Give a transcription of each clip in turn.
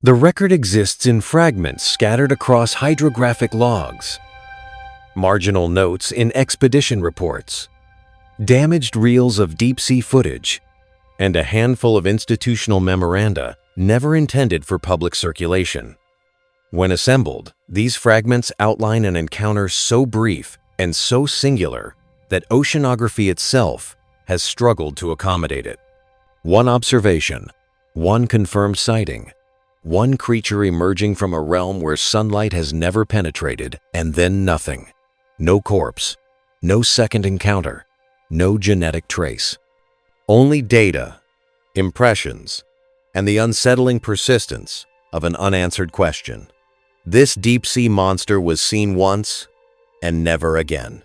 The record exists in fragments scattered across hydrographic logs, marginal notes in expedition reports, damaged reels of deep-sea footage, and a handful of institutional memoranda never intended for public circulation. When assembled, these fragments outline an encounter so brief and so singular that oceanography itself has struggled to accommodate it. One observation, one confirmed sighting, one creature emerging from a realm where sunlight has never penetrated, and then nothing. No corpse, no second encounter, no genetic trace. Only data, impressions, and the unsettling persistence of an unanswered question. This deep-sea monster was seen once and never again.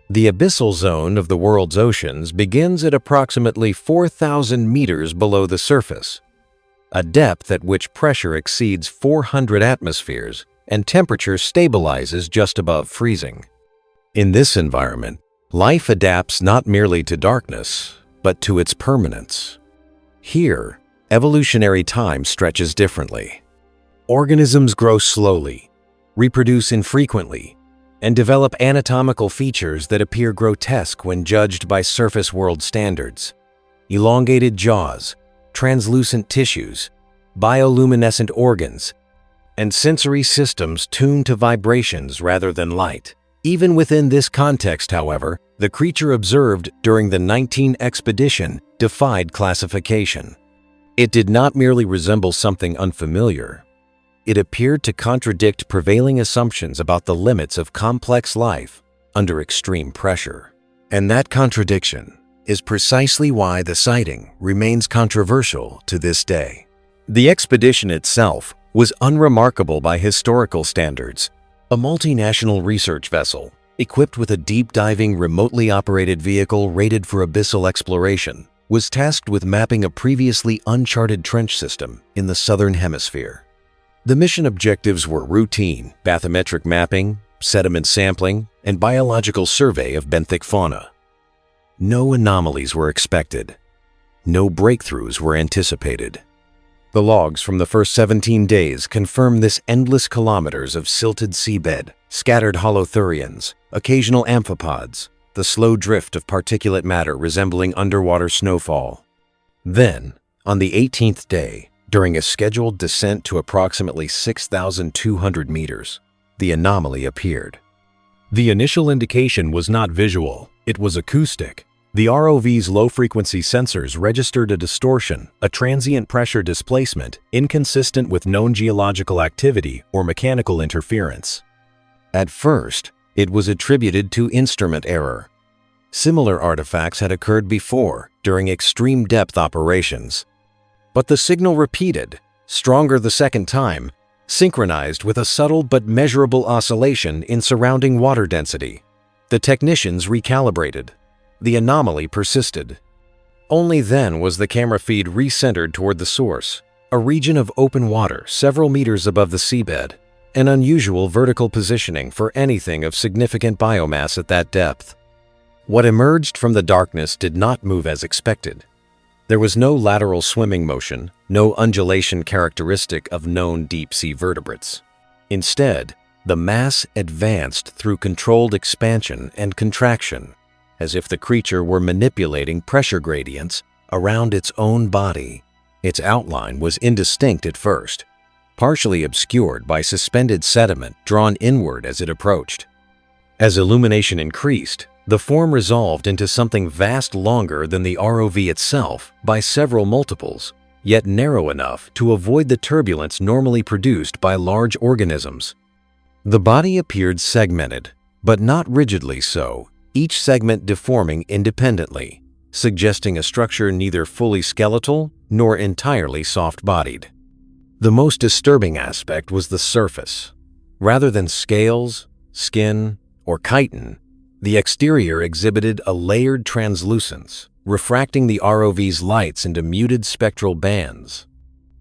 The abyssal zone of the world's oceans begins at approximately 4,000 meters below the surface, a depth at which pressure exceeds 400 atmospheres and temperature stabilizes just above freezing. In this environment, life adapts not merely to darkness, but to its permanence. Here, evolutionary time stretches differently. Organisms grow slowly, reproduce infrequently, and develop anatomical features that appear grotesque when judged by surface world standards. Elongated jaws, translucent tissues, bioluminescent organs, and sensory systems tuned to vibrations rather than light. Even within this context, however, the creature observed during the 19 expedition defied classification. It did not merely resemble something unfamiliar. It appeared to contradict prevailing assumptions about the limits of complex life under extreme pressure. And that contradiction is precisely why the sighting remains controversial to this day. The expedition itself was unremarkable by historical standards. A multinational research vessel, equipped with a deep-diving, remotely operated vehicle rated for abyssal exploration, was tasked with mapping a previously uncharted trench system in the southern hemisphere. The mission objectives were routine bathymetric mapping, sediment sampling, and biological survey of benthic fauna. No anomalies were expected. No breakthroughs were anticipated. The logs from the first 17 days confirm this: endless kilometers of silted seabed, scattered holothurians, occasional amphipods, the slow drift of particulate matter resembling underwater snowfall. Then, on the 18th day, during a scheduled descent to approximately 6,200 meters, the anomaly appeared. The initial indication was not visual, it was acoustic. The ROV's low-frequency sensors registered a distortion, a transient pressure displacement, inconsistent with known geological activity or mechanical interference. At first, it was attributed to instrument error. Similar artifacts had occurred before during extreme depth operations. But the signal repeated, stronger the second time, synchronized with a subtle but measurable oscillation in surrounding water density. The technicians recalibrated. The anomaly persisted. Only then was the camera feed recentered toward the source, a region of open water several meters above the seabed, an unusual vertical positioning for anything of significant biomass at that depth. What emerged from the darkness did not move as expected. There was no lateral swimming motion, no undulation characteristic of known deep-sea vertebrates. Instead, the mass advanced through controlled expansion and contraction, as if the creature were manipulating pressure gradients around its own body. Its outline was indistinct at first, partially obscured by suspended sediment drawn inward as it approached. As illumination increased, the form resolved into something vast, longer than the ROV itself by several multiples, yet narrow enough to avoid the turbulence normally produced by large organisms. The body appeared segmented, but not rigidly so, each segment deforming independently, suggesting a structure neither fully skeletal nor entirely soft-bodied. The most disturbing aspect was the surface. Rather than scales, skin, or chitin, the exterior exhibited a layered translucence, refracting the ROV's lights into muted spectral bands.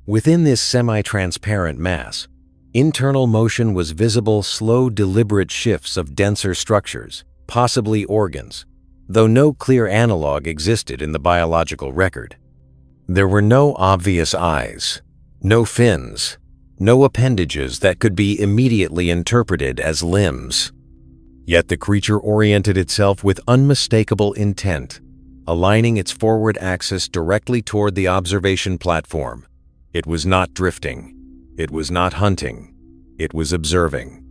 Within this semi-transparent mass, internal motion was visible: slow, deliberate shifts of denser structures, possibly organs, though no clear analog existed in the biological record. There were no obvious eyes, no fins, no appendages that could be immediately interpreted as limbs. Yet the creature oriented itself with unmistakable intent, aligning its forward axis directly toward the observation platform. It was not drifting. It was not hunting. It was observing.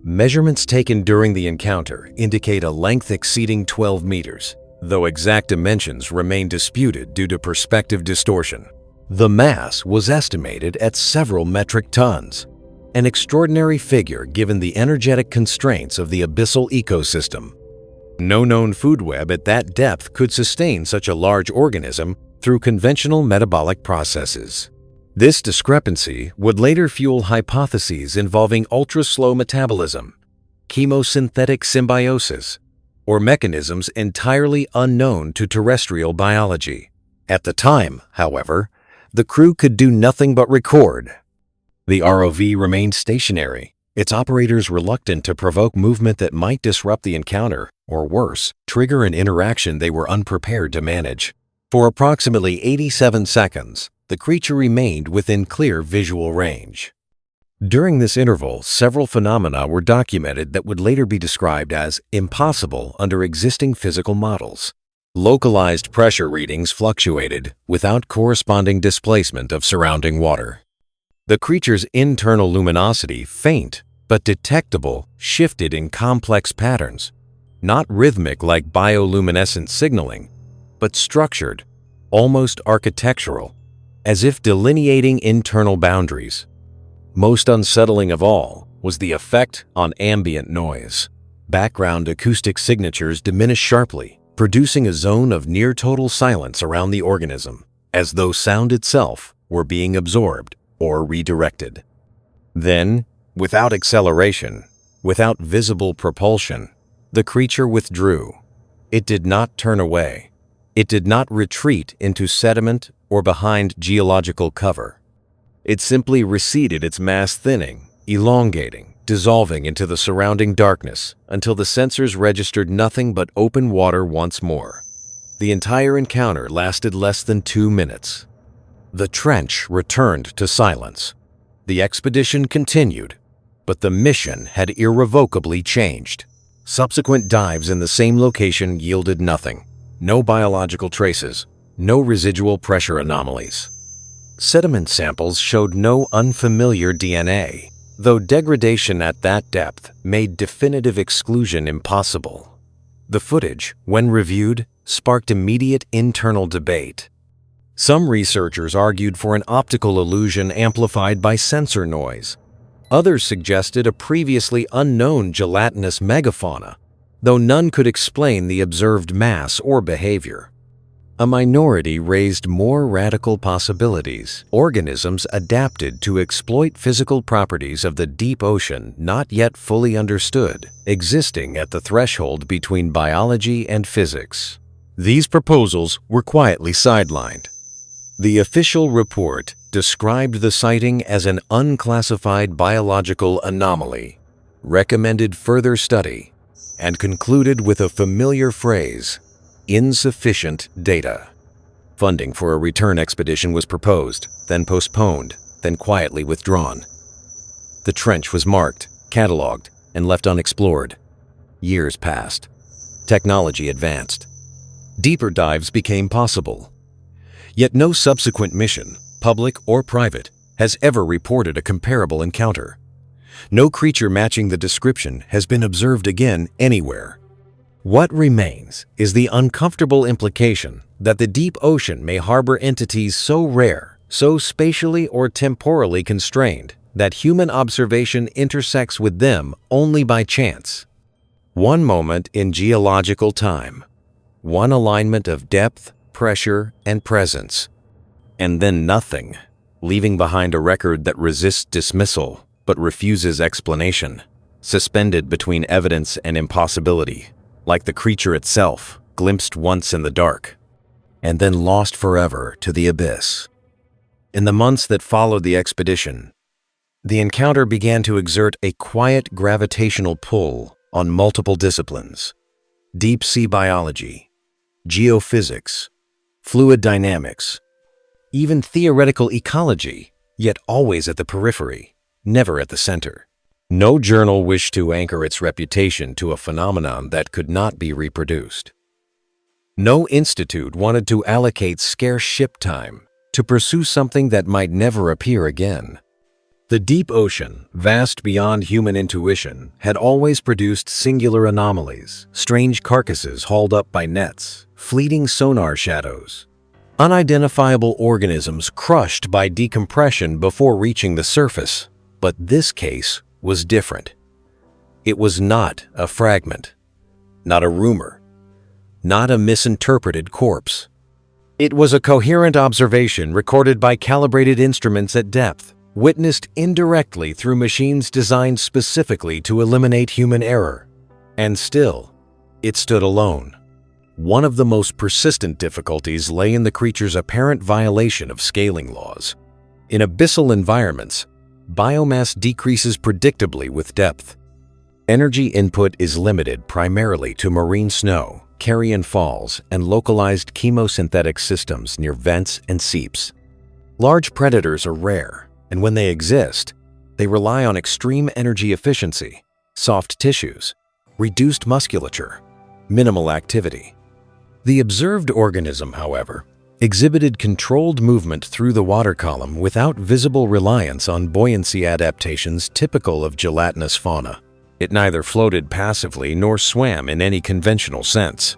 Measurements taken during the encounter indicate a length exceeding 12 meters, though exact dimensions remain disputed due to perspective distortion. The mass was estimated at several metric tons, an extraordinary figure given the energetic constraints of the abyssal ecosystem. No known food web at that depth could sustain such a large organism through conventional metabolic processes. This discrepancy would later fuel hypotheses involving ultra-slow metabolism, chemosynthetic symbiosis, or mechanisms entirely unknown to terrestrial biology. At the time, however, the crew could do nothing but record. The ROV remained stationary, its operators reluctant to provoke movement that might disrupt the encounter, or worse, trigger an interaction they were unprepared to manage. For approximately 87 seconds, the creature remained within clear visual range. During this interval, several phenomena were documented that would later be described as impossible under existing physical models. Localized pressure readings fluctuated without corresponding displacement of surrounding water. The creature's internal luminosity, faint but detectable, shifted in complex patterns, not rhythmic like bioluminescent signaling, but structured, almost architectural, as if delineating internal boundaries. Most unsettling of all was the effect on ambient noise. Background acoustic signatures diminished sharply, producing a zone of near-total silence around the organism, as though sound itself were being absorbed or redirected. Then, without acceleration, without visible propulsion, the creature withdrew. It did not turn away. It did not retreat into sediment or behind geological cover. It simply receded, its mass thinning, elongating, dissolving into the surrounding darkness until the sensors registered nothing but open water once more. The entire encounter lasted less than 2 minutes. The trench returned to silence. The expedition continued, but the mission had irrevocably changed. Subsequent dives in the same location yielded nothing. No biological traces, no residual pressure anomalies. Sediment samples showed no unfamiliar DNA, though degradation at that depth made definitive exclusion impossible. The footage, when reviewed, sparked immediate internal debate. Some researchers argued for an optical illusion amplified by sensor noise. Others suggested a previously unknown gelatinous megafauna, though none could explain the observed mass or behavior. A minority raised more radical possibilities: organisms adapted to exploit physical properties of the deep ocean not yet fully understood, existing at the threshold between biology and physics. These proposals were quietly sidelined. The official report described the sighting as an unclassified biological anomaly, recommended further study, and concluded with a familiar phrase: insufficient data. Funding for a return expedition was proposed, then postponed, then quietly withdrawn. The trench was marked, cataloged, and left unexplored. Years passed. Technology advanced. Deeper dives became possible. Yet no subsequent mission, public or private, has ever reported a comparable encounter. No creature matching the description has been observed again anywhere. What remains is the uncomfortable implication that the deep ocean may harbor entities so rare, so spatially or temporally constrained, that human observation intersects with them only by chance. One moment in geological time, one alignment of depth, pressure, and presence, and then nothing, leaving behind a record that resists dismissal but refuses explanation, suspended between evidence and impossibility, like the creature itself, glimpsed once in the dark, and then lost forever to the abyss. In the months that followed the expedition, the encounter began to exert a quiet gravitational pull on multiple disciplines: deep-sea biology, geophysics, fluid dynamics, even theoretical ecology, yet always at the periphery, never at the center. No journal wished to anchor its reputation to a phenomenon that could not be reproduced. No institute wanted to allocate scarce ship time to pursue something that might never appear again. The deep ocean, vast beyond human intuition, had always produced singular anomalies, strange carcasses hauled up by nets, fleeting sonar shadows, unidentifiable organisms crushed by decompression before reaching the surface. But this case was different. It was not a fragment, not a rumor, not a misinterpreted corpse. It was a coherent observation recorded by calibrated instruments at depth, witnessed indirectly through machines designed specifically to eliminate human error. And still, it stood alone. One of the most persistent difficulties lay in the creature's apparent violation of scaling laws. In abyssal environments, biomass decreases predictably with depth. Energy input is limited primarily to marine snow, carrion falls, and localized chemosynthetic systems near vents and seeps. Large predators are rare, and when they exist, they rely on extreme energy efficiency, soft tissues, reduced musculature, minimal activity. The observed organism, however, exhibited controlled movement through the water column without visible reliance on buoyancy adaptations typical of gelatinous fauna. It neither floated passively nor swam in any conventional sense.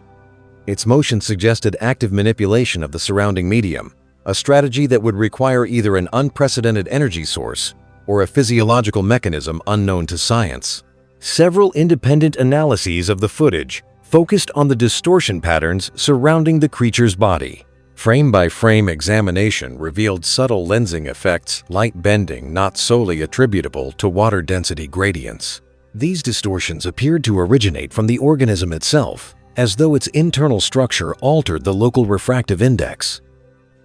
Its motion suggested active manipulation of the surrounding medium, a strategy that would require either an unprecedented energy source or a physiological mechanism unknown to science. Several independent analyses of the footage focused on the distortion patterns surrounding the creature's body. Frame-by-frame examination revealed subtle lensing effects, light bending not solely attributable to water density gradients. These distortions appeared to originate from the organism itself, as though its internal structure altered the local refractive index.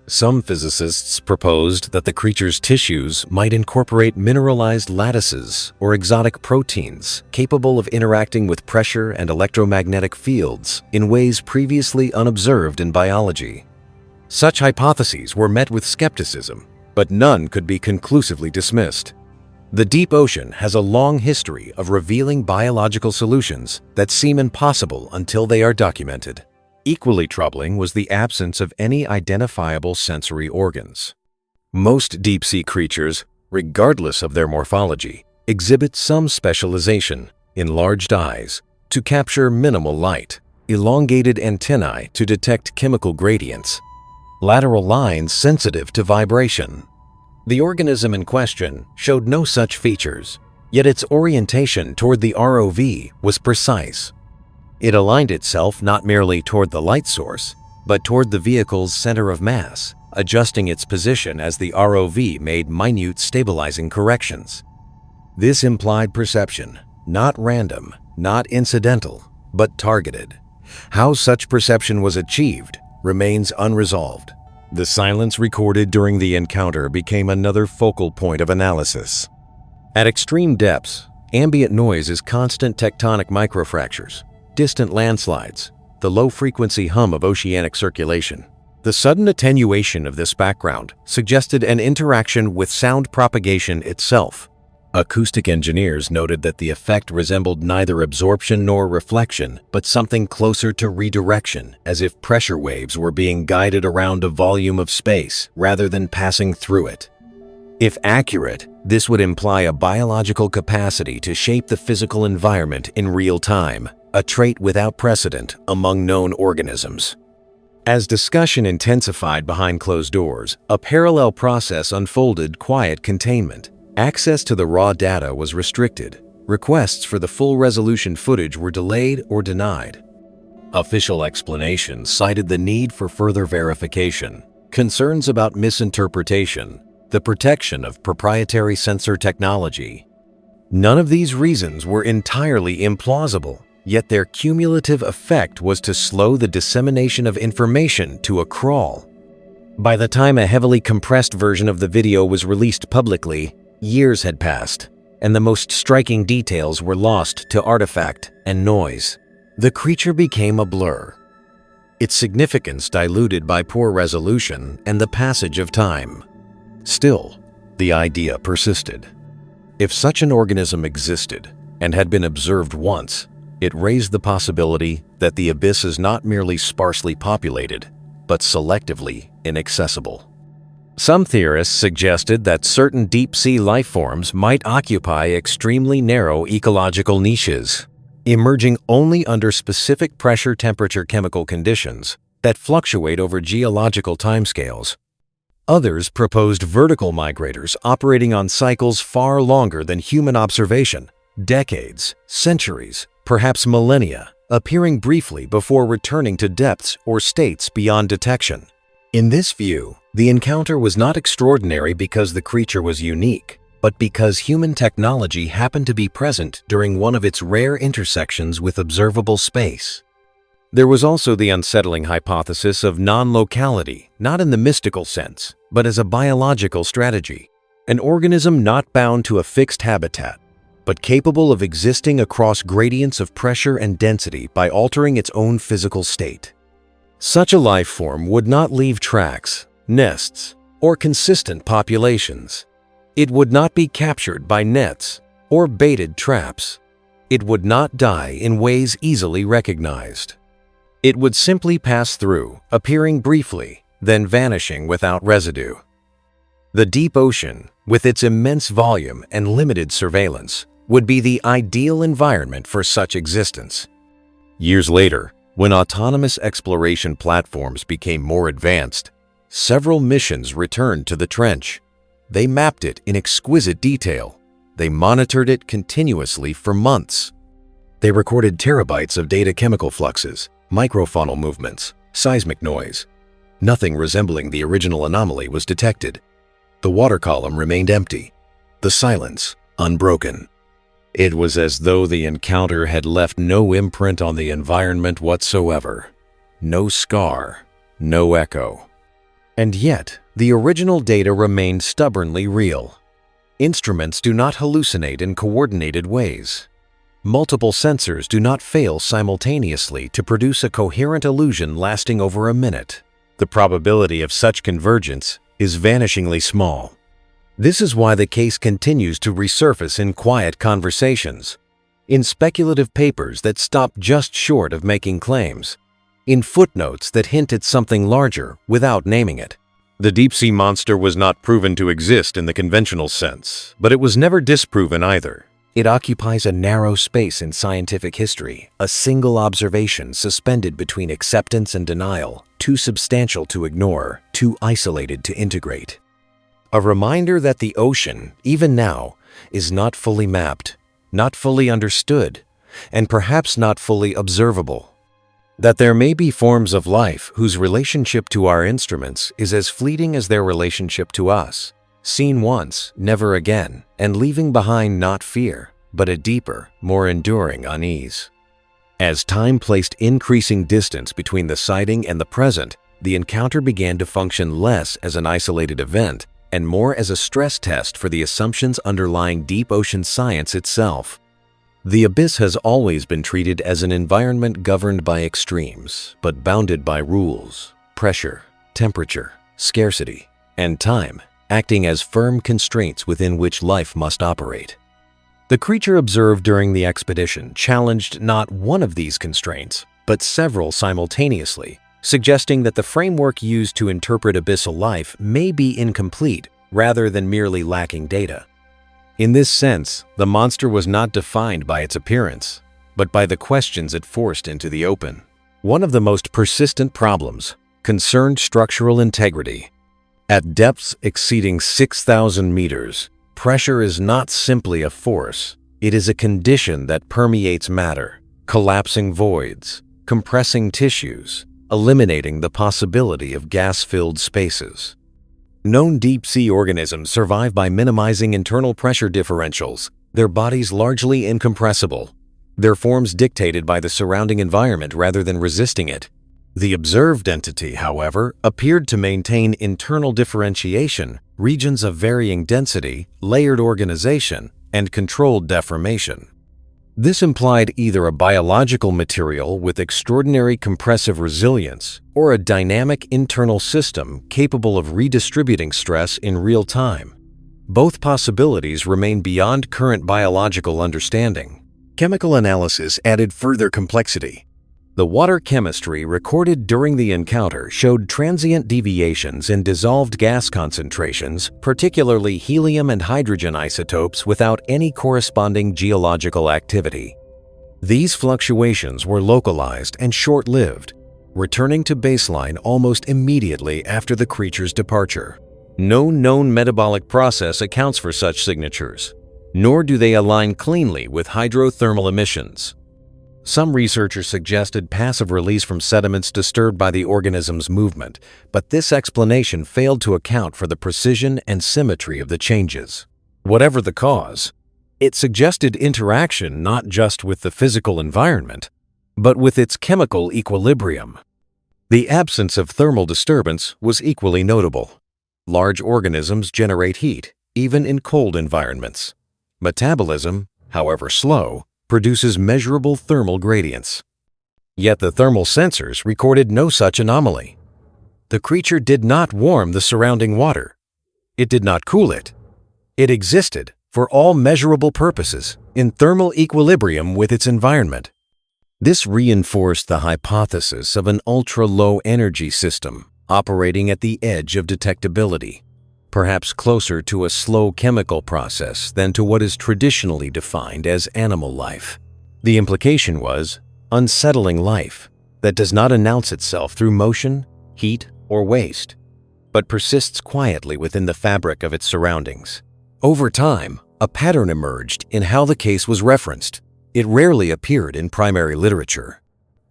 Some physicists proposed that the creature's tissues might incorporate mineralized lattices or exotic proteins capable of interacting with pressure and electromagnetic fields in ways previously unobserved in biology. Such hypotheses were met with skepticism, but none could be conclusively dismissed. The deep ocean has a long history of revealing biological solutions that seem impossible until they are documented. Equally troubling was the absence of any identifiable sensory organs. Most deep-sea creatures, regardless of their morphology, exhibit some specialization: enlarged eyes to capture minimal light, elongated antennae to detect chemical gradients, lateral lines sensitive to vibration. The organism in question showed no such features, yet its orientation toward the ROV was precise. It aligned itself not merely toward the light source, but toward the vehicle's center of mass, adjusting its position as the ROV made minute stabilizing corrections. This implied perception, not random, not incidental, but targeted. How such perception was achieved remains unresolved. The silence recorded during the encounter became another focal point of analysis. At extreme depths, ambient noise is constant tectonic microfractures, distant landslides, the low-frequency hum of oceanic circulation. The sudden attenuation of this background suggested an interaction with sound propagation itself. Acoustic engineers noted that the effect resembled neither absorption nor reflection, but something closer to redirection, as if pressure waves were being guided around a volume of space rather than passing through it. If accurate, this would imply a biological capacity to shape the physical environment in real time, a trait without precedent among known organisms. As discussion intensified behind closed doors, a parallel process unfolded: quiet containment. Access to the raw data was restricted. Requests for the full-resolution footage were delayed or denied. Official explanations cited the need for further verification, concerns about misinterpretation, the protection of proprietary sensor technology. None of these reasons were entirely implausible, yet their cumulative effect was to slow the dissemination of information to a crawl. By the time a heavily compressed version of the video was released publicly, years had passed, and the most striking details were lost to artifact and noise. The creature became a blur, its significance diluted by poor resolution and the passage of time. Still, the idea persisted. If such an organism existed and had been observed once, it raised the possibility that the abyss is not merely sparsely populated, but selectively inaccessible. Some theorists suggested that certain deep-sea life forms might occupy extremely narrow ecological niches, emerging only under specific pressure, temperature, chemical conditions that fluctuate over geological timescales. Others proposed vertical migrators operating on cycles far longer than human observation, decades, centuries, perhaps millennia, appearing briefly before returning to depths or states beyond detection. In this view, the encounter was not extraordinary because the creature was unique, but because human technology happened to be present during one of its rare intersections with observable space. There was also the unsettling hypothesis of non-locality, not in the mystical sense, but as a biological strategy, an organism not bound to a fixed habitat, but capable of existing across gradients of pressure and density by altering its own physical state. Such a life form would not leave tracks, nests, or consistent populations. It would not be captured by nets or baited traps. It would not die in ways easily recognized. It would simply pass through, appearing briefly, then vanishing without residue. The deep ocean, with its immense volume and limited surveillance, would be the ideal environment for such existence. Years later, when autonomous exploration platforms became more advanced, several missions returned to the trench. They mapped it in exquisite detail. They monitored it continuously for months. They recorded terabytes of data, chemical fluxes, microfaunal movements, seismic noise. Nothing resembling the original anomaly was detected. The water column remained empty, the silence unbroken. It was as though the encounter had left no imprint on the environment whatsoever. No scar, no echo. And yet, the original data remained stubbornly real. Instruments do not hallucinate in coordinated ways. Multiple sensors do not fail simultaneously to produce a coherent illusion lasting over a minute. The probability of such convergence is vanishingly small. This is why the case continues to resurface in quiet conversations, in speculative papers that stop just short of making claims, in footnotes that hint at something larger without naming it. The deep-sea monster was not proven to exist in the conventional sense, but it was never disproven either. It occupies a narrow space in scientific history, a single observation suspended between acceptance and denial, too substantial to ignore, too isolated to integrate. A reminder that the ocean, even now, is not fully mapped, not fully understood, and perhaps not fully observable. That there may be forms of life whose relationship to our instruments is as fleeting as their relationship to us, seen once, never again, and leaving behind not fear, but a deeper, more enduring unease. As time placed increasing distance between the sighting and the present, the encounter began to function less as an isolated event and more as a stress test for the assumptions underlying deep ocean science itself. The abyss has always been treated as an environment governed by extremes, but bounded by rules, pressure, temperature, scarcity, and time, acting as firm constraints within which life must operate. The creature observed during the expedition challenged not one of these constraints, but several simultaneously, suggesting that the framework used to interpret abyssal life may be incomplete rather than merely lacking data. In this sense, the monster was not defined by its appearance, but by the questions it forced into the open. One of the most persistent problems concerned structural integrity. At depths exceeding 6,000 meters, pressure is not simply a force, it is a condition that permeates matter, collapsing voids, compressing tissues, eliminating the possibility of gas-filled spaces. Known deep-sea organisms survive by minimizing internal pressure differentials, their bodies largely incompressible, their forms dictated by the surrounding environment rather than resisting it. The observed entity, however, appeared to maintain internal differentiation, regions of varying density, layered organization, and controlled deformation. This implied either a biological material with extraordinary compressive resilience or a dynamic internal system capable of redistributing stress in real time. Both possibilities remain beyond current biological understanding. Chemical analysis added further complexity. The water chemistry recorded during the encounter showed transient deviations in dissolved gas concentrations, particularly helium and hydrogen isotopes, without any corresponding geological activity. These fluctuations were localized and short-lived, returning to baseline almost immediately after the creature's departure. No known metabolic process accounts for such signatures, nor do they align cleanly with hydrothermal emissions. Some researchers suggested passive release from sediments disturbed by the organism's movement, but this explanation failed to account for the precision and symmetry of the changes. Whatever the cause, it suggested interaction not just with the physical environment, but with its chemical equilibrium. The absence of thermal disturbance was equally notable. Large organisms generate heat, even in cold environments. Metabolism, however slow, produces measurable thermal gradients. Yet the thermal sensors recorded no such anomaly. The creature did not warm the surrounding water. It did not cool it. It existed, for all measurable purposes, in thermal equilibrium with its environment. This reinforced the hypothesis of an ultra-low energy system operating at the edge of detectability, perhaps closer to a slow chemical process than to what is traditionally defined as animal life. The implication was unsettling life that does not announce itself through motion, heat, or waste, but persists quietly within the fabric of its surroundings. Over time, a pattern emerged in how the case was referenced. It rarely appeared in primary literature.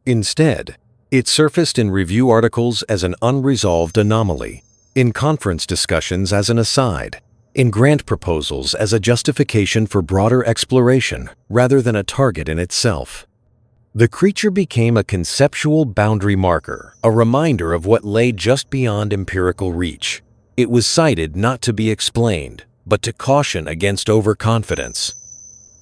Instead, it surfaced in review articles as an unresolved anomaly, in conference discussions as an aside, in grant proposals as a justification for broader exploration rather than a target in itself. The creature became a conceptual boundary marker, a reminder of what lay just beyond empirical reach. It was cited not to be explained, but to caution against overconfidence.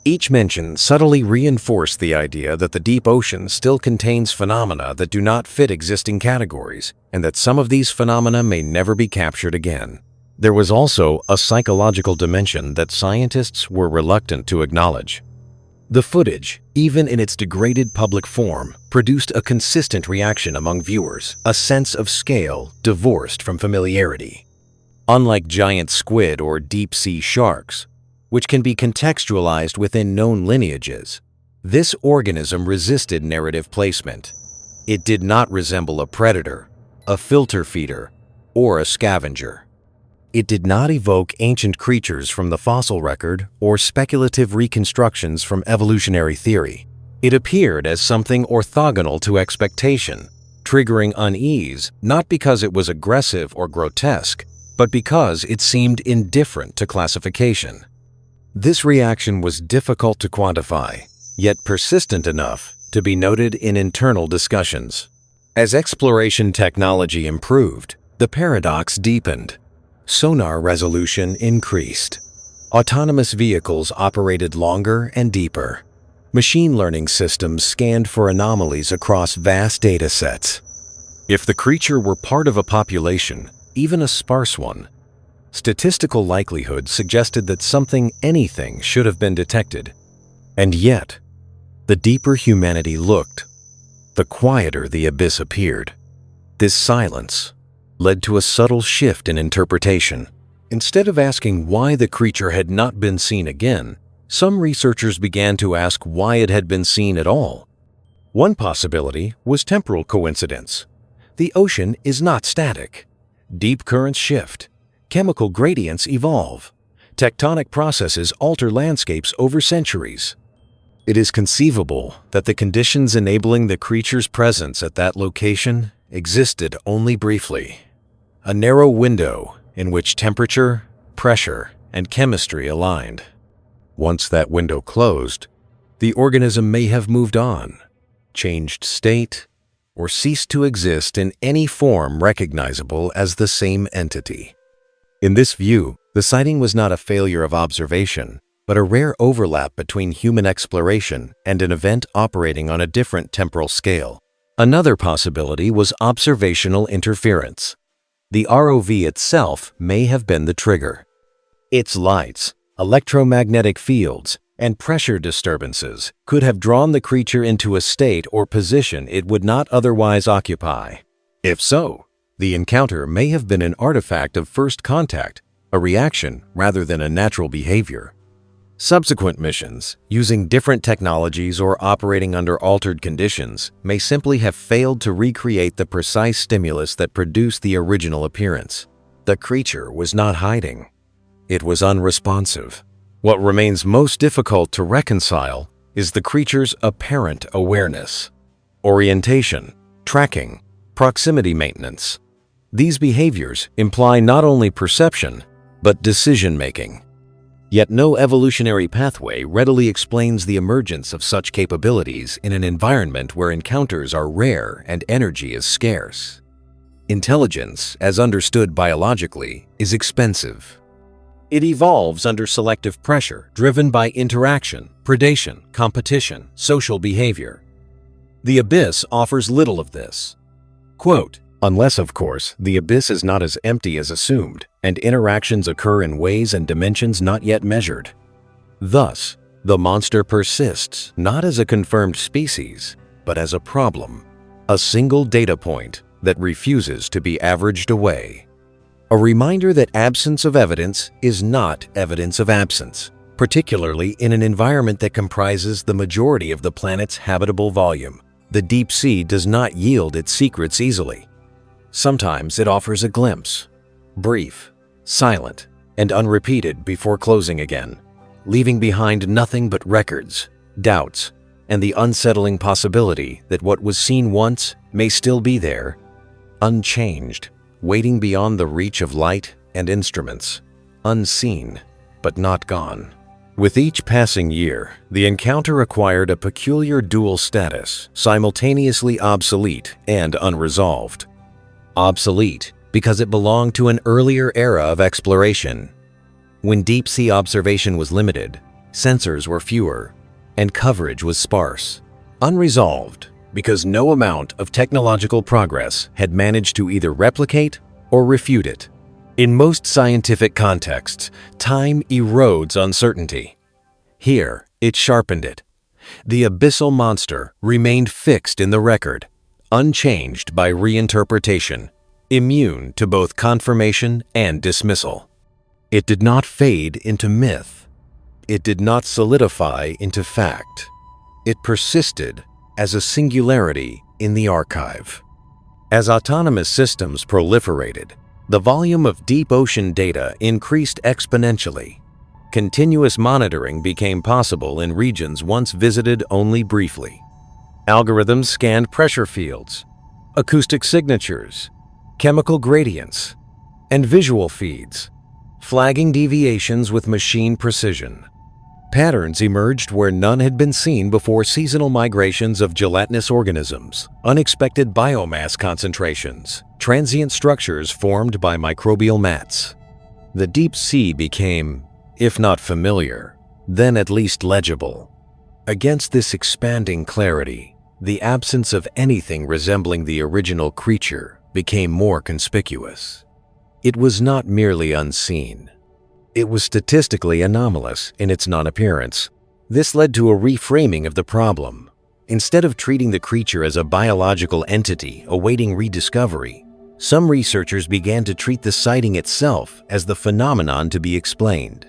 Each mention subtly reinforced the idea that the deep ocean still contains phenomena that do not fit existing categories, and that some of these phenomena may never be captured again. There was also a psychological dimension that scientists were reluctant to acknowledge. The footage, even in its degraded public form, produced a consistent reaction among viewers, a sense of scale divorced from familiarity. Unlike giant squid or deep-sea sharks, which can be contextualized within known lineages, this organism resisted narrative placement. It did not resemble a predator, a filter feeder, or a scavenger. It did not evoke ancient creatures from the fossil record or speculative reconstructions from evolutionary theory. It appeared as something orthogonal to expectation, triggering unease not because it was aggressive or grotesque, but because it seemed indifferent to classification. This reaction was difficult to quantify, yet persistent enough to be noted in internal discussions. As exploration technology improved, the paradox deepened. Sonar resolution increased. Autonomous vehicles operated longer and deeper. Machine learning systems scanned for anomalies across vast data sets. If the creature were part of a population, even a sparse one, statistical likelihood suggested that anything should have been detected. And yet, the deeper humanity looked, the quieter the abyss appeared. This silence led to a subtle shift in interpretation. Instead of asking why the creature had not been seen again, some researchers began to ask why it had been seen at all. One possibility was temporal coincidence. The ocean is not static. Deep currents shift. Chemical gradients evolve. Tectonic processes alter landscapes over centuries. It is conceivable that the conditions enabling the creature's presence at that location existed only briefly. A narrow window in which temperature, pressure, and chemistry aligned. Once that window closed, the organism may have moved on, changed state, or ceased to exist in any form recognizable as the same entity. In this view, the sighting was not a failure of observation, but a rare overlap between human exploration and an event operating on a different temporal scale. Another possibility was observational interference. The ROV itself may have been the trigger. Its lights, electromagnetic fields, and pressure disturbances could have drawn the creature into a state or position it would not otherwise occupy. If so, the encounter may have been an artifact of first contact, a reaction rather than a natural behavior. Subsequent missions, using different technologies or operating under altered conditions, may simply have failed to recreate the precise stimulus that produced the original appearance. The creature was not hiding. It was unresponsive. What remains most difficult to reconcile is the creature's apparent awareness. Orientation, tracking, proximity maintenance. These behaviors imply not only perception, but decision-making. Yet no evolutionary pathway readily explains the emergence of such capabilities in an environment where encounters are rare and energy is scarce. Intelligence, as understood biologically, is expensive. It evolves under selective pressure driven by interaction, predation, competition, social behavior. The abyss offers little of this. Quote, unless, of course, the abyss is not as empty as assumed, and interactions occur in ways and dimensions not yet measured. Thus, the monster persists not as a confirmed species, but as a problem, a single data point that refuses to be averaged away. A reminder that absence of evidence is not evidence of absence, particularly in an environment that comprises the majority of the planet's habitable volume. The deep sea does not yield its secrets easily. Sometimes it offers a glimpse, brief, silent, and unrepeated before closing again, leaving behind nothing but records, doubts, and the unsettling possibility that what was seen once may still be there, unchanged, waiting beyond the reach of light and instruments, unseen, but not gone. With each passing year, the encounter acquired a peculiar dual status, simultaneously obsolete and unresolved. Obsolete because it belonged to an earlier era of exploration, when deep-sea observation was limited, sensors were fewer, and coverage was sparse. Unresolved because no amount of technological progress had managed to either replicate or refute it. In most scientific contexts, time erodes uncertainty. Here, it sharpened it. The abyssal monster remained fixed in the record, unchanged by reinterpretation, immune to both confirmation and dismissal. It did not fade into myth. It did not solidify into fact. It persisted as a singularity in the archive. As autonomous systems proliferated, the volume of deep ocean data increased exponentially. Continuous monitoring became possible in regions once visited only briefly. Algorithms scanned pressure fields, acoustic signatures, chemical gradients, and visual feeds, flagging deviations with machine precision. Patterns emerged where none had been seen before: seasonal migrations of gelatinous organisms, unexpected biomass concentrations, transient structures formed by microbial mats. The deep sea became, if not familiar, then at least legible. Against this expanding clarity, the absence of anything resembling the original creature became more conspicuous. It was not merely unseen. It was statistically anomalous in its non-appearance. This led to a reframing of the problem. Instead of treating the creature as a biological entity awaiting rediscovery, some researchers began to treat the sighting itself as the phenomenon to be explained.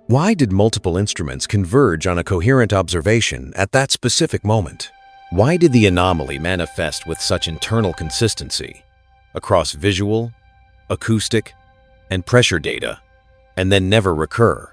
Why did multiple instruments converge on a coherent observation at that specific moment? Why did the anomaly manifest with such internal consistency across visual, acoustic, and pressure data, and then never recur?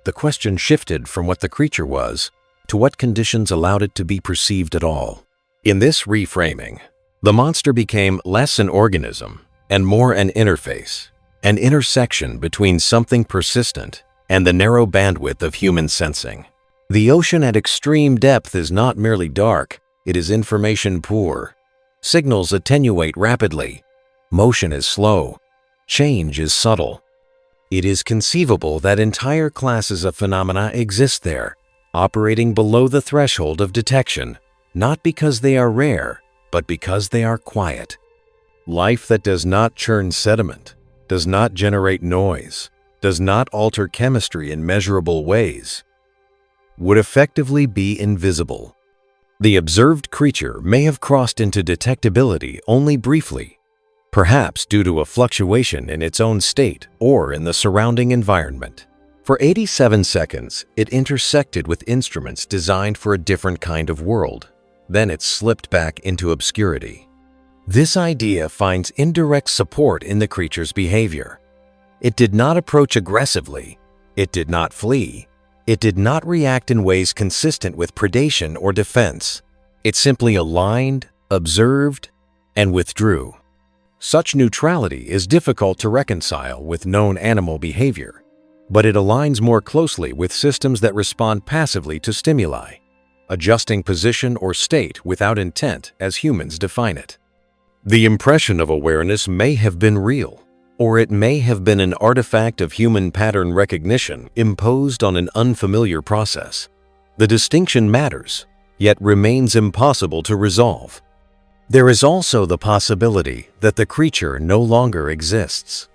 The question shifted from what the creature was to what conditions allowed it to be perceived at all. In this reframing, the monster became less an organism and more an interface, an intersection between something persistent and the narrow bandwidth of human sensing. The ocean at extreme depth is not merely dark, it is information poor. Signals attenuate rapidly. Motion is slow. Change is subtle. It is conceivable that entire classes of phenomena exist there, operating below the threshold of detection, not because they are rare, but because they are quiet. Life that does not churn sediment, does not generate noise, does not alter chemistry in measurable ways, would effectively be invisible. The observed creature may have crossed into detectability only briefly, perhaps due to a fluctuation in its own state or in the surrounding environment. For 87 seconds, it intersected with instruments designed for a different kind of world. Then it slipped back into obscurity. This idea finds indirect support in the creature's behavior. It did not approach aggressively. It did not flee. It did not react in ways consistent with predation or defense. It simply aligned, observed, and withdrew. Such neutrality is difficult to reconcile with known animal behavior, but it aligns more closely with systems that respond passively to stimuli, adjusting position or state without intent as humans define it. The impression of awareness may have been real, or it may have been an artifact of human pattern recognition imposed on an unfamiliar process. The distinction matters, yet remains impossible to resolve. There is also the possibility that the creature no longer exists.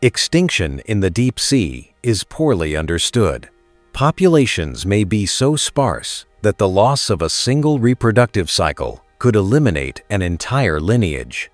Extinction in the deep sea is poorly understood. Populations may be so sparse that the loss of a single reproductive cycle could eliminate an entire lineage.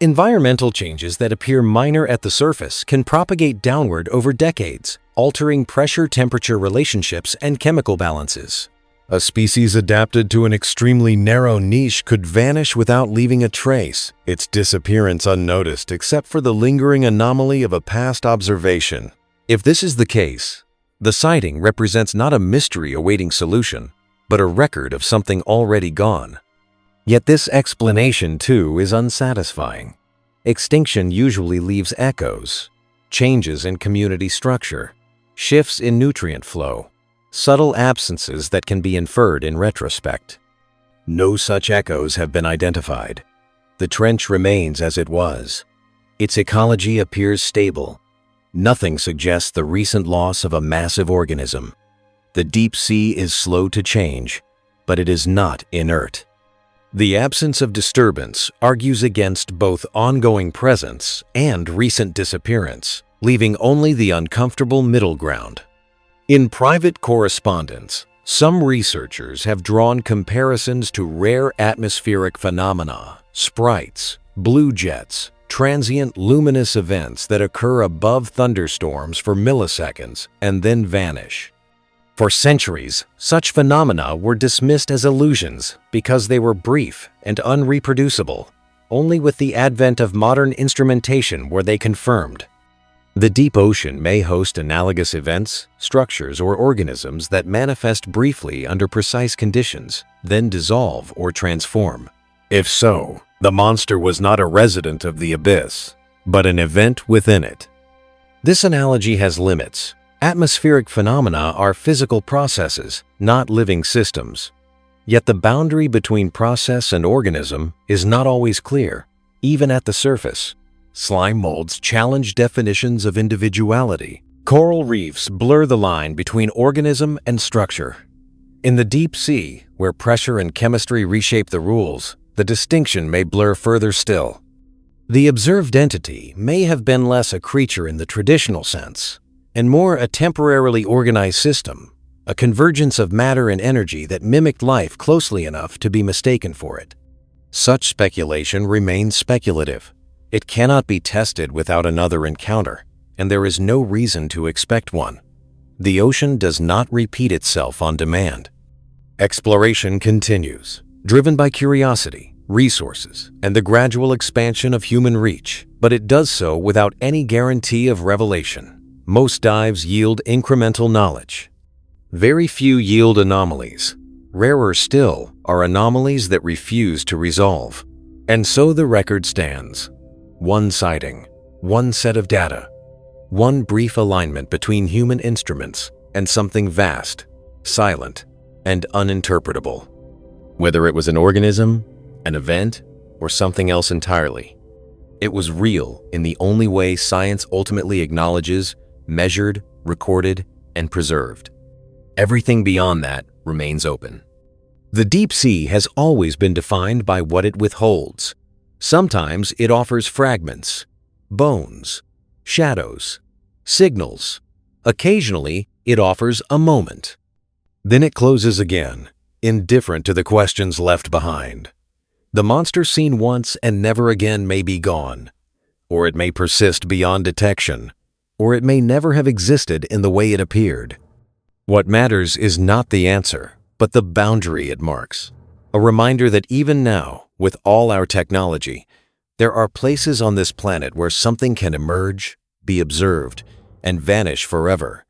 Environmental changes that appear minor at the surface can propagate downward over decades, altering pressure-temperature relationships and chemical balances. A species adapted to an extremely narrow niche could vanish without leaving a trace, its disappearance unnoticed except for the lingering anomaly of a past observation. If this is the case, the sighting represents not a mystery awaiting solution, but a record of something already gone. Yet this explanation, too, is unsatisfying. Extinction usually leaves echoes, changes in community structure, shifts in nutrient flow, subtle absences that can be inferred in retrospect. No such echoes have been identified. The trench remains as it was. Its ecology appears stable. Nothing suggests the recent loss of a massive organism. The deep sea is slow to change, but it is not inert. The absence of disturbance argues against both ongoing presence and recent disappearance, leaving only the uncomfortable middle ground. In private correspondence, some researchers have drawn comparisons to rare atmospheric phenomena, sprites, blue jets, transient luminous events that occur above thunderstorms for milliseconds and then vanish. For centuries, such phenomena were dismissed as illusions because they were brief and unreproducible. Only with the advent of modern instrumentation were they confirmed. The deep ocean may host analogous events, structures, or organisms that manifest briefly under precise conditions, then dissolve or transform. If so, the monster was not a resident of the abyss, but an event within it. This analogy has limits. Atmospheric phenomena are physical processes, not living systems. Yet the boundary between process and organism is not always clear, even at the surface. Slime molds challenge definitions of individuality. Coral reefs blur the line between organism and structure. In the deep sea, where pressure and chemistry reshape the rules, the distinction may blur further still. The observed entity may have been less a creature in the traditional sense, and more a temporarily organized system, a convergence of matter and energy that mimicked life closely enough to be mistaken for it. Such speculation remains speculative. It cannot be tested without another encounter, and there is no reason to expect one. The ocean does not repeat itself on demand. Exploration continues, driven by curiosity, resources, and the gradual expansion of human reach, but it does so without any guarantee of revelation. Most dives yield incremental knowledge. Very few yield anomalies. Rarer still are anomalies that refuse to resolve. And so the record stands. One sighting, one set of data, one brief alignment between human instruments and something vast, silent, and uninterpretable. Whether it was an organism, an event, or something else entirely, it was real in the only way science ultimately acknowledges, measured, recorded, and preserved. Everything beyond that remains open. The deep sea has always been defined by what it withholds. Sometimes it offers fragments, bones, shadows, signals, Occasionally, it offers a moment. Then it closes again, indifferent to the questions left behind. The monster seen once and never again may be gone, or it may persist beyond detection, or it may never have existed in the way it appeared. What matters is not the answer, but the boundary it marks. A reminder that even now, with all our technology, there are places on this planet where something can emerge, be observed, and vanish forever,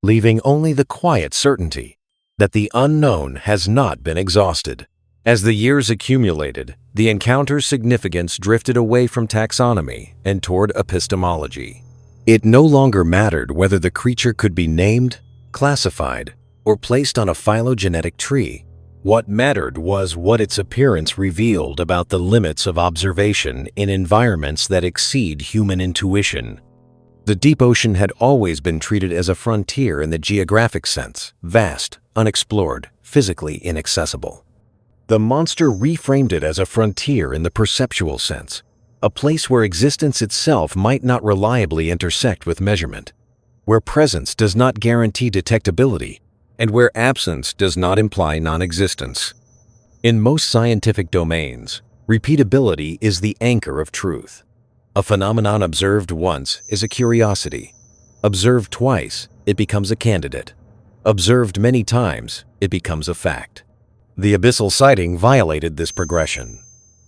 leaving only the quiet certainty that the unknown has not been exhausted. As the years accumulated, the encounter's significance drifted away from taxonomy and toward epistemology. It no longer mattered whether the creature could be named, classified, or placed on a phylogenetic tree. What mattered was what its appearance revealed about the limits of observation in environments that exceed human intuition. The deep ocean had always been treated as a frontier in the geographic sense, vast, unexplored, physically inaccessible. The monster reframed it as a frontier in the perceptual sense, a place where existence itself might not reliably intersect with measurement, where presence does not guarantee detectability, and where absence does not imply non-existence. In most scientific domains, repeatability is the anchor of truth. A phenomenon observed once is a curiosity. Observed twice, it becomes a candidate. Observed many times, it becomes a fact. The abyssal sighting violated this progression.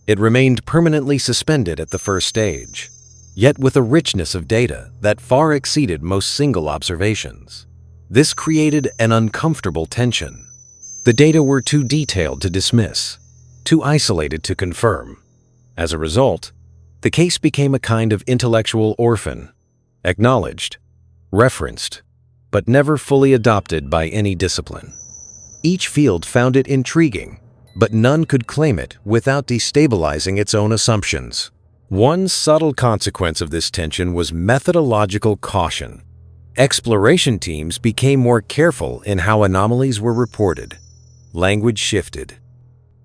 It remained permanently suspended at the first stage, yet with a richness of data that far exceeded most single observations. This created an uncomfortable tension. The data were too detailed to dismiss, too isolated to confirm. As a result, the case became a kind of intellectual orphan, acknowledged, referenced, but never fully adopted by any discipline. Each field found it intriguing, but none could claim it without destabilizing its own assumptions. One subtle consequence of this tension was methodological caution. Exploration teams became more careful in how anomalies were reported. Language shifted.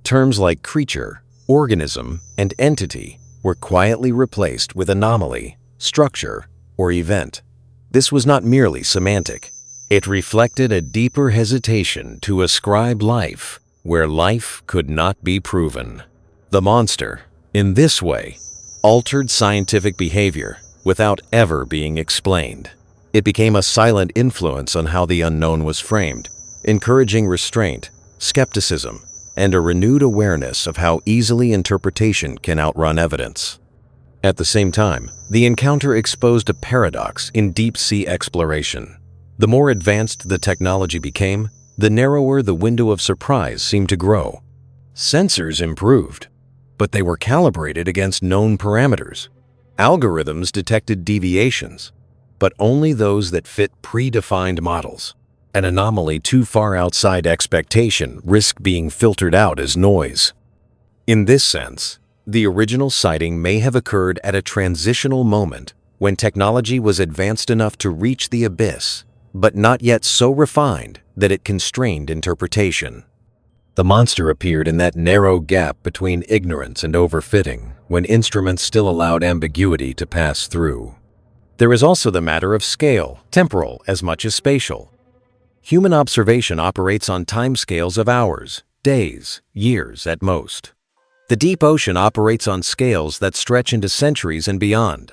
Terms like creature, organism, and entity were quietly replaced with anomaly, structure, or event. This was not merely semantic. It reflected a deeper hesitation to ascribe life where life could not be proven. The monster, in this way, altered scientific behavior without ever being explained. It became a silent influence on how the unknown was framed, encouraging restraint, skepticism, and a renewed awareness of how easily interpretation can outrun evidence. At the same time, the encounter exposed a paradox in deep-sea exploration. The more advanced the technology became, the narrower the window of surprise seemed to grow. Sensors improved, but they were calibrated against known parameters. Algorithms detected deviations, but only those that fit predefined models. An anomaly too far outside expectation risked being filtered out as noise. In this sense, the original sighting may have occurred at a transitional moment when technology was advanced enough to reach the abyss, but not yet so refined that it constrained interpretation. The monster appeared in that narrow gap between ignorance and overfitting, when instruments still allowed ambiguity to pass through. There is also the matter of scale, temporal as much as spatial. Human observation operates on timescales of hours, days, years at most. The deep ocean operates on scales that stretch into centuries and beyond.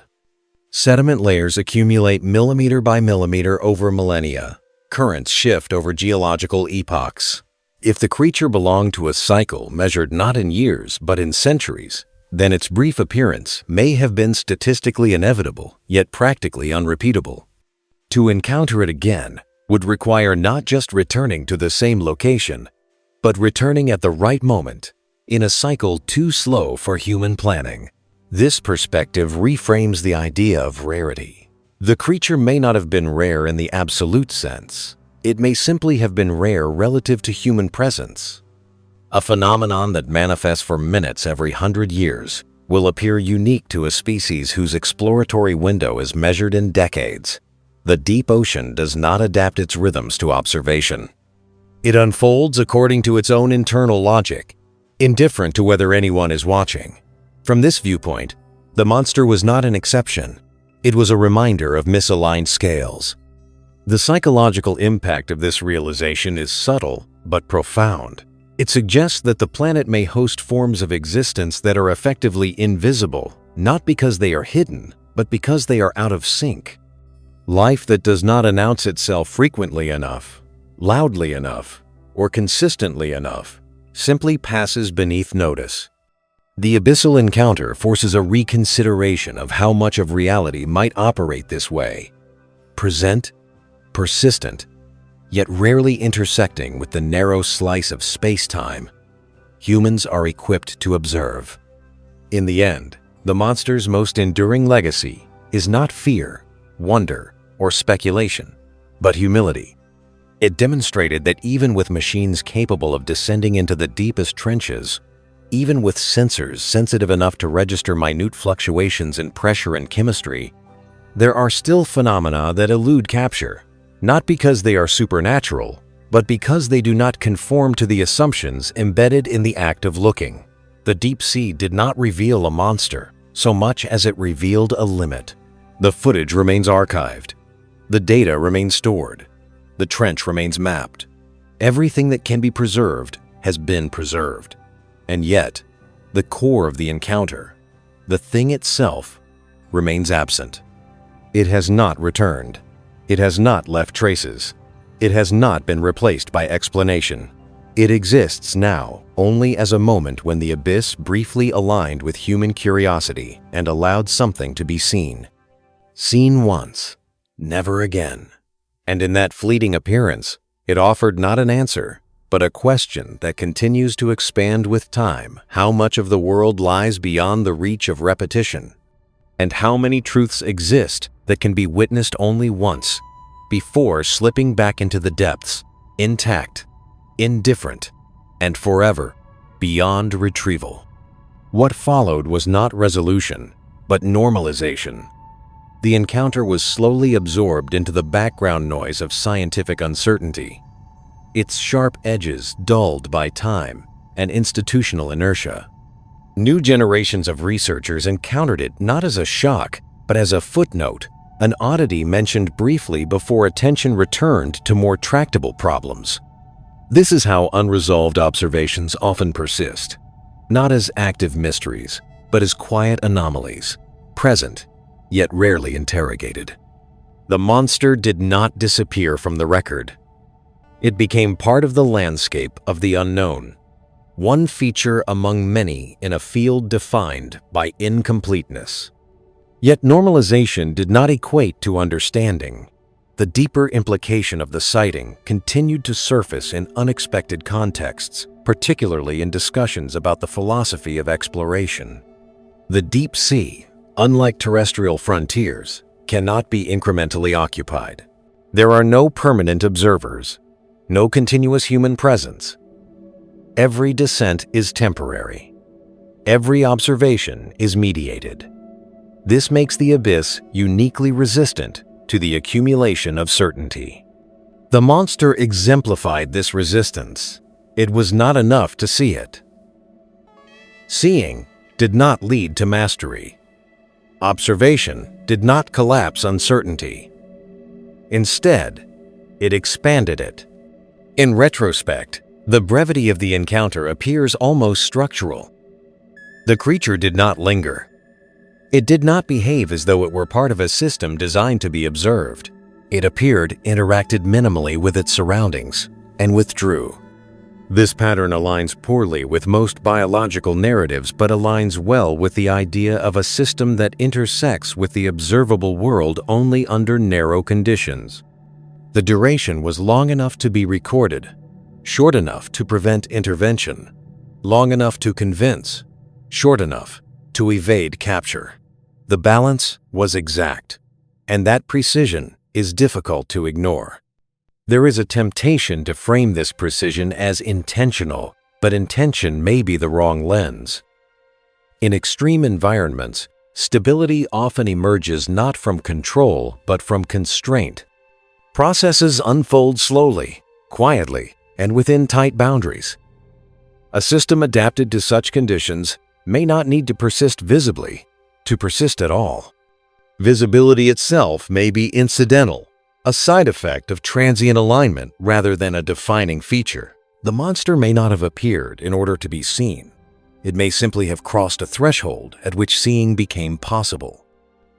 Sediment layers accumulate millimeter by millimeter over millennia. Currents shift over geological epochs. If the creature belonged to a cycle measured not in years but in centuries, then its brief appearance may have been statistically inevitable, yet practically unrepeatable. To encounter it again would require not just returning to the same location, but returning at the right moment, in a cycle too slow for human planning. This perspective reframes the idea of rarity. The creature may not have been rare in the absolute sense. It may simply have been rare relative to human presence. A phenomenon that manifests for minutes every 100 years will appear unique to a species whose exploratory window is measured in decades. The deep ocean does not adapt its rhythms to observation. It unfolds according to its own internal logic, indifferent to whether anyone is watching. From this viewpoint, the monster was not an exception. It was a reminder of misaligned scales. The psychological impact of this realization is subtle but profound. It suggests that the planet may host forms of existence that are effectively invisible, not because they are hidden, but because they are out of sync. Life that does not announce itself frequently enough, loudly enough, or consistently enough simply passes beneath notice. The abyssal encounter forces a reconsideration of how much of reality might operate this way. Present, persistent, yet rarely intersecting with the narrow slice of space-time humans are equipped to observe. In the end, the monster's most enduring legacy is not fear, wonder, or speculation, but humility. It demonstrated that even with machines capable of descending into the deepest trenches, even with sensors sensitive enough to register minute fluctuations in pressure and chemistry, there are still phenomena that elude capture, not because they are supernatural, but because they do not conform to the assumptions embedded in the act of looking. The deep sea did not reveal a monster so much as it revealed a limit. The footage remains archived. The data remains stored. The trench remains mapped. Everything that can be preserved has been preserved. And yet, the core of the encounter, the thing itself, remains absent. It has not returned. It has not left traces. It has not been replaced by explanation. It exists now only as a moment when the abyss briefly aligned with human curiosity and allowed something to be seen. Seen once, never again. And in that fleeting appearance, it offered not an answer, but a question that continues to expand with time. How much of the world lies beyond the reach of repetition? And how many truths exist that can be witnessed only once, before slipping back into the depths, intact, indifferent, and forever, beyond retrieval? What followed was not resolution, but normalization. The encounter was slowly absorbed into the background noise of scientific uncertainty, its sharp edges dulled by time and institutional inertia. New generations of researchers encountered it not as a shock, but as a footnote, an oddity mentioned briefly before attention returned to more tractable problems. This is how unresolved observations often persist, not as active mysteries, but as quiet anomalies, present, yet rarely interrogated. The monster did not disappear from the record. It became part of the landscape of the unknown, one feature among many in a field defined by incompleteness. Yet normalization did not equate to understanding. The deeper implication of the sighting continued to surface in unexpected contexts, particularly in discussions about the philosophy of exploration. The deep sea, unlike terrestrial frontiers, cannot be incrementally occupied. There are no permanent observers, no continuous human presence. Every descent is temporary. Every observation is mediated. This makes the abyss uniquely resistant to the accumulation of certainty. The monster exemplified this resistance. It was not enough to see it. Seeing did not lead to mastery. Observation did not collapse uncertainty. Instead, it expanded it. In retrospect, the brevity of the encounter appears almost structural. The creature did not linger. It did not behave as though it were part of a system designed to be observed. It appeared interacted minimally with its surroundings and withdrew. This pattern aligns poorly with most biological narratives but aligns well with the idea of a system that intersects with the observable world only under narrow conditions. The duration was long enough to be recorded, short enough to prevent intervention, long enough to convince, short enough to evade capture. The balance was exact, and that precision is difficult to ignore. There is a temptation to frame this precision as intentional, but intention may be the wrong lens. In extreme environments, stability often emerges not from control, but from constraint. Processes unfold slowly, quietly, and within tight boundaries. A system adapted to such conditions may not need to persist visibly to persist at all. Visibility itself may be incidental, a side effect of transient alignment rather than a defining feature. The monster may not have appeared in order to be seen. It may simply have crossed a threshold at which seeing became possible.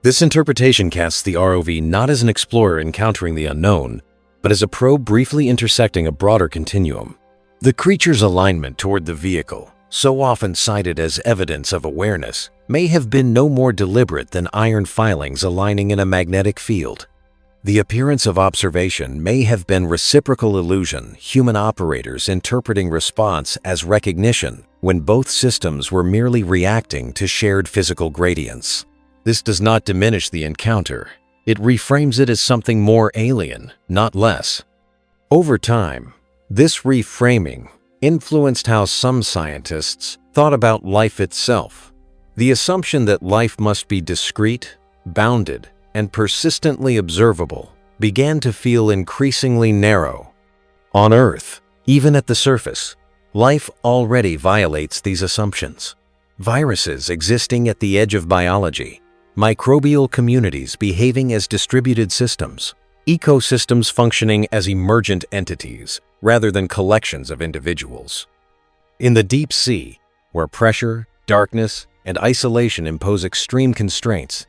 This interpretation casts the ROV not as an explorer encountering the unknown, but as a probe briefly intersecting a broader continuum. The creature's alignment toward the vehicle, so often cited as evidence of awareness, may have been no more deliberate than iron filings aligning in a magnetic field. The appearance of observation may have been reciprocal illusion, human operators interpreting response as recognition when both systems were merely reacting to shared physical gradients. This does not diminish the encounter. It reframes it as something more alien, not less. Over time, this reframing influenced how some scientists thought about life itself. The assumption that life must be discrete, bounded, and persistently observable began to feel increasingly narrow. On Earth, even at the surface, life already violates these assumptions. Viruses existing at the edge of biology, microbial communities behaving as distributed systems, ecosystems functioning as emergent entities rather than collections of individuals. In the deep sea, where pressure, darkness, and isolation impose extreme constraints,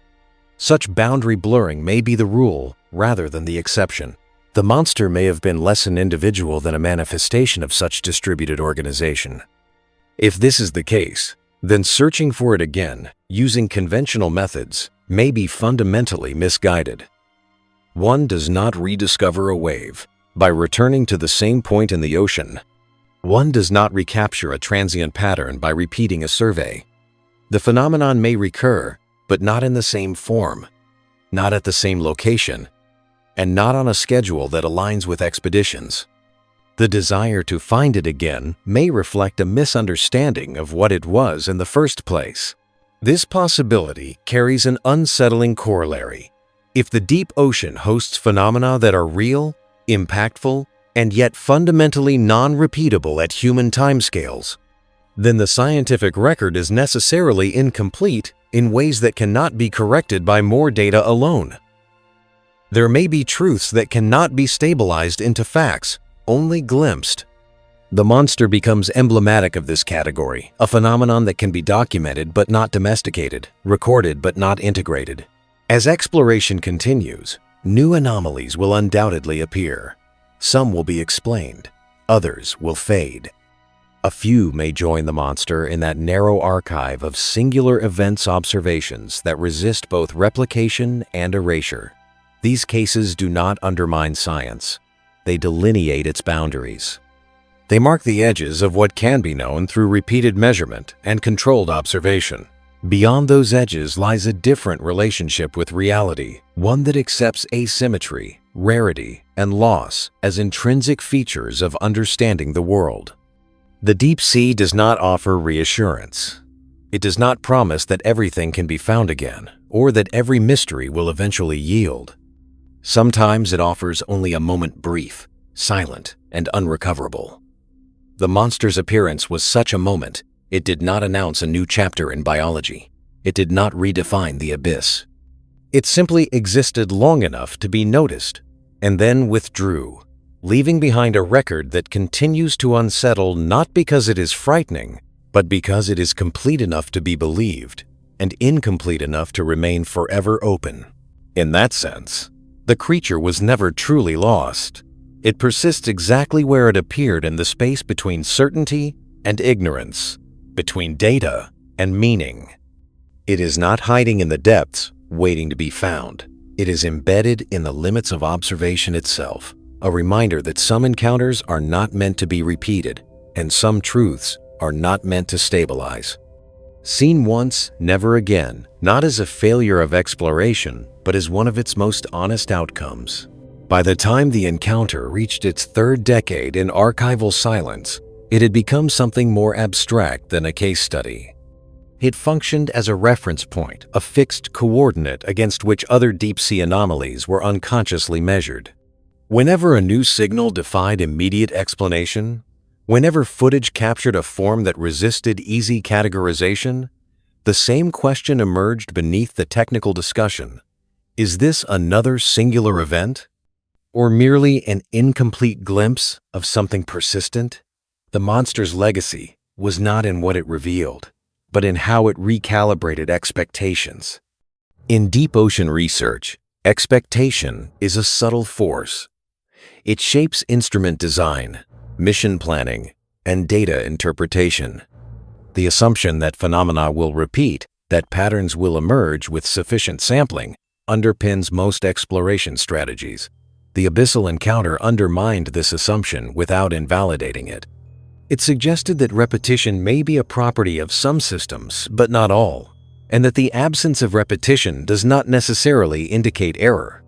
such boundary blurring may be the rule rather than the exception. The monster may have been less an individual than a manifestation of such distributed organization. If this is the case, then searching for it again, using conventional methods, may be fundamentally misguided. One does not rediscover a wave by returning to the same point in the ocean. One does not recapture a transient pattern by repeating a survey. The phenomenon may recur, but not in the same form, not at the same location, and not on a schedule that aligns with expeditions. The desire to find it again may reflect a misunderstanding of what it was in the first place. This possibility carries an unsettling corollary. If the deep ocean hosts phenomena that are real, impactful, and yet fundamentally non-repeatable at human timescales, then the scientific record is necessarily incomplete in ways that cannot be corrected by more data alone. There may be truths that cannot be stabilized into facts, only glimpsed. The monster becomes emblematic of this category, a phenomenon that can be documented but not domesticated, recorded but not integrated. As exploration continues, new anomalies will undoubtedly appear. Some will be explained, others will fade. A few may join the monster in that narrow archive of singular events observations that resist both replication and erasure. These cases do not undermine science. They delineate its boundaries. They mark the edges of what can be known through repeated measurement and controlled observation. Beyond those edges lies a different relationship with reality, one that accepts asymmetry, rarity, and loss as intrinsic features of understanding the world. The deep sea does not offer reassurance. It does not promise that everything can be found again, or that every mystery will eventually yield. Sometimes it offers only a moment brief, silent, and unrecoverable. The monster's appearance was such a moment. It did not announce a new chapter in biology. It did not redefine the abyss. It simply existed long enough to be noticed, and then withdrew, leaving behind a record that continues to unsettle not because it is frightening, but because it is complete enough to be believed and incomplete enough to remain forever open. In that sense, the creature was never truly lost. It persists exactly where it appeared in the space between certainty and ignorance, between data and meaning. It is not hiding in the depths, waiting to be found. It is embedded in the limits of observation itself, a reminder that some encounters are not meant to be repeated, and some truths are not meant to stabilize. Seen once, never again, not as a failure of exploration, but as one of its most honest outcomes. By the time the encounter reached its third decade in archival silence, it had become something more abstract than a case study. It functioned as a reference point, a fixed coordinate against which other deep-sea anomalies were unconsciously measured. Whenever a new signal defied immediate explanation, whenever footage captured a form that resisted easy categorization, the same question emerged beneath the technical discussion. Is this another singular event? or merely an incomplete glimpse of something persistent? The monster's legacy was not in what it revealed, but in how it recalibrated expectations. In deep ocean research, expectation is a subtle force. It shapes instrument design, mission planning, and data interpretation. The assumption that phenomena will repeat, that patterns will emerge with sufficient sampling, underpins most exploration strategies. The abyssal encounter undermined this assumption without invalidating it. It suggested that repetition may be a property of some systems, but not all, and that the absence of repetition does not necessarily indicate error.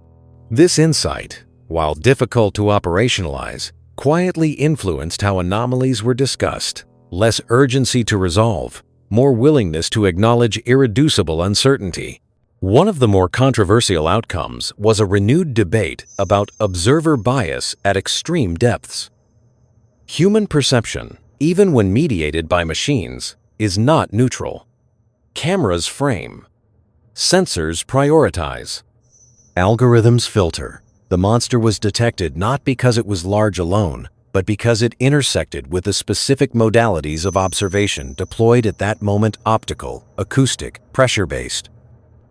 This insight, while difficult to operationalize, quietly influenced how anomalies were discussed. Less urgency to resolve, more willingness to acknowledge irreducible uncertainty. One of the more controversial outcomes was a renewed debate about observer bias at extreme depths. Human perception, even when mediated by machines, is not neutral. Cameras frame. Sensors prioritize. Algorithms filter. The monster was detected not because it was large alone, but because it intersected with the specific modalities of observation deployed at that moment: optical, acoustic, pressure-based.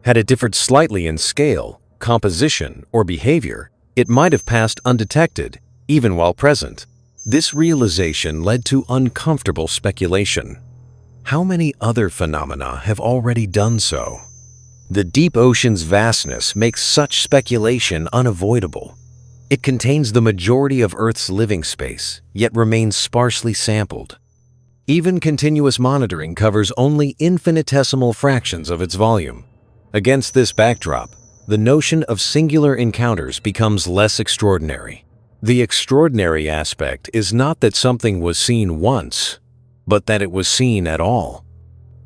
Had it differed slightly in scale, composition, or behavior, it might have passed undetected, even while present. This realization led to uncomfortable speculation. How many other phenomena have already done so? The deep ocean's vastness makes such speculation unavoidable. It contains the majority of Earth's living space, yet remains sparsely sampled. Even continuous monitoring covers only infinitesimal fractions of its volume. Against this backdrop, the notion of singular encounters becomes less extraordinary. The extraordinary aspect is not that something was seen once, but that it was seen at all.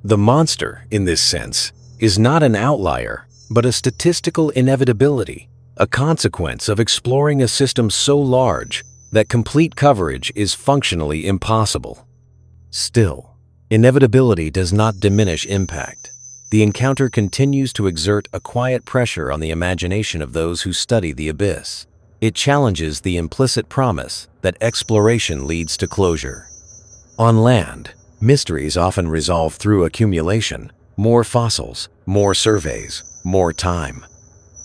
The monster, in this sense, is not an outlier, but a statistical inevitability, a consequence of exploring a system so large that complete coverage is functionally impossible. Still, inevitability does not diminish impact. The encounter continues to exert a quiet pressure on the imagination of those who study the abyss. It challenges the implicit promise that exploration leads to closure. On land, mysteries often resolve through accumulation: more fossils, more surveys, more time.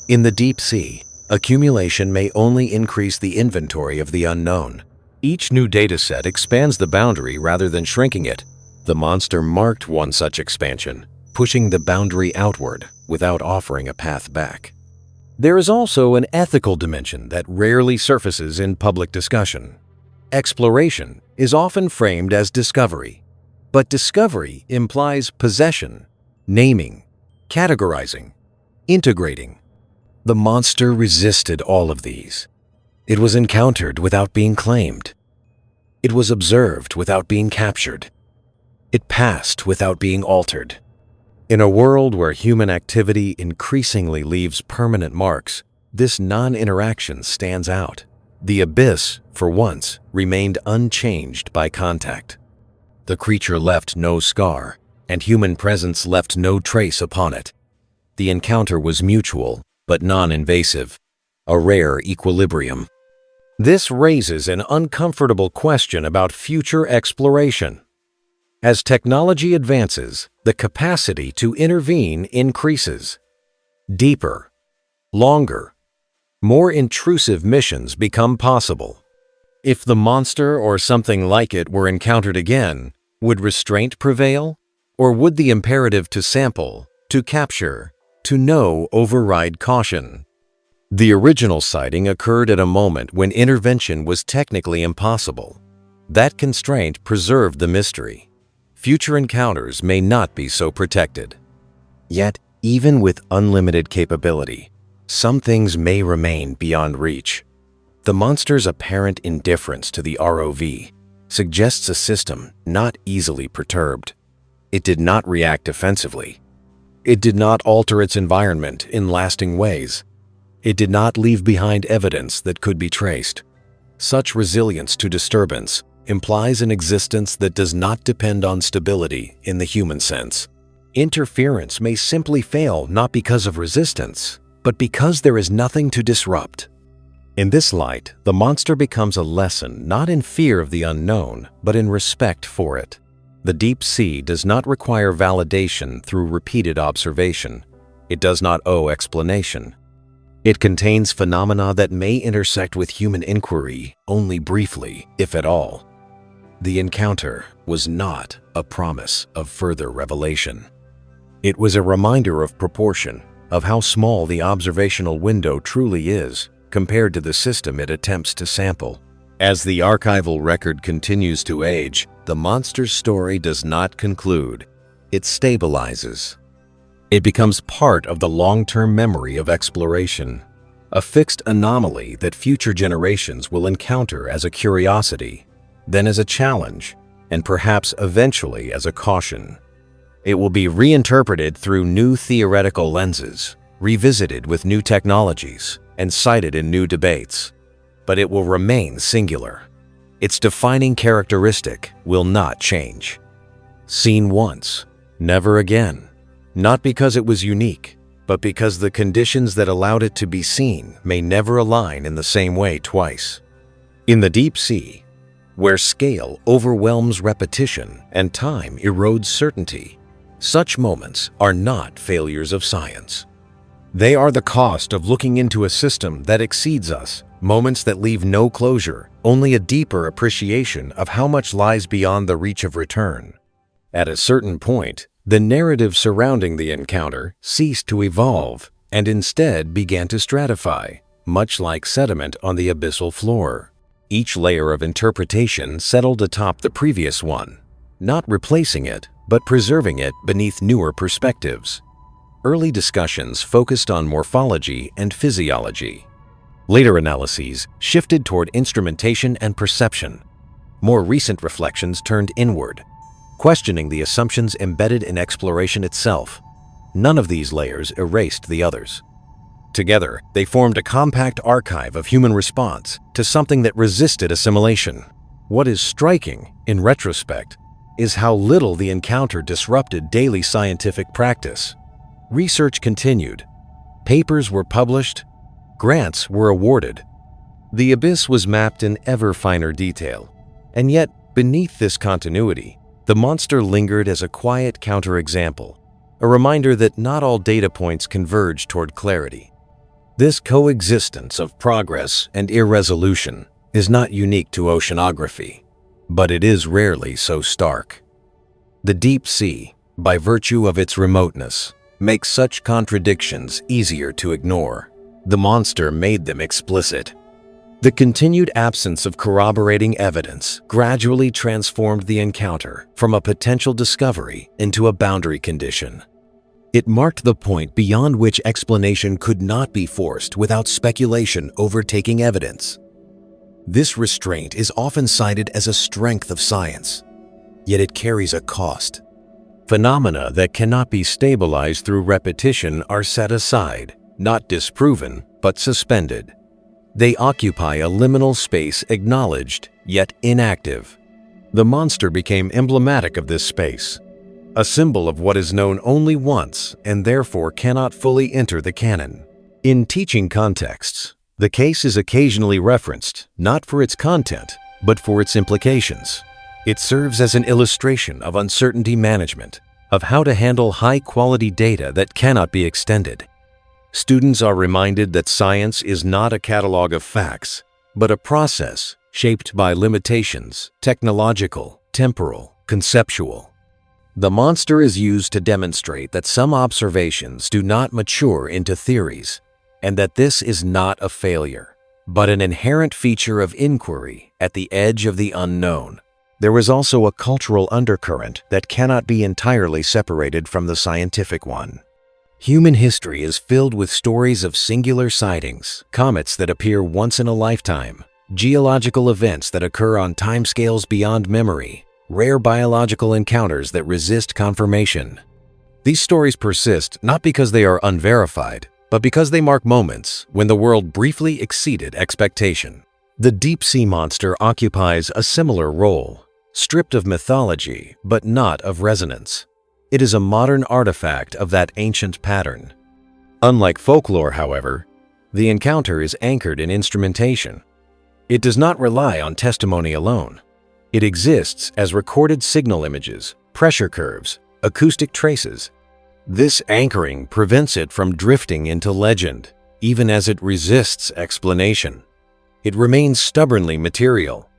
In the deep sea, accumulation may only increase the inventory of the unknown. Each new dataset expands the boundary rather than shrinking it. The monster marked one such expansion, pushing the boundary outward without offering a path back. There is also an ethical dimension that rarely surfaces in public discussion. Exploration is often framed as discovery, but discovery implies possession, naming, categorizing, integrating. The monster resisted all of these. It was encountered without being claimed. It was observed without being captured. It passed without being altered. In a world where human activity increasingly leaves permanent marks, this non-interaction stands out. The abyss, for once, remained unchanged by contact. The creature left no scar, and human presence left no trace upon it. The encounter was mutual, but non-invasive, a rare equilibrium. This raises an uncomfortable question about future exploration. As technology advances, the capacity to intervene increases. Deeper, longer, more intrusive missions become possible. If the monster or something like it were encountered again, would restraint prevail? Or would the imperative to sample, to capture, to know override caution? The original sighting occurred at a moment when intervention was technically impossible. That constraint preserved the mystery. Future encounters may not be so protected. Yet, even with unlimited capability, some things may remain beyond reach. The monster's apparent indifference to the ROV suggests a system not easily perturbed. It did not react defensively. It did not alter its environment in lasting ways. It did not leave behind evidence that could be traced. Such resilience to disturbance implies an existence that does not depend on stability in the human sense. Interference may simply fail not because of resistance, but because there is nothing to disrupt. In this light, the monster becomes a lesson not in fear of the unknown, but in respect for it. The deep sea does not require validation through repeated observation. It does not owe explanation. It contains phenomena that may intersect with human inquiry only briefly, if at all. The encounter was not a promise of further revelation. It was a reminder of proportion, of how small the observational window truly is compared to the system it attempts to sample. As the archival record continues to age, the monster's story does not conclude. It stabilizes. It becomes part of the long-term memory of exploration, a fixed anomaly that future generations will encounter as a curiosity, then as a challenge, and perhaps eventually as a caution. It will be reinterpreted through new theoretical lenses, revisited with new technologies, and cited in new debates. But it will remain singular. Its defining characteristic will not change. Seen once, never again. Not because it was unique, but because the conditions that allowed it to be seen may never align in the same way twice. In the deep sea, where scale overwhelms repetition and time erodes certainty, such moments are not failures of science. They are the cost of looking into a system that exceeds us, moments that leave no closure, only a deeper appreciation of how much lies beyond the reach of return. At a certain point, the narrative surrounding the encounter ceased to evolve and instead began to stratify, much like sediment on the abyssal floor. Each layer of interpretation settled atop the previous one, not replacing it, but preserving it beneath newer perspectives. Early discussions focused on morphology and physiology. Later analyses shifted toward instrumentation and perception. More recent reflections turned inward, questioning the assumptions embedded in exploration itself. None of these layers erased the others. Together, they formed a compact archive of human response to something that resisted assimilation. What is striking, in retrospect, is how little the encounter disrupted daily scientific practice. Research continued. Papers were published. Grants were awarded. The abyss was mapped in ever finer detail. And yet, beneath this continuity, the monster lingered as a quiet counterexample, a reminder that not all data points converge toward clarity. This coexistence of progress and irresolution is not unique to oceanography, but it is rarely so stark. The deep sea, by virtue of its remoteness, makes such contradictions easier to ignore. The monster made them explicit. The continued absence of corroborating evidence gradually transformed the encounter from a potential discovery into a boundary condition. It marked the point beyond which explanation could not be forced without speculation overtaking evidence. This restraint is often cited as a strength of science, yet it carries a cost. Phenomena that cannot be stabilized through repetition are set aside, not disproven, but suspended. They occupy a liminal space acknowledged, yet inactive. The monster became emblematic of this space, a symbol of what is known only once and therefore cannot fully enter the canon. In teaching contexts, the case is occasionally referenced, not for its content, but for its implications. It serves as an illustration of uncertainty management, of how to handle high-quality data that cannot be extended. Students are reminded that science is not a catalog of facts, but a process shaped by limitations, technological, temporal, conceptual. The monster is used to demonstrate that some observations do not mature into theories, and that this is not a failure, but an inherent feature of inquiry at the edge of the unknown. There is also a cultural undercurrent that cannot be entirely separated from the scientific one. Human history is filled with stories of singular sightings, comets that appear once in a lifetime, geological events that occur on timescales beyond memory, rare biological encounters that resist confirmation. These stories persist not because they are unverified, but because they mark moments when the world briefly exceeded expectation. The deep-sea monster occupies a similar role, stripped of mythology but not of resonance. It is a modern artifact of that ancient pattern. Unlike folklore, however, The encounter is anchored in instrumentation. It does not rely on testimony alone. It exists as recorded signal images, pressure curves, acoustic traces. This anchoring prevents it from drifting into legend, even as it resists explanation. It remains stubbornly material.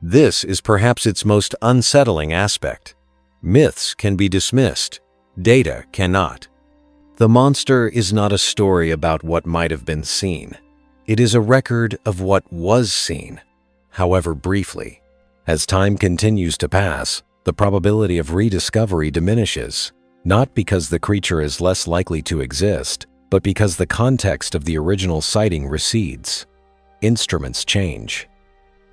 This is perhaps its most unsettling aspect. Myths can be dismissed, data cannot. The monster is not a story about what might have been seen. It is a record of what was seen, however briefly. As time continues to pass, the probability of rediscovery diminishes, not because the creature is less likely to exist, but because the context of the original sighting recedes. Instruments change.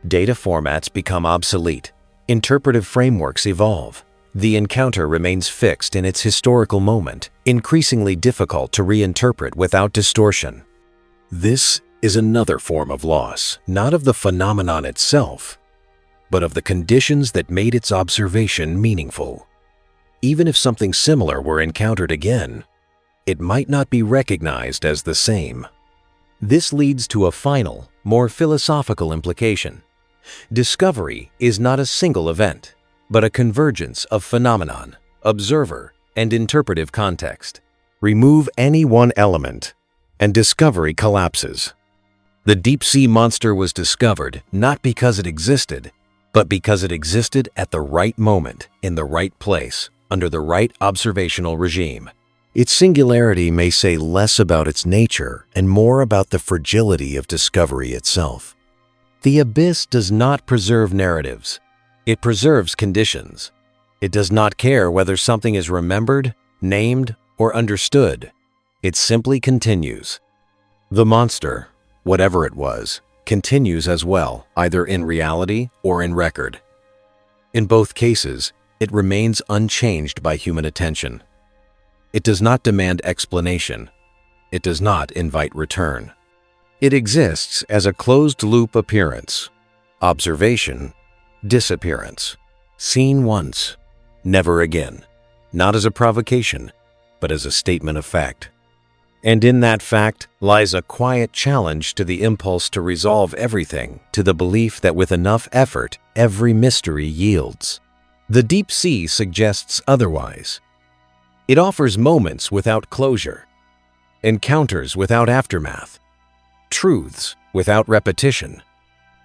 Data formats become obsolete. Interpretive frameworks evolve. The encounter remains fixed in its historical moment, increasingly difficult to reinterpret without distortion. This is another form of loss, not of the phenomenon itself, but of the conditions that made its observation meaningful. Even if something similar were encountered again, it might not be recognized as the same. This leads to a final, more philosophical implication. Discovery is not a single event, but a convergence of phenomenon, observer, and interpretive context. Remove any one element, and discovery collapses. The deep-sea monster was discovered not because it existed, but because it existed at the right moment, in the right place, under the right observational regime. Its singularity may say less about its nature and more about the fragility of discovery itself. The abyss does not preserve narratives. It preserves conditions. It does not care whether something is remembered, named, or understood. It simply continues. The monster, whatever it was, continues as well, either in reality or in record. In both cases, it remains unchanged by human attention. It does not demand explanation. It does not invite return. It exists as a closed-loop appearance, observation, disappearance, seen once, never again, not as a provocation, but as a statement of fact. And in that fact lies a quiet challenge to the impulse to resolve everything, to the belief that with enough effort, every mystery yields. The deep sea suggests otherwise. It offers moments without closure, encounters without aftermath, truths without repetition.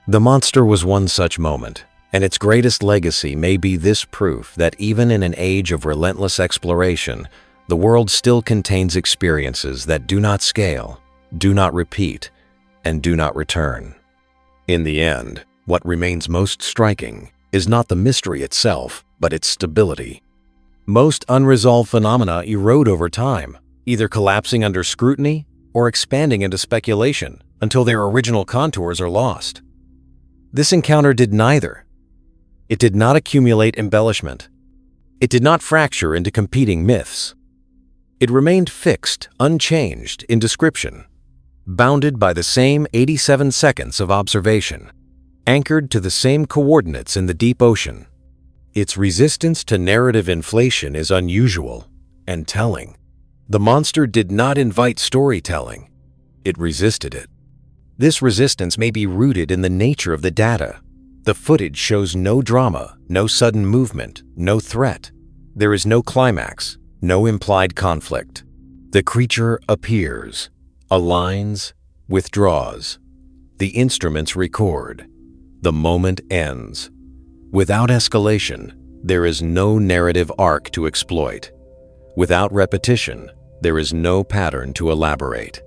The monster was one such moment, and its greatest legacy may be this proof that even in an age of relentless exploration, the world still contains experiences that do not scale, do not repeat, and do not return. In the end, what remains most striking is not the mystery itself, but its stability. Most unresolved phenomena erode over time, either collapsing under scrutiny or expanding into speculation until their original contours are lost. This encounter did neither. It did not accumulate embellishment. It did not fracture into competing myths. It remained fixed, unchanged in description, bounded by the same 87 seconds of observation, anchored to the same coordinates in the deep ocean. Its resistance to narrative inflation is unusual and telling. The monster did not invite storytelling. It resisted it. This resistance may be rooted in the nature of the data. The footage shows no drama, no sudden movement, no threat. There is no climax, no implied conflict. The creature appears, aligns, withdraws. The instruments record. The moment ends. Without escalation, there is no narrative arc to exploit. Without repetition, there is no pattern to elaborate.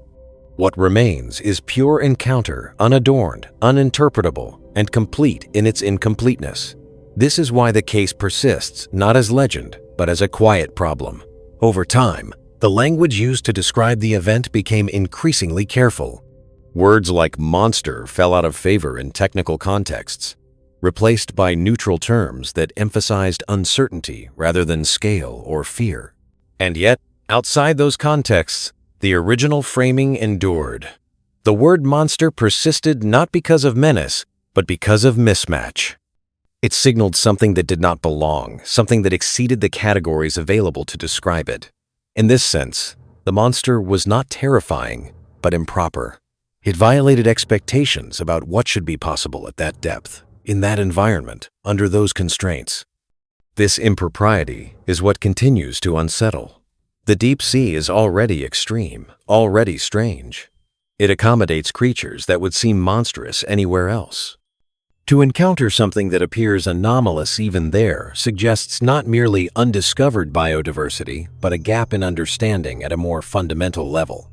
What remains is pure encounter, unadorned, uninterpretable, and complete in its incompleteness. This is why the case persists, not as legend, but as a quiet problem. Over time, the language used to describe the event became increasingly careful. Words like monster fell out of favor in technical contexts, replaced by neutral terms that emphasized uncertainty rather than scale or fear. And yet, outside those contexts, the original framing endured. The word monster persisted not because of menace, but because of mismatch. It signaled something that did not belong, something that exceeded the categories available to describe it. In this sense, the monster was not terrifying, but improper. It violated expectations about what should be possible at that depth, in that environment, under those constraints. This impropriety is what continues to unsettle. The deep sea is already extreme, already strange. It accommodates creatures that would seem monstrous anywhere else. To encounter something that appears anomalous even there suggests not merely undiscovered biodiversity, but a gap in understanding at a more fundamental level.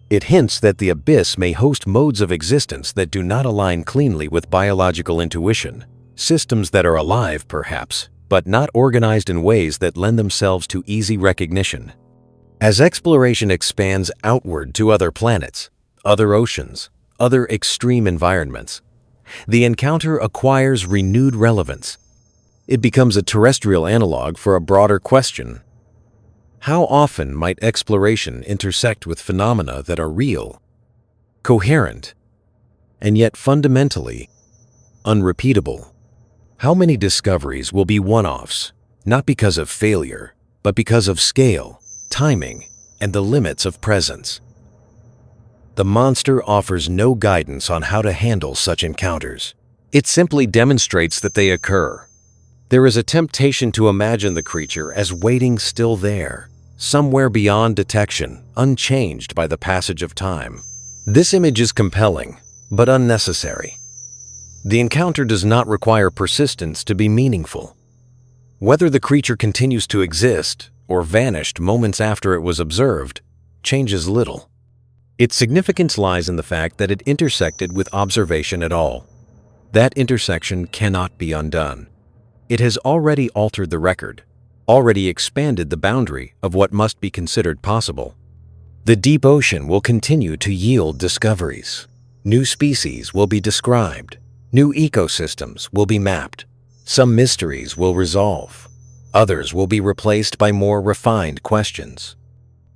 It hints that the abyss may host modes of existence that do not align cleanly with biological intuition, systems that are alive, perhaps, but not organized in ways that lend themselves to easy recognition. As exploration expands outward to other planets, other oceans, other extreme environments, the encounter acquires renewed relevance. It becomes a terrestrial analog for a broader question. How often might exploration intersect with phenomena that are real, coherent, and yet fundamentally unrepeatable? How many discoveries will be one-offs, not because of failure, but because of scale, timing, and the limits of presence? The monster offers no guidance on how to handle such encounters. It simply demonstrates that they occur. There is a temptation to imagine the creature as waiting still there, somewhere beyond detection, unchanged by the passage of time. This image is compelling, but unnecessary. The encounter does not require persistence to be meaningful. Whether the creature continues to exist or vanished moments after it was observed changes little. Its significance lies in the fact that it intersected with observation at all. That intersection cannot be undone. It has already altered the record, already expanded the boundary of what must be considered possible. The deep ocean will continue to yield discoveries. New species will be described. New ecosystems will be mapped. Some mysteries will resolve. Others will be replaced by more refined questions.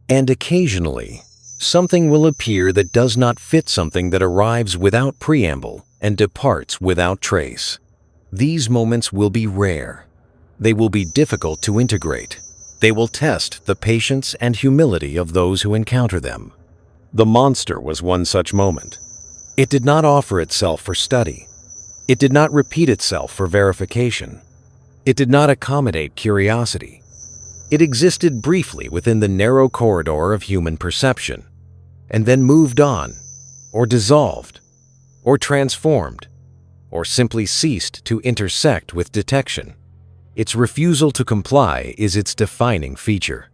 And occasionally, something will appear that does not fit something that arrives without preamble and departs without trace. These moments will be rare. They will be difficult to integrate. They will test the patience and humility of those who encounter them. The monster was one such moment. It did not offer itself for study. It did not repeat itself for verification. It did not accommodate curiosity. It existed briefly within the narrow corridor of human perception, and then moved on, or dissolved, or transformed, or simply ceased to intersect with detection. Its refusal to comply is its defining feature.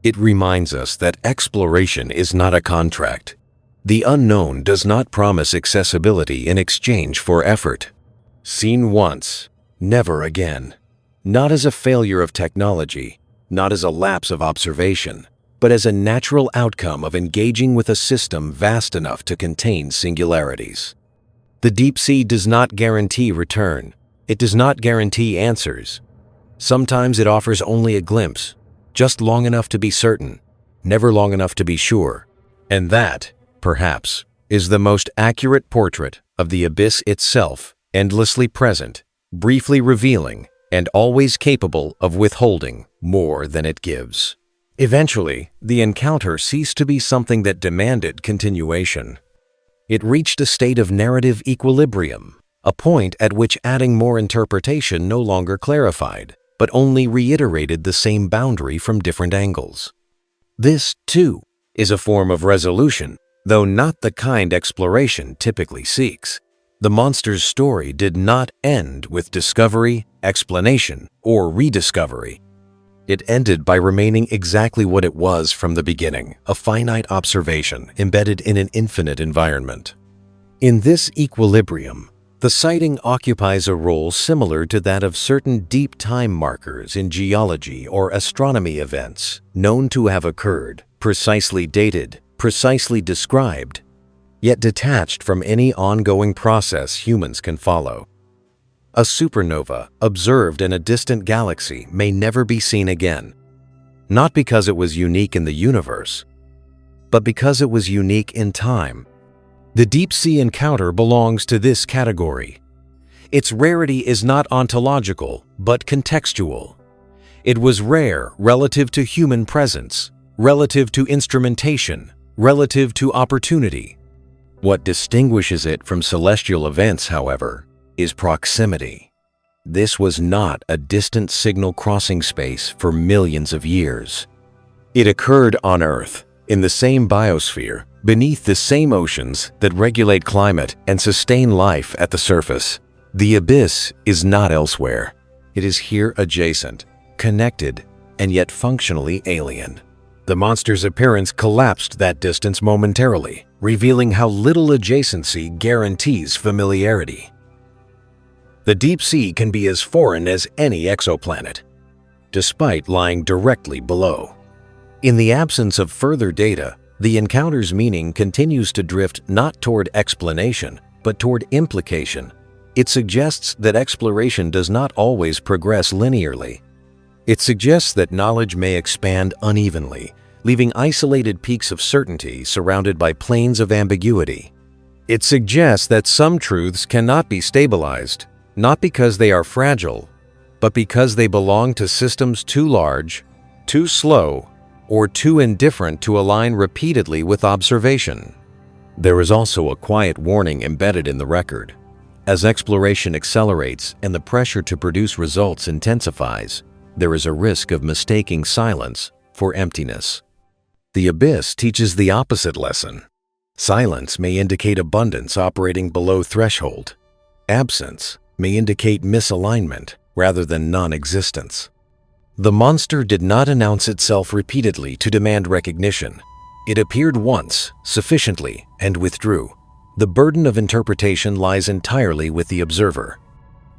It reminds us that exploration is not a contract. The unknown does not promise accessibility in exchange for effort. Seen once, never again. Not as a failure of technology, not as a lapse of observation, but as a natural outcome of engaging with a system vast enough to contain singularities. The deep sea does not guarantee return. It does not guarantee answers. Sometimes it offers only a glimpse, just long enough to be certain, never long enough to be sure. And that, perhaps, is the most accurate portrait of the abyss itself, endlessly present, briefly revealing, and always capable of withholding more than it gives. Eventually, the encounter ceased to be something that demanded continuation. It reached a state of narrative equilibrium, a point at which adding more interpretation no longer clarified, but only reiterated the same boundary from different angles. This, too, is a form of resolution, though not the kind exploration typically seeks. The monster's story did not end with discovery, explanation, or rediscovery. It ended by remaining exactly what it was from the beginning, a finite observation embedded in an infinite environment. In this equilibrium, the sighting occupies a role similar to that of certain deep time markers in geology or astronomy events, known to have occurred, precisely dated, precisely described, yet detached from any ongoing process humans can follow. A supernova observed in a distant galaxy may never be seen again, not because it was unique in the universe, but because it was unique in time. The deep-sea encounter belongs to this category. Its rarity is not ontological, but contextual. It was rare relative to human presence, relative to instrumentation, relative to opportunity. What distinguishes it from celestial events, however, is proximity. This was not a distant signal crossing space for millions of years. It occurred on Earth, in the same biosphere, beneath the same oceans that regulate climate and sustain life at the surface. The abyss is not elsewhere. It is here adjacent, connected, and yet functionally alien. The monster's appearance collapsed that distance momentarily, revealing how little adjacency guarantees familiarity. The deep sea can be as foreign as any exoplanet, despite lying directly below. In the absence of further data, the encounter's meaning continues to drift not toward explanation, but toward implication. It suggests that exploration does not always progress linearly. It suggests that knowledge may expand unevenly, leaving isolated peaks of certainty surrounded by plains of ambiguity. It suggests that some truths cannot be stabilized, not because they are fragile, but because they belong to systems too large, too slow, or too indifferent to align repeatedly with observation. There is also a quiet warning embedded in the record. As exploration accelerates and the pressure to produce results intensifies, there is a risk of mistaking silence for emptiness. The abyss teaches the opposite lesson. Silence may indicate abundance operating below threshold. Absence may indicate misalignment rather than non-existence. The monster did not announce itself repeatedly to demand recognition. It appeared once, sufficiently, and withdrew. The burden of interpretation lies entirely with the observer.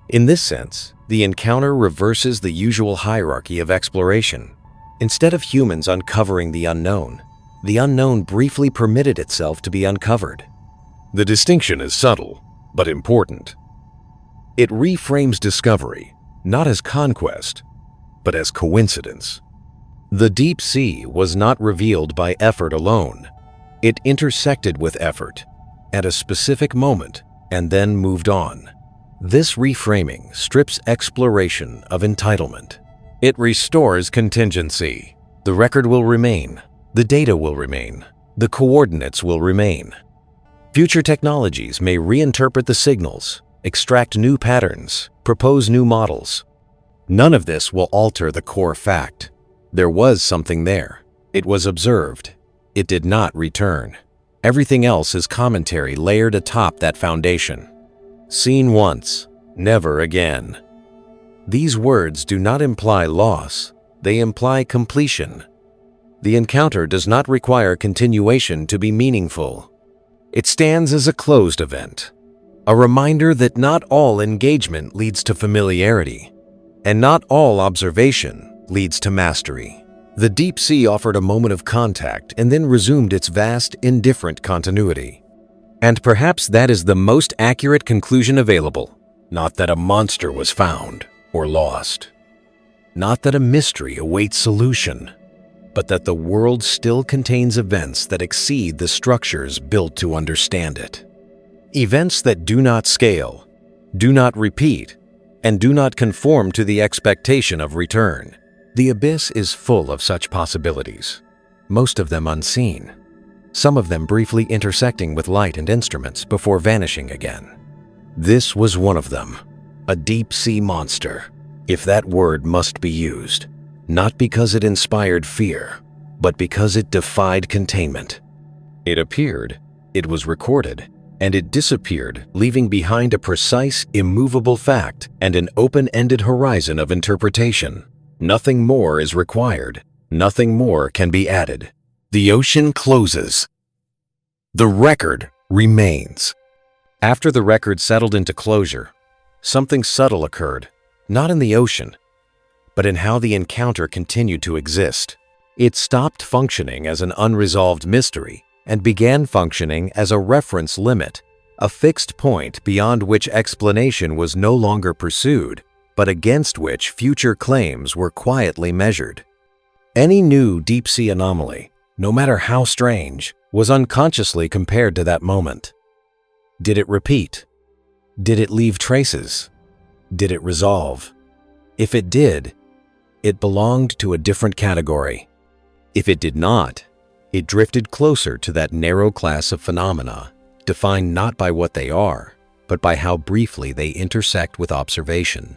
In this sense, the encounter reverses the usual hierarchy of exploration. Instead of humans uncovering the unknown briefly permitted itself to be uncovered. The distinction is subtle, but important. It reframes discovery, not as conquest, but as coincidence. The deep sea was not revealed by effort alone. It intersected with effort at a specific moment and then moved on. This reframing strips exploration of entitlement. It restores contingency. The record will remain. The data will remain. The coordinates will remain. Future technologies may reinterpret the signals, extract new patterns, propose new models. None of this will alter the core fact. There was something there. It was observed. It did not return. Everything else is commentary layered atop that foundation. Seen once, never again. These words do not imply loss. They imply completion. The encounter does not require continuation to be meaningful. It stands as a closed event, a reminder that not all engagement leads to familiarity, and not all observation leads to mastery. The deep sea offered a moment of contact and then resumed its vast, indifferent continuity. And perhaps that is the most accurate conclusion available. Not that a monster was found or lost. Not that a mystery awaits solution, but that the world still contains events that exceed the structures built to understand it. Events that do not scale, do not repeat, and do not conform to the expectation of return. The abyss is full of such possibilities, most of them unseen, some of them briefly intersecting with light and instruments before vanishing again. This was one of them, a deep-sea monster, if that word must be used, not because it inspired fear, but because it defied containment. It appeared, it was recorded, and it disappeared, leaving behind a precise, immovable fact and an open-ended horizon of interpretation. Nothing more is required. Nothing more can be added. The ocean closes. The record remains. After the record settled into closure, something subtle occurred, not in the ocean, but in how the encounter continued to exist. It stopped functioning as an unresolved mystery and began functioning as a reference limit, a fixed point beyond which explanation was no longer pursued, but against which future claims were quietly measured. Any new deep-sea anomaly, no matter how strange, was unconsciously compared to that moment. Did it repeat? Did it leave traces? Did it resolve? If it did, it belonged to a different category. If it did not, it drifted closer to that narrow class of phenomena, defined not by what they are, but by how briefly they intersect with observation.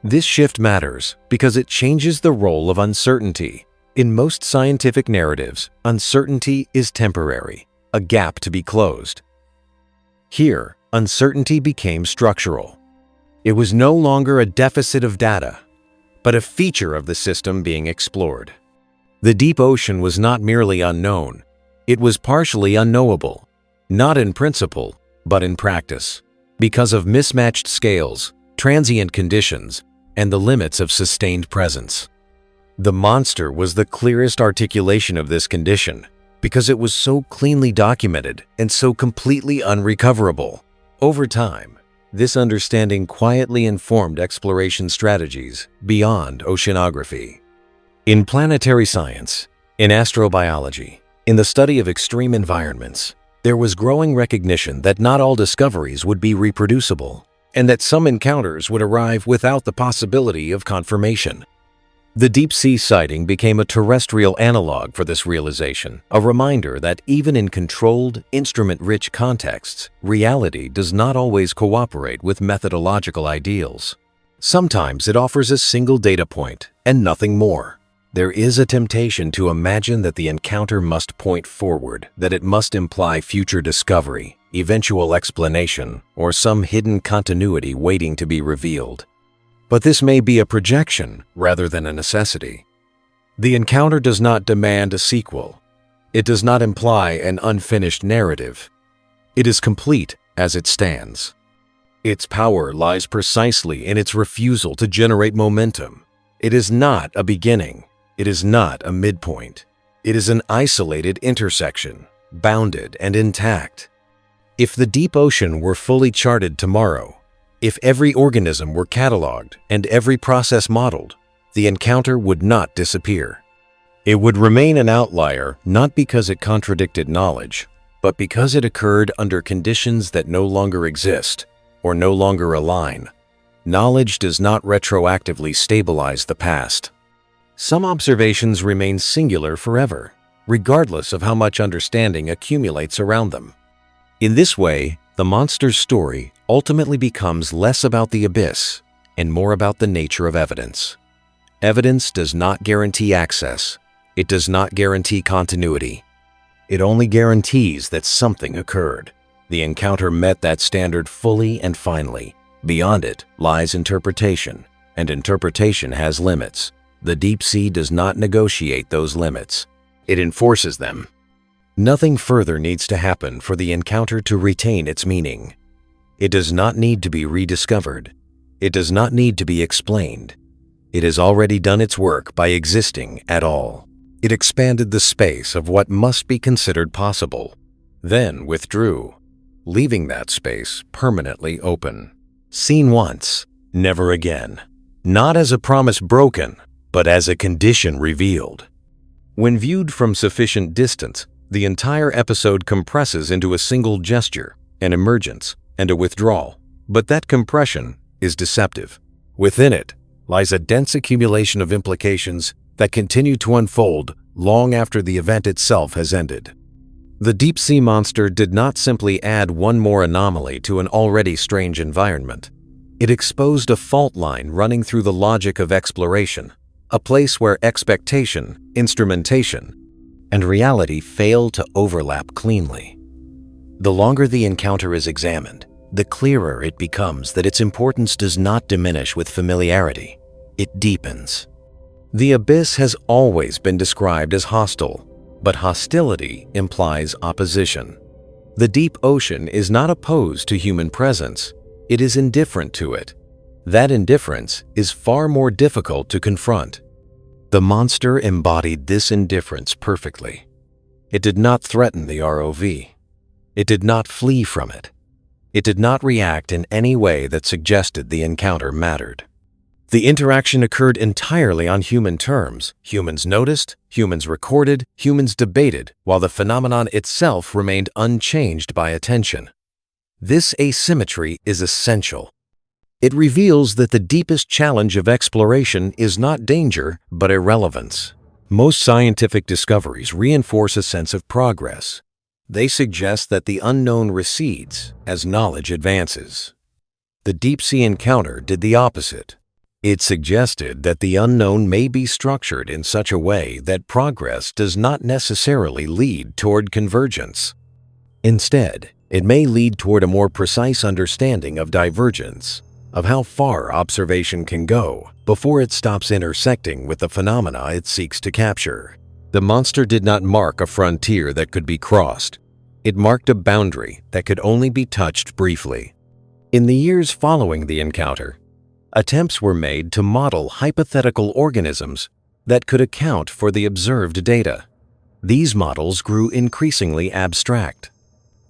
This shift matters because it changes the role of uncertainty. In most scientific narratives, uncertainty is temporary, a gap to be closed. Here, uncertainty became structural. It was no longer a deficit of data, but a feature of the system being explored. The deep ocean was not merely unknown, it was partially unknowable, not in principle, but in practice, because of mismatched scales, transient conditions, and the limits of sustained presence. The monster was the clearest articulation of this condition because it was so cleanly documented and so completely unrecoverable. Over time, this understanding quietly informed exploration strategies beyond oceanography. In planetary science, in astrobiology, in the study of extreme environments, there was growing recognition that not all discoveries would be reproducible, and that some encounters would arrive without the possibility of confirmation. The deep-sea sighting became a terrestrial analog for this realization, a reminder that even in controlled, instrument-rich contexts, reality does not always cooperate with methodological ideals. Sometimes it offers a single data point and nothing more. There is a temptation to imagine that the encounter must point forward, that it must imply future discovery, eventual explanation, or some hidden continuity waiting to be revealed. But this may be a projection rather than a necessity. The encounter does not demand a sequel. It does not imply an unfinished narrative. It is complete as it stands. Its power lies precisely in its refusal to generate momentum. It is not a beginning. It is not a midpoint. It is an isolated intersection, bounded and intact. If the deep ocean were fully charted tomorrow, if every organism were cataloged and every process modeled, the encounter would not disappear. It would remain an outlier not because it contradicted knowledge, but because it occurred under conditions that no longer exist or no longer align. Knowledge does not retroactively stabilize the past. Some observations remain singular forever, regardless of how much understanding accumulates around them. In this way, the monster's story ultimately becomes less about the abyss and more about the nature of evidence. Evidence does not guarantee access. It does not guarantee continuity. It only guarantees that something occurred. The encounter met that standard fully and finally. Beyond it lies interpretation, and interpretation has limits. The deep sea does not negotiate those limits. It enforces them. Nothing further needs to happen for the encounter to retain its meaning. It does not need to be rediscovered. It does not need to be explained. It has already done its work by existing at all. It expanded the space of what must be considered possible, then withdrew, leaving that space permanently open. Seen once, never again. Not as a promise broken, but as a condition revealed. When viewed from sufficient distance, the entire episode compresses into a single gesture, an emergence, and a withdrawal. But that compression is deceptive. Within it lies a dense accumulation of implications that continue to unfold long after the event itself has ended. The deep-sea monster did not simply add one more anomaly to an already strange environment. It exposed a fault line running through the logic of exploration, a place where expectation, instrumentation, and reality fail to overlap cleanly. The longer the encounter is examined, the clearer it becomes that its importance does not diminish with familiarity. It deepens. The abyss has always been described as hostile, but hostility implies opposition. The deep ocean is not opposed to human presence. It is indifferent to it. That indifference is far more difficult to confront. The monster embodied this indifference perfectly. It did not threaten the ROV. It did not flee from it. It did not react in any way that suggested the encounter mattered. The interaction occurred entirely on human terms. Humans noticed, humans recorded, humans debated, while the phenomenon itself remained unchanged by attention. This asymmetry is essential. It reveals that the deepest challenge of exploration is not danger, but irrelevance. Most scientific discoveries reinforce a sense of progress. They suggest that the unknown recedes as knowledge advances. The deep-sea encounter did the opposite. It suggested that the unknown may be structured in such a way that progress does not necessarily lead toward convergence. Instead, it may lead toward a more precise understanding of divergence, of how far observation can go before it stops intersecting with the phenomena it seeks to capture. The monster did not mark a frontier that could be crossed. It marked a boundary that could only be touched briefly. In the years following the encounter, attempts were made to model hypothetical organisms that could account for the observed data. These models grew increasingly abstract.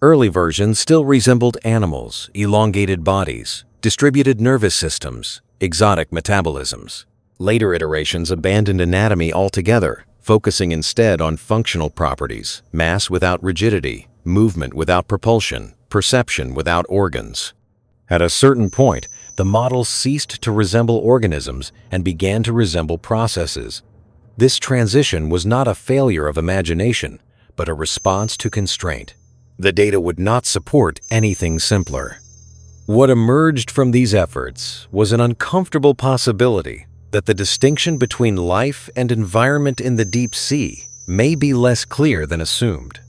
Early versions still resembled animals, elongated bodies, distributed nervous systems, exotic metabolisms. Later iterations abandoned anatomy altogether, focusing instead on functional properties, mass without rigidity, movement without propulsion, perception without organs. At a certain point, the models ceased to resemble organisms and began to resemble processes. This transition was not a failure of imagination, but a response to constraint. The data would not support anything simpler. What emerged from these efforts was an uncomfortable possibility that the distinction between life and environment in the deep sea may be less clear than assumed.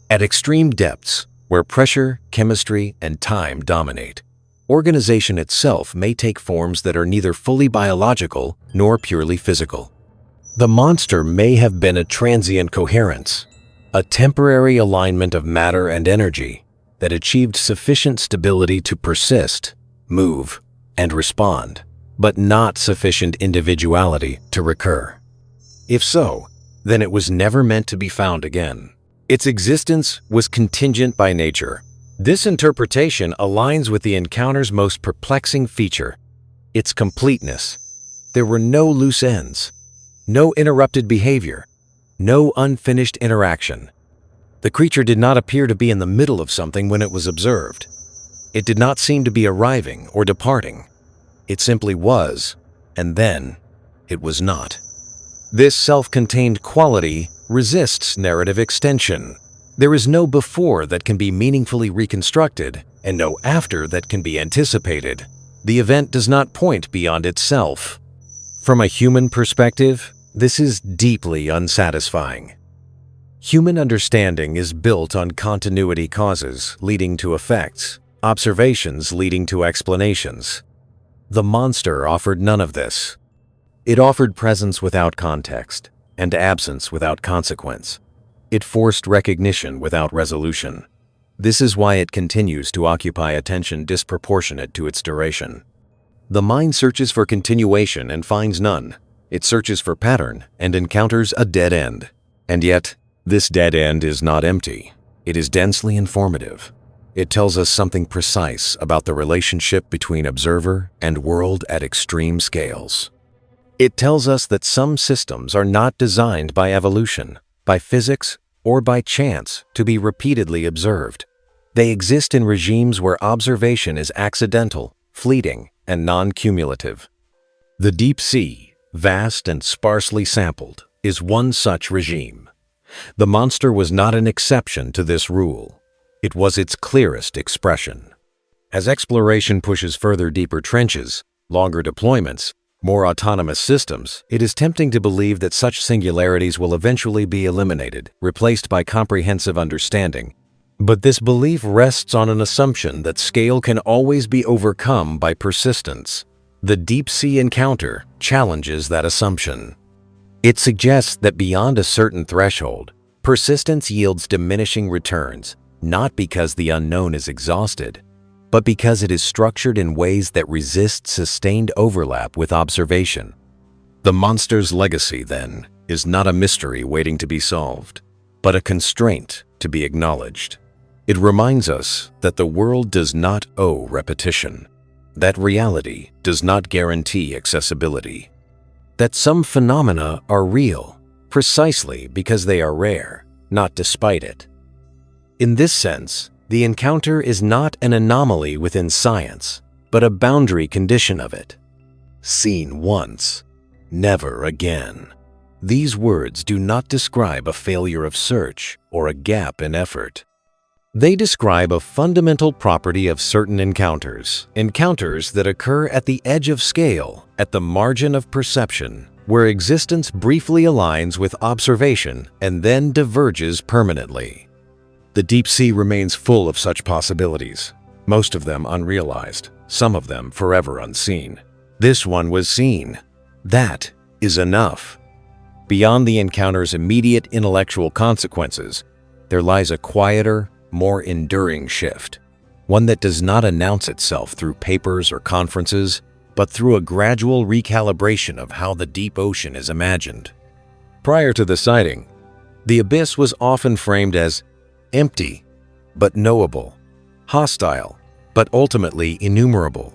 At extreme depths, where pressure, chemistry, and time dominate, organization itself may take forms that are neither fully biological nor purely physical. The monster may have been a transient coherence, a temporary alignment of matter and energy that achieved sufficient stability to persist, move, and respond, but not sufficient individuality to recur. If so, then it was never meant to be found again. Its existence was contingent by nature. This interpretation aligns with the encounter's most perplexing feature, its completeness. There were no loose ends, no interrupted behavior, no unfinished interaction. The creature did not appear to be in the middle of something when it was observed. It did not seem to be arriving or departing. It simply was, and then it was not. This self-contained quality resists narrative extension. There is no before that can be meaningfully reconstructed, and no after that can be anticipated. The event does not point beyond itself. From a human perspective, this is deeply unsatisfying. Human understanding is built on continuity causes leading to effects, observations leading to explanations. The monster offered none of this. It offered presence without context and absence without consequence. It forced recognition without resolution. This is why it continues to occupy attention disproportionate to its duration. The mind searches for continuation and finds none. It searches for pattern and encounters a dead end. And yet, this dead end is not empty. It is densely informative. It tells us something precise about the relationship between observer and world at extreme scales. It tells us that some systems are not designed by evolution, by physics, or by chance to be repeatedly observed. They exist in regimes where observation is accidental, fleeting, and non-cumulative. The deep sea, vast and sparsely sampled, is one such regime. The monster was not an exception to this rule. It was its clearest expression. As exploration pushes further deeper trenches, longer deployments, more autonomous systems, it is tempting to believe that such singularities will eventually be eliminated, replaced by comprehensive understanding. But this belief rests on an assumption that scale can always be overcome by persistence. The deep-sea encounter challenges that assumption. It suggests that beyond a certain threshold, persistence yields diminishing returns, not because the unknown is exhausted, but because it is structured in ways that resist sustained overlap with observation. The monster's legacy, then, is not a mystery waiting to be solved, but a constraint to be acknowledged. It reminds us that the world does not owe repetition, that reality does not guarantee accessibility, that some phenomena are real precisely because they are rare, not despite it. In this sense, the encounter is not an anomaly within science, but a boundary condition of it. Seen once, never again. These words do not describe a failure of search or a gap in effort. They describe a fundamental property of certain encounters that occur at the edge of scale, at the margin of perception, where existence briefly aligns with observation and then diverges permanently. The deep sea remains full of such possibilities, most of them unrealized, some of them forever unseen. This one was seen. That is enough. Beyond the encounter's immediate intellectual consequences, there lies a quieter, more enduring shift, one that does not announce itself through papers or conferences, but through a gradual recalibration of how the deep ocean is imagined. Prior to the sighting, the abyss was often framed as empty, but knowable, hostile, but ultimately innumerable,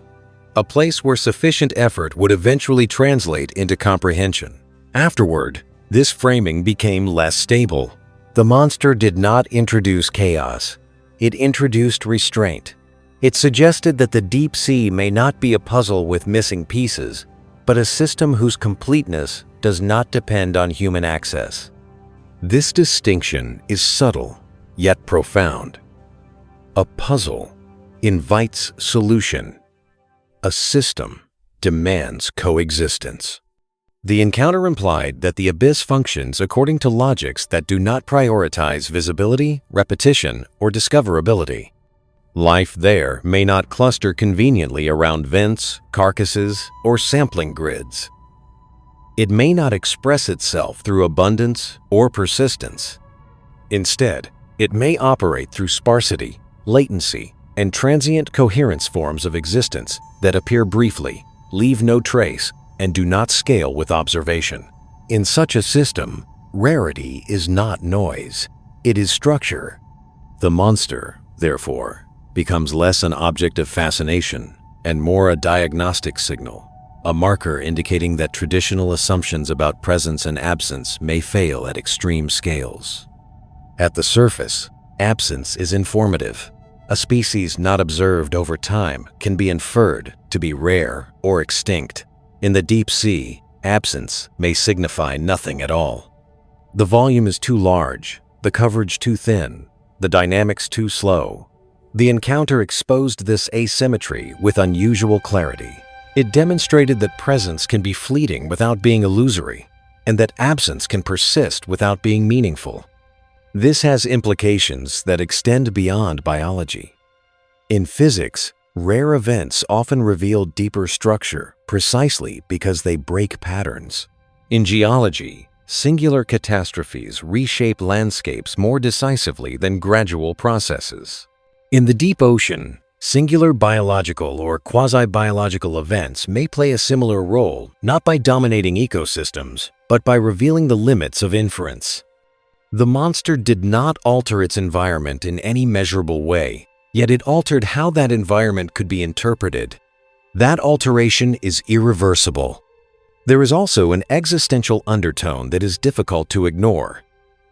a place where sufficient effort would eventually translate into comprehension. Afterward, this framing became less stable. The monster did not introduce chaos. It introduced restraint. It suggested that the deep sea may not be a puzzle with missing pieces, but a system whose completeness does not depend on human access. This distinction is subtle, yet profound. A puzzle invites solution. A system demands coexistence. The encounter implied that the abyss functions according to logics that do not prioritize visibility, repetition, or discoverability. Life there may not cluster conveniently around vents, carcasses, or sampling grids. It may not express itself through abundance or persistence. Instead, it may operate through sparsity, latency, and transient coherence forms of existence that appear briefly, leave no trace, and do not scale with observation. In such a system, rarity is not noise, it is structure. The monster, therefore, becomes less an object of fascination and more a diagnostic signal, a marker indicating that traditional assumptions about presence and absence may fail at extreme scales. At the surface, absence is informative. A species not observed over time can be inferred to be rare or extinct. In the deep sea, absence may signify nothing at all. The volume is too large, the coverage too thin, the dynamics too slow. The encounter exposed this asymmetry with unusual clarity. It demonstrated that presence can be fleeting without being illusory, and that absence can persist without being meaningful. This has implications that extend beyond biology. In physics, rare events often reveal deeper structure precisely because they break patterns. In geology, singular catastrophes reshape landscapes more decisively than gradual processes. In the deep ocean, singular biological or quasi-biological events may play a similar role, not by dominating ecosystems, but by revealing the limits of inference. The monster did not alter its environment in any measurable way, yet it altered how that environment could be interpreted. That alteration is irreversible. There is also an existential undertone that is difficult to ignore.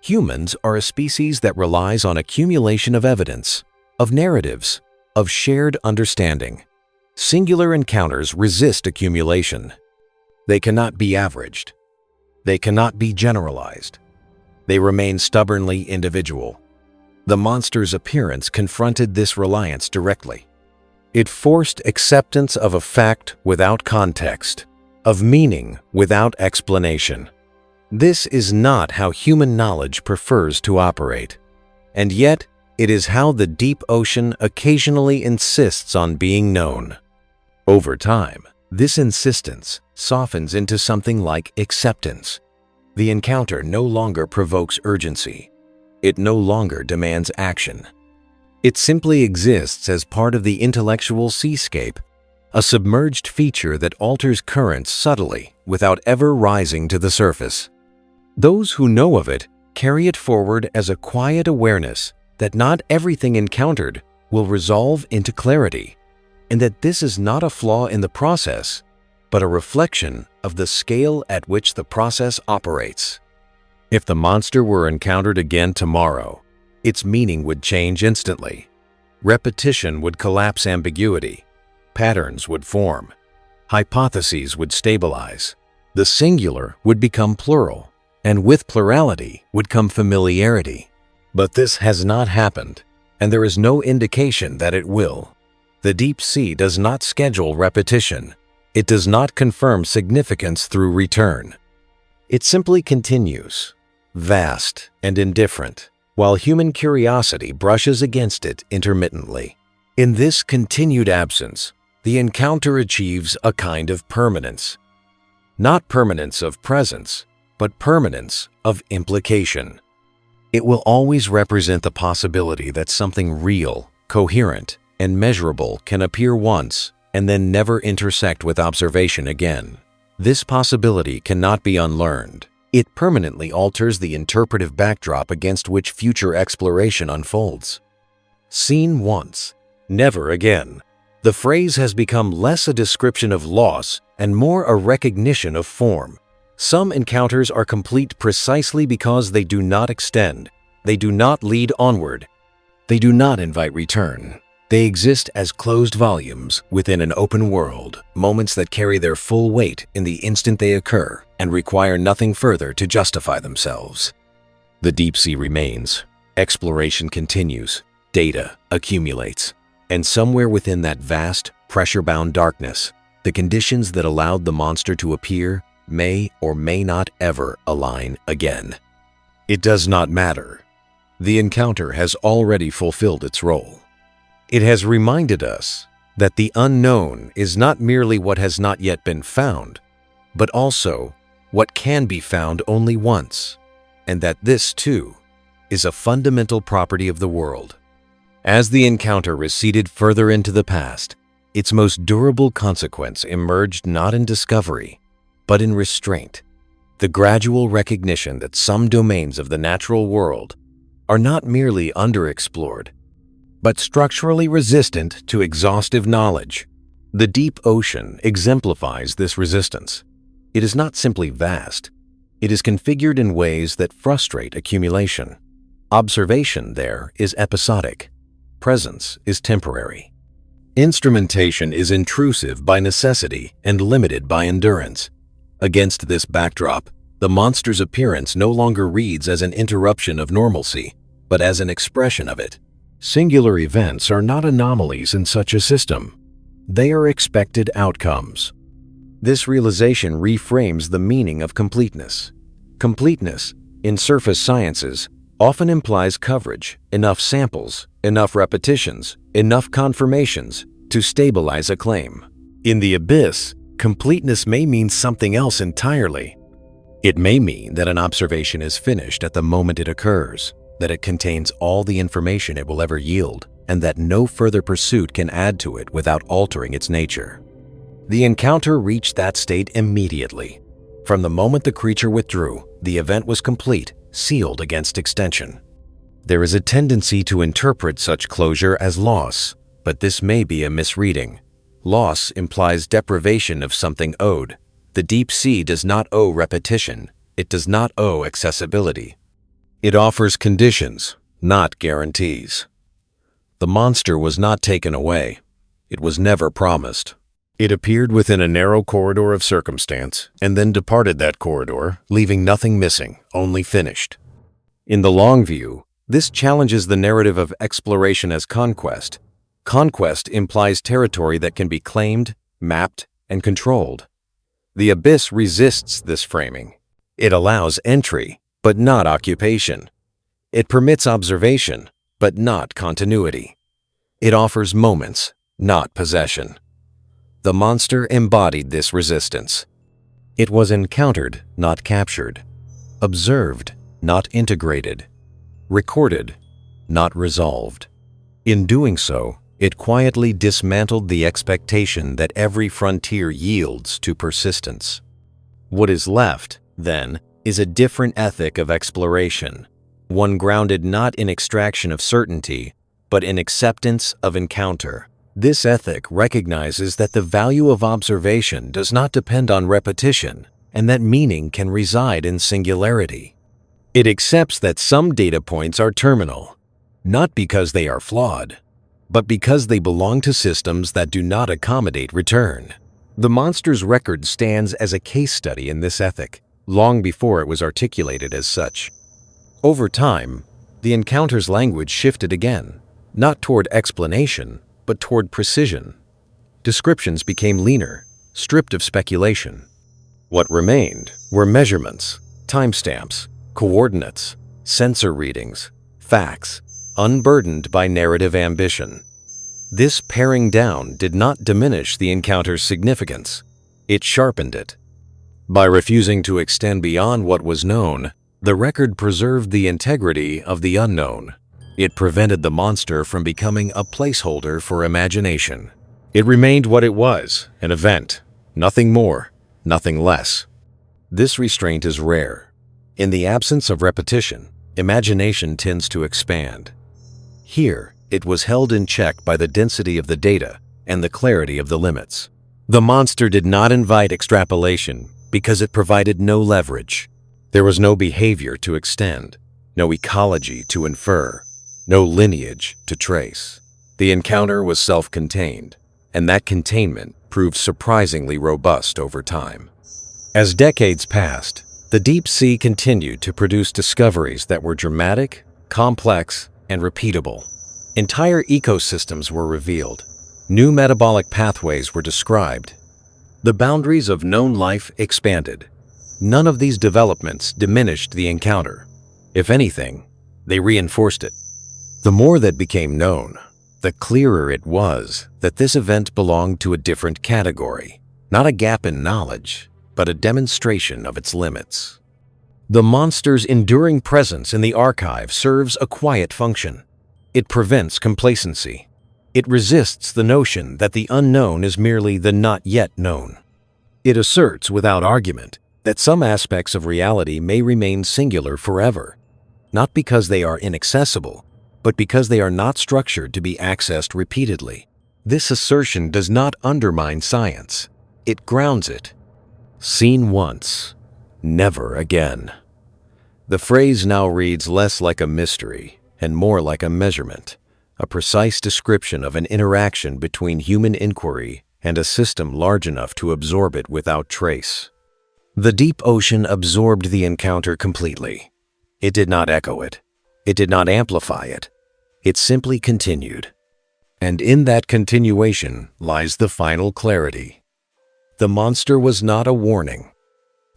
Humans are a species that relies on accumulation of evidence, of narratives, of shared understanding. Singular encounters resist accumulation. They cannot be averaged. They cannot be generalized. They remain stubbornly individual. The monster's appearance confronted this reliance directly. It forced acceptance of a fact without context, of meaning without explanation. This is not how human knowledge prefers to operate. And yet, it is how the deep ocean occasionally insists on being known. Over time, this insistence softens into something like acceptance. The encounter no longer provokes urgency. It no longer demands action. It simply exists as part of the intellectual seascape, a submerged feature that alters currents subtly without ever rising to the surface. Those who know of it carry it forward as a quiet awareness that not everything encountered will resolve into clarity, and that this is not a flaw in the process, but a reflection of the scale at which the process operates. If the monster were encountered again tomorrow, its meaning would change instantly. Repetition would collapse ambiguity. Patterns would form. Hypotheses would stabilize. The singular would become plural, and with plurality would come familiarity. But this has not happened, and there is no indication that it will. The deep sea does not schedule repetition. It does not confirm significance through return. It simply continues, vast and indifferent, while human curiosity brushes against it intermittently. In this continued absence, the encounter achieves a kind of permanence. Not permanence of presence, but permanence of implication. It will always represent the possibility that something real, coherent, and measurable can appear once and then never intersect with observation again. This possibility cannot be unlearned. It permanently alters the interpretive backdrop against which future exploration unfolds. Seen once, never again. The phrase has become less a description of loss and more a recognition of form. Some encounters are complete precisely because they do not extend, they do not lead onward, they do not invite return. They exist as closed volumes within an open world, moments that carry their full weight in the instant they occur and require nothing further to justify themselves. The deep sea remains, exploration continues, data accumulates, and somewhere within that vast, pressure-bound darkness, the conditions that allowed the monster to appear may or may not ever align again. It does not matter. The encounter has already fulfilled its role. It has reminded us that the unknown is not merely what has not yet been found, but also what can be found only once, and that this, too, is a fundamental property of the world. As the encounter receded further into the past, its most durable consequence emerged not in discovery, but in restraint, the gradual recognition that some domains of the natural world are not merely underexplored, but structurally resistant to exhaustive knowledge. The deep ocean exemplifies this resistance. It is not simply vast. It is configured in ways that frustrate accumulation. Observation there is episodic. Presence is temporary. Instrumentation is intrusive by necessity and limited by endurance. Against this backdrop, the monster's appearance no longer reads as an interruption of normalcy, but as an expression of it. Singular events are not anomalies in such a system. They are expected outcomes. This realization reframes the meaning of completeness. Completeness, in surface sciences, often implies coverage, enough samples, enough repetitions, enough confirmations to stabilize a claim. In the abyss, completeness may mean something else entirely. It may mean that an observation is finished at the moment it occurs, that it contains all the information it will ever yield, and that no further pursuit can add to it without altering its nature. The encounter reached that state immediately. From the moment the creature withdrew, the event was complete, sealed against extension. There is a tendency to interpret such closure as loss, but this may be a misreading. Loss implies deprivation of something owed. The deep sea does not owe repetition. It does not owe accessibility. It offers conditions, not guarantees. The monster was not taken away. It was never promised. It appeared within a narrow corridor of circumstance and then departed that corridor, leaving nothing missing, only finished. In the long view, this challenges the narrative of exploration as conquest. Conquest implies territory that can be claimed, mapped, and controlled. The abyss resists this framing. It allows entry, but not occupation. It permits observation, but not continuity. It offers moments, not possession. The monster embodied this resistance. It was encountered, not captured. Observed, not integrated. Recorded, not resolved. In doing so, it quietly dismantled the expectation that every frontier yields to persistence. What is left, then, is a different ethic of exploration, one grounded not in extraction of certainty, but in acceptance of encounter. This ethic recognizes that the value of observation does not depend on repetition, and that meaning can reside in singularity. It accepts that some data points are terminal, not because they are flawed, but because they belong to systems that do not accommodate return. The monster's record stands as a case study in this ethic, long before it was articulated as such. Over time, the encounter's language shifted again. not toward explanation, but toward precision. Descriptions became leaner, stripped of speculation. What remained were measurements, timestamps, coordinates, sensor readings, facts, unburdened by narrative ambition. This paring down did not diminish the encounter's significance. It sharpened it. By refusing to extend beyond what was known, the record preserved the integrity of the unknown. It prevented the monster from becoming a placeholder for imagination. It remained what it was, an event, nothing more, nothing less. This restraint is rare. In the absence of repetition, imagination tends to expand. Here, it was held in check by the density of the data and the clarity of the limits. The monster did not invite extrapolation because it provided no leverage. There was no behavior to extend, no ecology to infer, no lineage to trace. The encounter was self-contained, and that containment proved surprisingly robust over time. As decades passed, the deep sea continued to produce discoveries that were dramatic, complex, and repeatable. Entire ecosystems were revealed. New metabolic pathways were described. The boundaries of known life expanded. None of these developments diminished the encounter. If anything, they reinforced it. The more that became known, the clearer it was that this event belonged to a different category, not a gap in knowledge, but a demonstration of its limits. The monster's enduring presence in the archive serves a quiet function. It prevents complacency. It resists the notion that the unknown is merely the not yet known. It asserts without argument that some aspects of reality may remain singular forever, not because they are inaccessible, but because they are not structured to be accessed repeatedly. This assertion does not undermine science. It grounds it. Seen once, never again. The phrase now reads less like a mystery and more like a measurement, a precise description of an interaction between human inquiry and a system large enough to absorb it without trace. The deep ocean absorbed the encounter completely. It did not echo it. It did not amplify it. It simply continued. And in that continuation lies the final clarity. The monster was not a warning,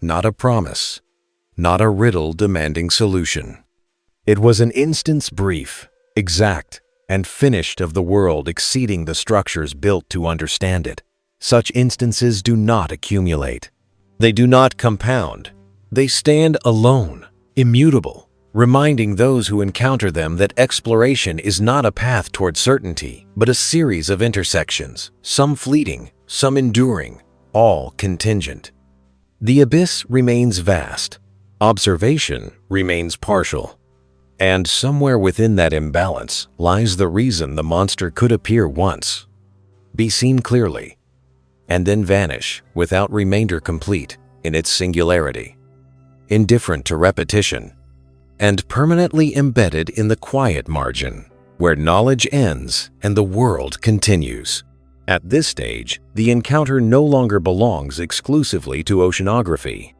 not a promise, not a riddle demanding solution. It was an instance brief, exact, and finished of the world exceeding the structures built to understand it. Such instances do not accumulate. They do not compound. They stand alone, immutable, reminding those who encounter them that exploration is not a path toward certainty, but a series of intersections, some fleeting, some enduring, all contingent. The abyss remains vast. Observation remains partial. And somewhere within that imbalance lies the reason the monster could appear once, be seen clearly, and then vanish without remainder complete in its singularity, indifferent to repetition, and permanently embedded in the quiet margin where knowledge ends and the world continues. At this stage, the encounter no longer belongs exclusively to oceanography.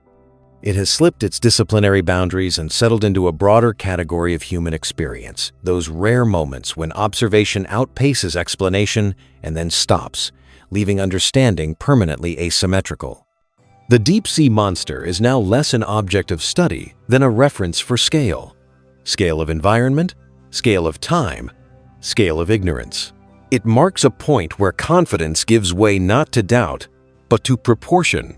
It has slipped its disciplinary boundaries and settled into a broader category of human experience, those rare moments when observation outpaces explanation and then stops, leaving understanding permanently asymmetrical. The deep-sea monster is now less an object of study than a reference for scale. Scale of environment, scale of time, scale of ignorance. It marks a point where confidence gives way not to doubt, but to proportion.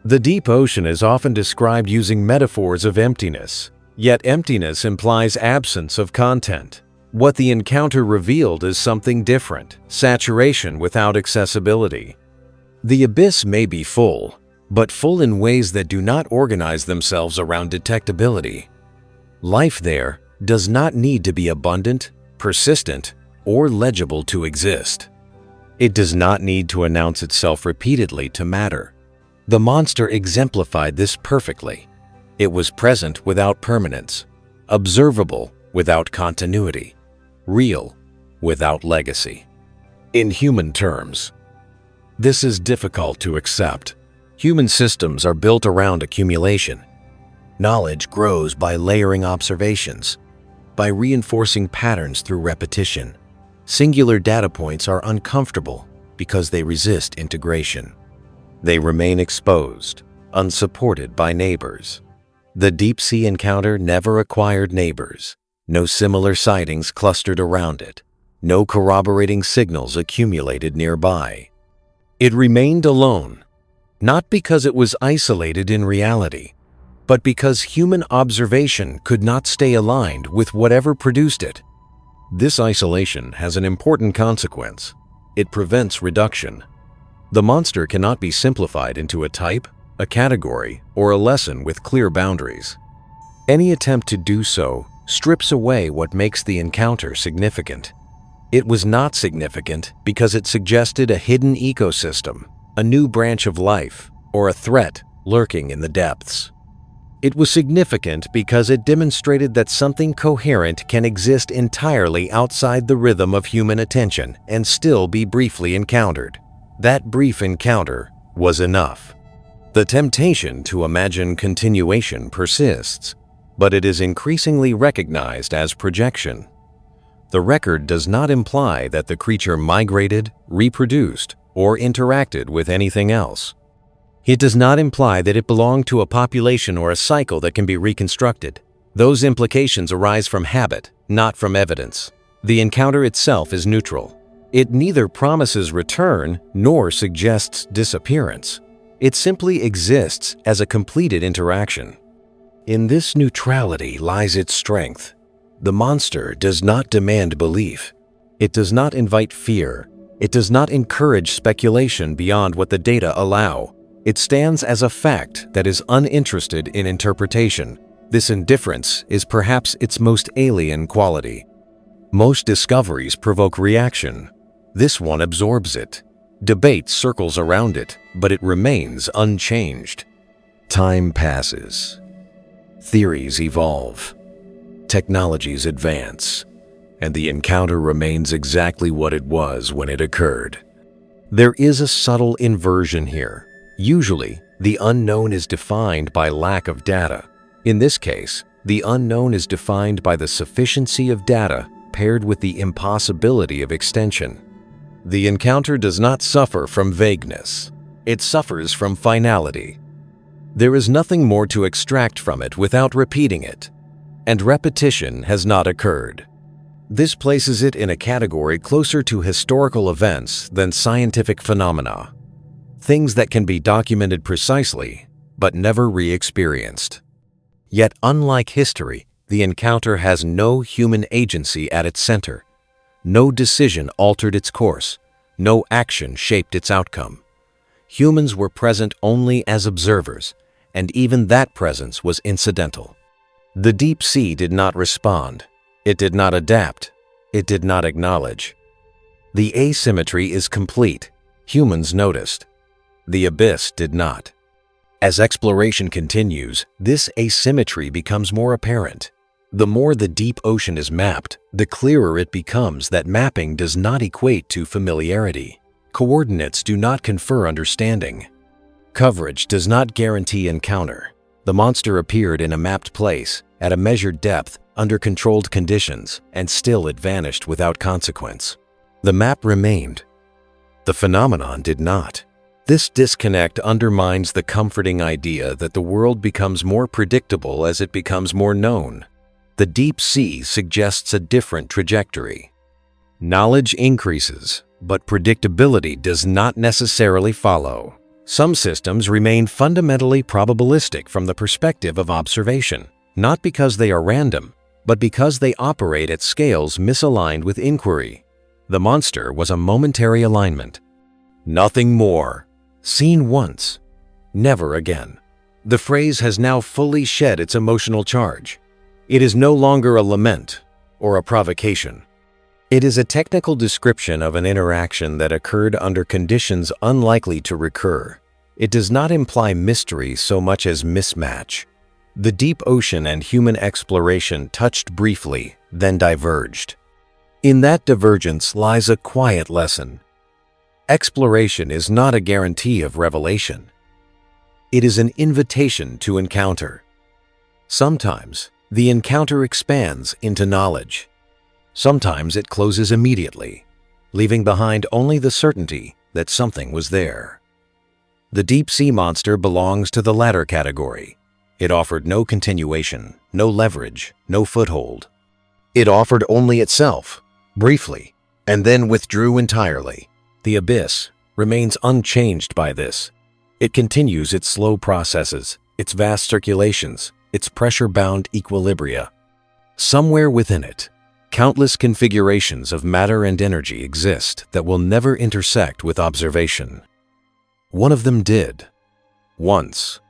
The deep ocean is often described using metaphors of emptiness, yet emptiness implies absence of content. What the encounter revealed is something different, saturation without accessibility. The abyss may be full, but full in ways that do not organize themselves around detectability. Life there does not need to be abundant, persistent, or legible to exist. It does not need to announce itself repeatedly to matter. The monster exemplified this perfectly. It was present without permanence, observable without continuity, real without legacy. In human terms, this is difficult to accept. Human systems are built around accumulation. Knowledge grows by layering observations, by reinforcing patterns through repetition. Singular data points are uncomfortable because they resist integration. They remain exposed, unsupported by neighbors. The deep-sea encounter never acquired neighbors. No similar sightings clustered around it. No corroborating signals accumulated nearby. It remained alone, not because it was isolated in reality, but because human observation could not stay aligned with whatever produced it. This isolation has an important consequence. It prevents reduction. The monster cannot be simplified into a type, a category, or a lesson with clear boundaries. Any attempt to do so strips away what makes the encounter significant. It was not significant because it suggested a hidden ecosystem, a new branch of life, or a threat lurking in the depths. It was significant because it demonstrated that something coherent can exist entirely outside the rhythm of human attention and still be briefly encountered. That brief encounter was enough. The temptation to imagine continuation persists, but it is increasingly recognized as projection. The record does not imply that the creature migrated, reproduced, or interacted with anything else. It does not imply that it belonged to a population or a cycle that can be reconstructed. Those implications arise from habit, not from evidence. The encounter itself is neutral. It neither promises return nor suggests disappearance. It simply exists as a completed interaction. In this neutrality lies its strength. The monster does not demand belief. It does not invite fear. It does not encourage speculation beyond what the data allow. It stands as a fact that is uninterested in interpretation. This indifference is perhaps its most alien quality. Most discoveries provoke reaction. This one absorbs it. Debate circles around it, but it remains unchanged. Time passes. Theories evolve. Technologies advance. And the encounter remains exactly what it was when it occurred. There is a subtle inversion here. Usually, the unknown is defined by lack of data. In this case, the unknown is defined by the sufficiency of data paired with the impossibility of extension. The encounter does not suffer from vagueness. It suffers from finality. There is nothing more to extract from it without repeating it, and repetition has not occurred. This places it in a category closer to historical events than scientific phenomena. Things that can be documented precisely, but never re-experienced. Yet, unlike history, the encounter has no human agency at its center. No decision altered its course. No action shaped its outcome. Humans were present only as observers, and even that presence was incidental. The deep sea did not respond. It did not adapt. It did not acknowledge. The asymmetry is complete. Humans noticed. The abyss did not. As exploration continues, this asymmetry becomes more apparent. The more the deep ocean is mapped, the clearer it becomes that mapping does not equate to familiarity. Coordinates do not confer understanding. Coverage does not guarantee encounter. The monster appeared in a mapped place, at a measured depth, under controlled conditions, and still it vanished without consequence. The map remained. The phenomenon did not. This disconnect undermines the comforting idea that the world becomes more predictable as it becomes more known. The deep sea suggests a different trajectory. Knowledge increases, but predictability does not necessarily follow. Some systems remain fundamentally probabilistic from the perspective of observation, not because they are random, but because they operate at scales misaligned with inquiry. The monster was a momentary alignment. Nothing more. Seen once, never again. The phrase has now fully shed its emotional charge. It is no longer a lament or a provocation. It is a technical description of an interaction that occurred under conditions unlikely to recur. It does not imply mystery so much as mismatch. The deep ocean and human exploration touched briefly, then diverged. In that divergence lies a quiet lesson. Exploration is not a guarantee of revelation. It is an invitation to encounter. Sometimes, the encounter expands into knowledge. Sometimes it closes immediately, leaving behind only the certainty that something was there. The deep-sea monster belongs to the latter category. It offered no continuation, no leverage, no foothold. It offered only itself, briefly, and then withdrew entirely. The abyss remains unchanged by this. It continues its slow processes, its vast circulations, its pressure-bound equilibria. Somewhere within it, countless configurations of matter and energy exist that will never intersect with observation. One of them did, once.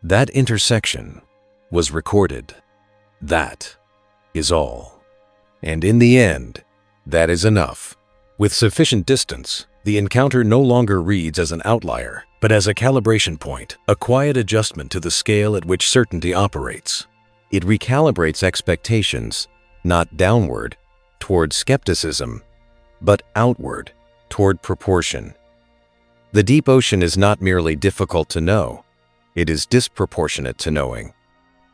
That intersection was recorded. That is all. And in the end, that is enough. With sufficient distance, the encounter no longer reads as an outlier, but as a calibration point, a quiet adjustment to the scale at which certainty operates. It recalibrates expectations, not downward, toward skepticism, but outward, toward proportion. The deep ocean is not merely difficult to know, it is disproportionate to knowing.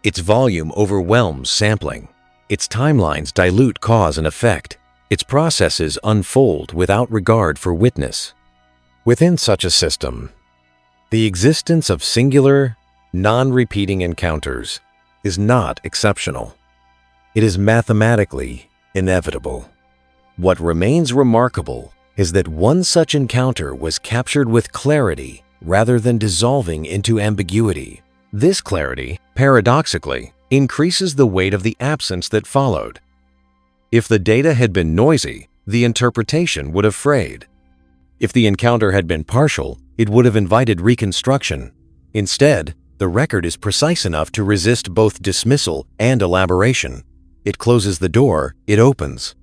Its volume overwhelms sampling. Its timelines dilute cause and effect. Its processes unfold without regard for witness. Within such a system, the existence of singular, non-repeating encounters is not exceptional. It is mathematically inevitable. What remains remarkable is that one such encounter was captured with clarity rather than dissolving into ambiguity. This clarity, paradoxically, increases the weight of the absence that followed. If the data had been noisy, the interpretation would have frayed. If the encounter had been partial, it would have invited reconstruction. Instead, the record is precise enough to resist both dismissal and elaboration. It closes the door, it opens.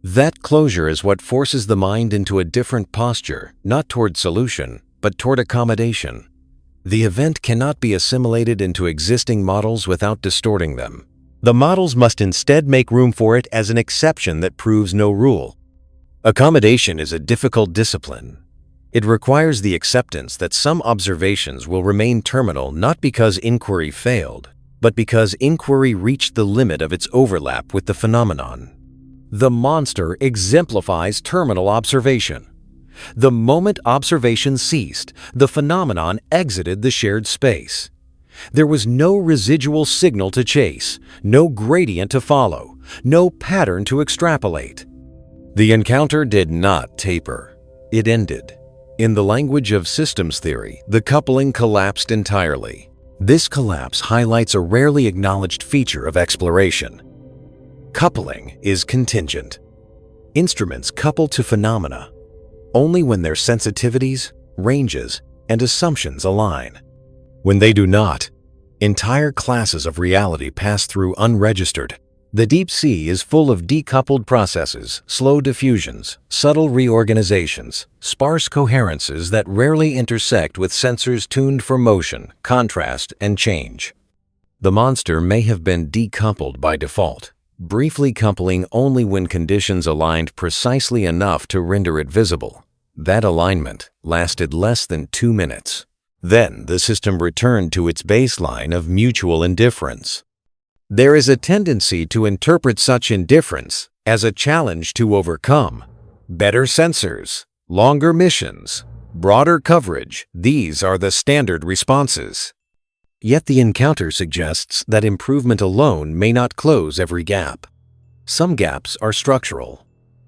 That closure is what forces the mind into a different posture, not toward solution, but toward accommodation. The event cannot be assimilated into existing models without distorting them. The models must instead make room for it as an exception that proves no rule. Accommodation is a difficult discipline. It requires the acceptance that some observations will remain terminal not because inquiry failed, but because inquiry reached the limit of its overlap with the phenomenon. The monster exemplifies terminal observation. The moment observation ceased, the phenomenon exited the shared space. There was no residual signal to chase, no gradient to follow, no pattern to extrapolate. The encounter did not taper. It ended. In the language of systems theory, the coupling collapsed entirely. This collapse highlights a rarely acknowledged feature of exploration. Coupling is contingent. Instruments couple to phenomena only when their sensitivities, ranges, and assumptions align. When they do not, entire classes of reality pass through unregistered. The deep sea is full of decoupled processes, slow diffusions, subtle reorganizations, sparse coherences that rarely intersect with sensors tuned for motion, contrast, and change. The monster may have been decoupled by default, briefly coupling only when conditions aligned precisely enough to render it visible. That alignment lasted less than 2 minutes. Then the system returned to its baseline of mutual indifference. There is a tendency to interpret such indifference as a challenge to overcome. Better sensors, longer missions, broader coverage, these are the standard responses. Yet the encounter suggests that improvement alone may not close every gap. Some gaps are structural.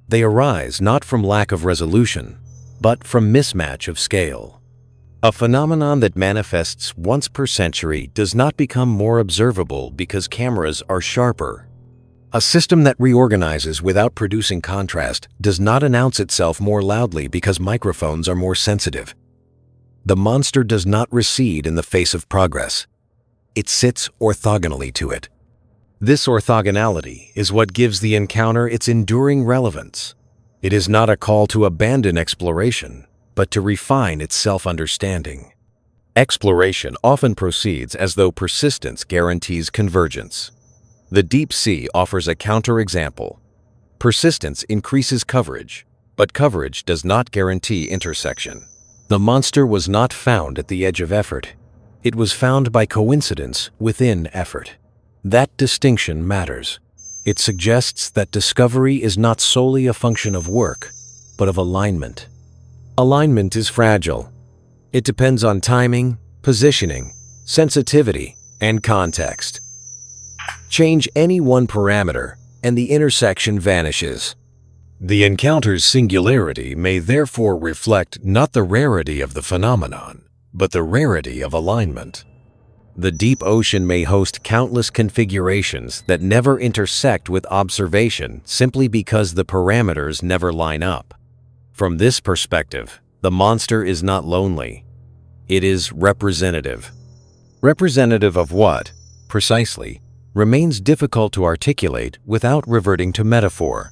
They arise not from lack of resolution, but from mismatch of scale. A phenomenon that manifests once per century does not become more observable because cameras are sharper. A system that reorganizes without producing contrast does not announce itself more loudly because microphones are more sensitive. The monster does not recede in the face of progress. It sits orthogonally to it. This orthogonality is what gives the encounter its enduring relevance. It is not a call to abandon exploration, but to refine its self-understanding. Exploration often proceeds as though persistence guarantees convergence. The deep sea offers a counterexample. Persistence increases coverage, but coverage does not guarantee intersection. The monster was not found at the edge of effort. It was found by coincidence within effort. That distinction matters. It suggests that discovery is not solely a function of work, but of alignment. Alignment is fragile. It depends on timing, positioning, sensitivity, and context. Change any one parameter, and the intersection vanishes. The encounter's singularity may therefore reflect not the rarity of the phenomenon, but the rarity of alignment. The deep ocean may host countless configurations that never intersect with observation simply because the parameters never line up. From this perspective, the monster is not lonely. It is representative. Representative of what, precisely, remains difficult to articulate without reverting to metaphor.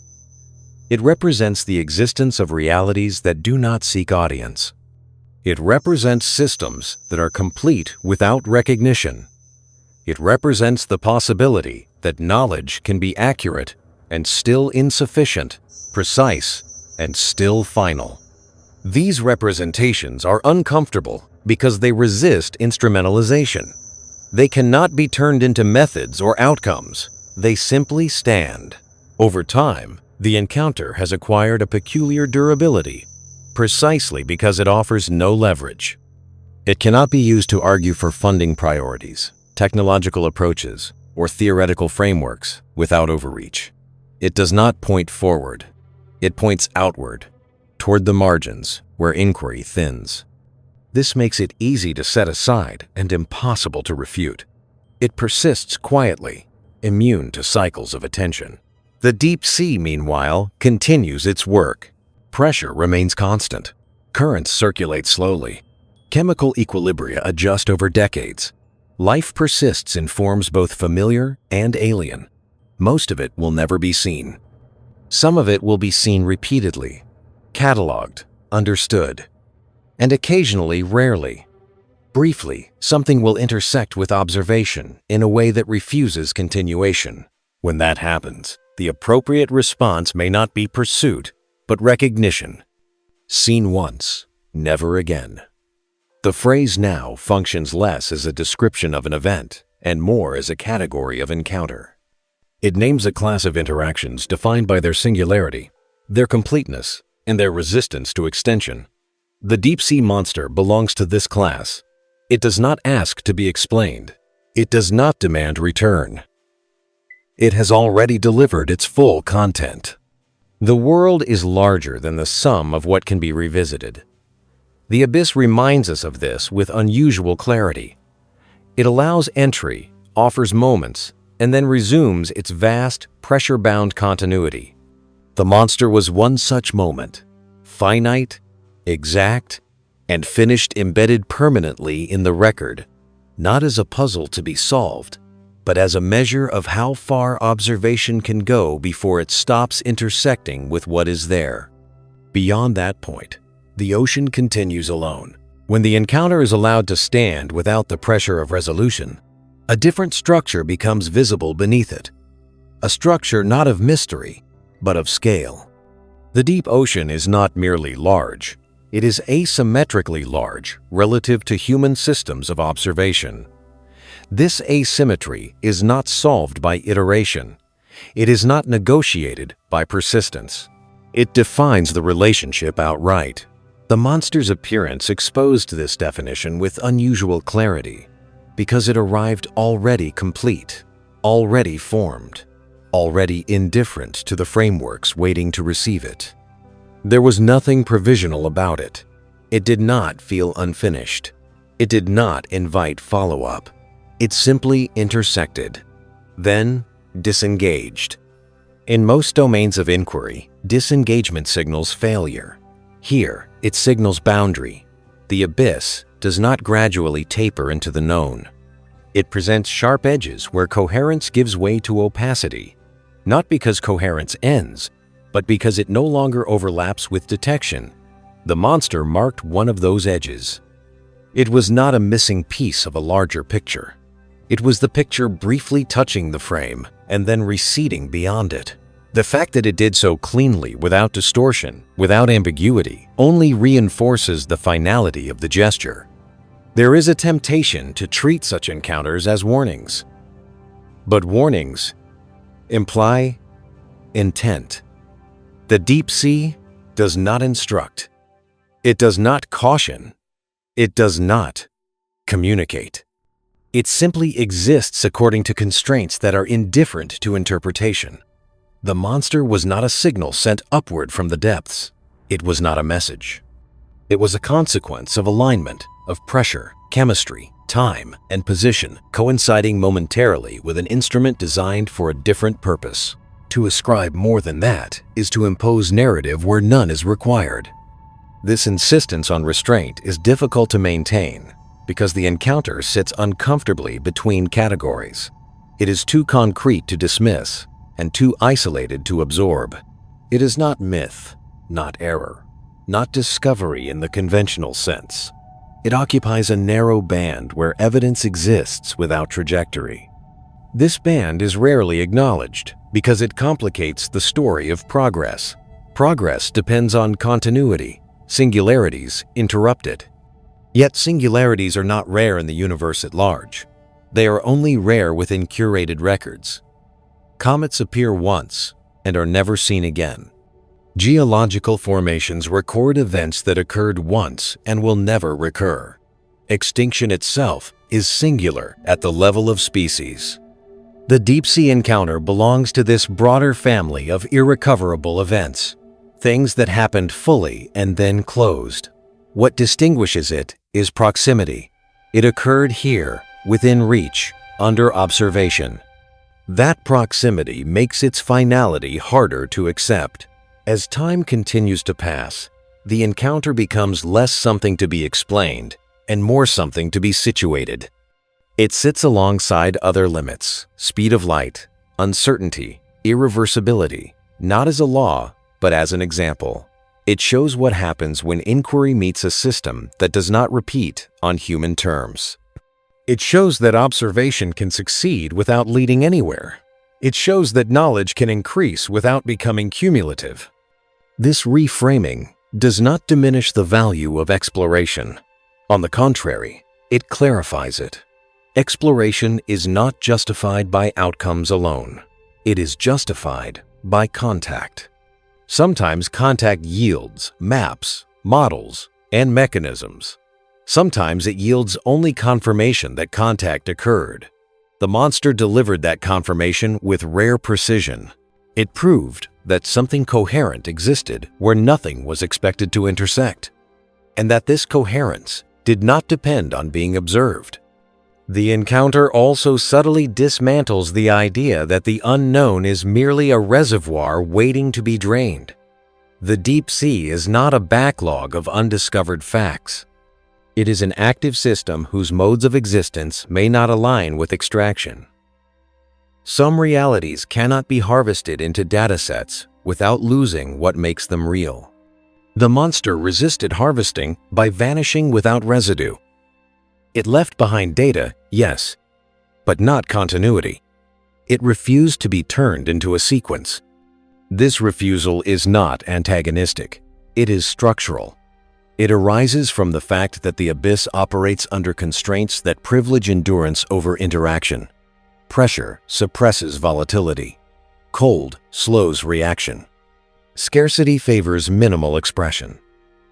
It represents the existence of realities that do not seek audience. It represents systems that are complete without recognition. It represents the possibility that knowledge can be accurate and still insufficient, precise and still final. These representations are uncomfortable because they resist instrumentalization. They cannot be turned into methods or outcomes. They simply stand. Over time, the encounter has acquired a peculiar durability, precisely because it offers no leverage. It cannot be used to argue for funding priorities, technological approaches, or theoretical frameworks without overreach. It does not point forward. It points outward, toward the margins where inquiry thins. This makes it easy to set aside and impossible to refute. It persists quietly, immune to cycles of attention. The deep sea, meanwhile, continues its work. Pressure remains constant. Currents circulate slowly. Chemical equilibria adjust over decades. Life persists in forms both familiar and alien. Most of it will never be seen. Some of it will be seen repeatedly, cataloged, understood, and occasionally rarely. Briefly, something will intersect with observation in a way that refuses continuation. When that happens, the appropriate response may not be pursuit, but recognition. Seen once, never again. The phrase now functions less as a description of an event and more as a category of encounter. It names a class of interactions defined by their singularity, their completeness, and their resistance to extension. The deep-sea monster belongs to this class. It does not ask to be explained. It does not demand return. It has already delivered its full content. The world is larger than the sum of what can be revisited. The abyss reminds us of this with unusual clarity. It allows entry, offers moments, and then resumes its vast, pressure-bound continuity. The monster was one such moment, finite, exact, and finished embedded permanently in the record, not as a puzzle to be solved, but as a measure of how far observation can go before it stops intersecting with what is there. Beyond that point, the ocean continues alone. When the encounter is allowed to stand without the pressure of resolution, a different structure becomes visible beneath it. A structure not of mystery, but of scale. The deep ocean is not merely large. It is asymmetrically large relative to human systems of observation. This asymmetry is not solved by iteration. It is not negotiated by persistence. It defines the relationship outright. The monster's appearance exposed this definition with unusual clarity, because it arrived already complete, already formed, already indifferent to the frameworks waiting to receive it. There was nothing provisional about it. It did not feel unfinished. It did not invite follow-up. It simply intersected, then disengaged. In most domains of inquiry, disengagement signals failure. Here, it signals boundary. The abyss does not gradually taper into the known. It presents sharp edges where coherence gives way to opacity, not because coherence ends, but because it no longer overlaps with detection. The monster marked one of those edges. It was not a missing piece of a larger picture. It was the picture briefly touching the frame and then receding beyond it. The fact that it did so cleanly, without distortion, without ambiguity, only reinforces the finality of the gesture. There is a temptation to treat such encounters as warnings. But warnings imply intent. The deep sea does not instruct. It does not caution. It does not communicate. It simply exists according to constraints that are indifferent to interpretation. The monster was not a signal sent upward from the depths. It was not a message. It was a consequence of alignment, of pressure, chemistry, time, and position coinciding momentarily with an instrument designed for a different purpose. To ascribe more than that is to impose narrative where none is required. This insistence on restraint is difficult to maintain because the encounter sits uncomfortably between categories. It is too concrete to dismiss and too isolated to absorb. It is not myth, not error, not discovery in the conventional sense. It occupies a narrow band where evidence exists without trajectory. This band is rarely acknowledged because it complicates the story of progress. Progress depends on continuity. Singularities interrupt it. Yet singularities are not rare in the universe at large. They are only rare within curated records. Comets appear once and are never seen again. Geological formations record events that occurred once and will never recur. Extinction itself is singular at the level of species. The deep-sea encounter belongs to this broader family of irrecoverable events, things that happened fully and then closed. What distinguishes it is proximity. It occurred here, within reach, under observation. That proximity makes its finality harder to accept. As time continues to pass, the encounter becomes less something to be explained and more something to be situated. It sits alongside other limits, speed of light, uncertainty, irreversibility, not as a law, but as an example. It shows what happens when inquiry meets a system that does not repeat on human terms. It shows that observation can succeed without leading anywhere. It shows that knowledge can increase without becoming cumulative. This reframing does not diminish the value of exploration. On the contrary, it clarifies it. Exploration is not justified by outcomes alone. It is justified by contact. Sometimes contact yields maps, models, and mechanisms. Sometimes it yields only confirmation that contact occurred. The monster delivered that confirmation with rare precision. It proved that something coherent existed where nothing was expected to intersect, and that this coherence did not depend on being observed. The encounter also subtly dismantles the idea that the unknown is merely a reservoir waiting to be drained. The deep sea is not a backlog of undiscovered facts. It is an active system whose modes of existence may not align with extraction. Some realities cannot be harvested into datasets without losing what makes them real. The monster resisted harvesting by vanishing without residue. It left behind data, yes, but not continuity. It refused to be turned into a sequence. This refusal is not antagonistic. It is structural. It arises from the fact that the abyss operates under constraints that privilege endurance over interaction. Pressure suppresses volatility. Cold slows reaction. Scarcity favors minimal expression.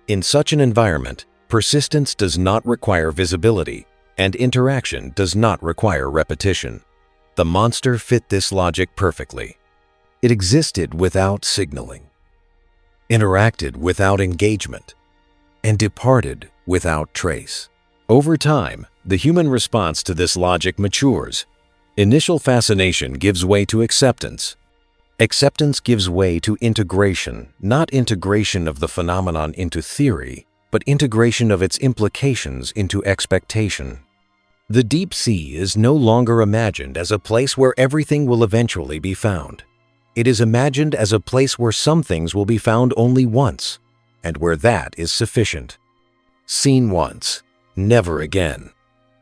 In such an environment, persistence does not require visibility, and interaction does not require repetition. The monster fit this logic perfectly. It existed without signaling, interacted without engagement, and departed without trace. Over time, the human response to this logic matures. Initial fascination gives way to acceptance. Acceptance gives way to integration, not integration of the phenomenon into theory, but integration of its implications into expectation. The deep sea is no longer imagined as a place where everything will eventually be found. It is imagined as a place where some things will be found only once, and where that is sufficient. Seen once, never again.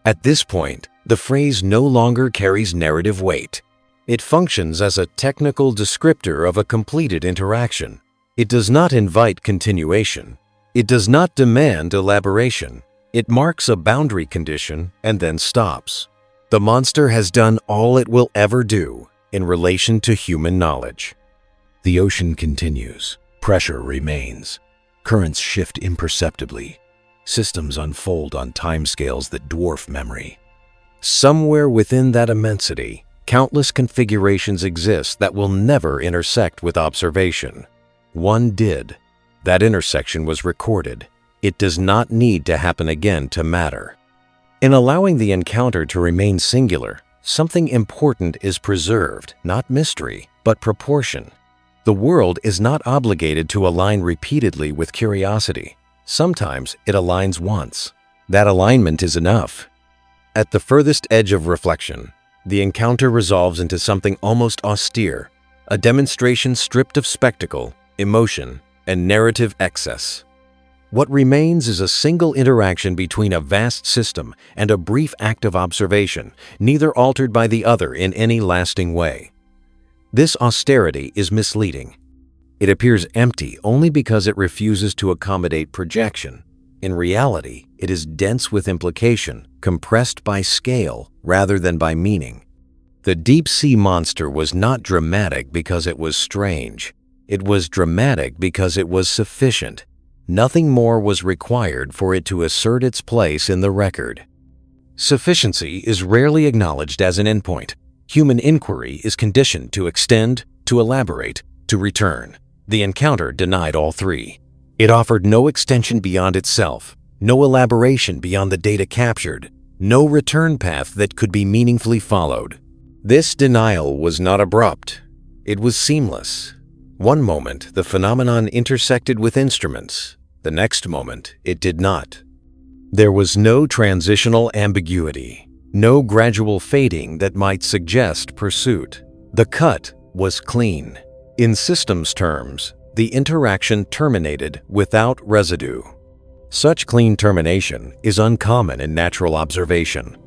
At this point, the phrase no longer carries narrative weight. It functions as a technical descriptor of a completed interaction. It does not invite continuation. It does not demand elaboration. It marks a boundary condition and then stops. The monster has done all it will ever do. in relation to human knowledge. The ocean continues. Pressure remains. Currents shift imperceptibly. Systems unfold on timescales that dwarf memory. Somewhere within that immensity, countless configurations exist that will never intersect with observation. One did. That intersection was recorded. It does not need to happen again to matter. In allowing the encounter to remain singular, something important is preserved, not mystery, but proportion. The world is not obligated to align repeatedly with curiosity. Sometimes it aligns once. That alignment is enough. At the furthest edge of reflection, the encounter resolves into something almost austere, a demonstration stripped of spectacle, emotion, and narrative excess. What remains is a single interaction between a vast system and a brief act of observation, neither altered by the other in any lasting way. This austerity is misleading. It appears empty only because it refuses to accommodate projection. In reality, it is dense with implication, compressed by scale rather than by meaning. The deep-sea monster was not dramatic because it was strange. It was dramatic because it was sufficient. Nothing more was required for it to assert its place in the record. Sufficiency is rarely acknowledged as an endpoint. Human inquiry is conditioned to extend, to elaborate, to return. The encounter denied all three. It offered no extension beyond itself, no elaboration beyond the data captured, no return path that could be meaningfully followed. This denial was not abrupt. It was seamless. One moment, the phenomenon intersected with instruments. The next moment, it did not. There was no transitional ambiguity, no gradual fading that might suggest pursuit. The cut was clean. In systems terms, the interaction terminated without residue. Such clean termination is uncommon in natural observation.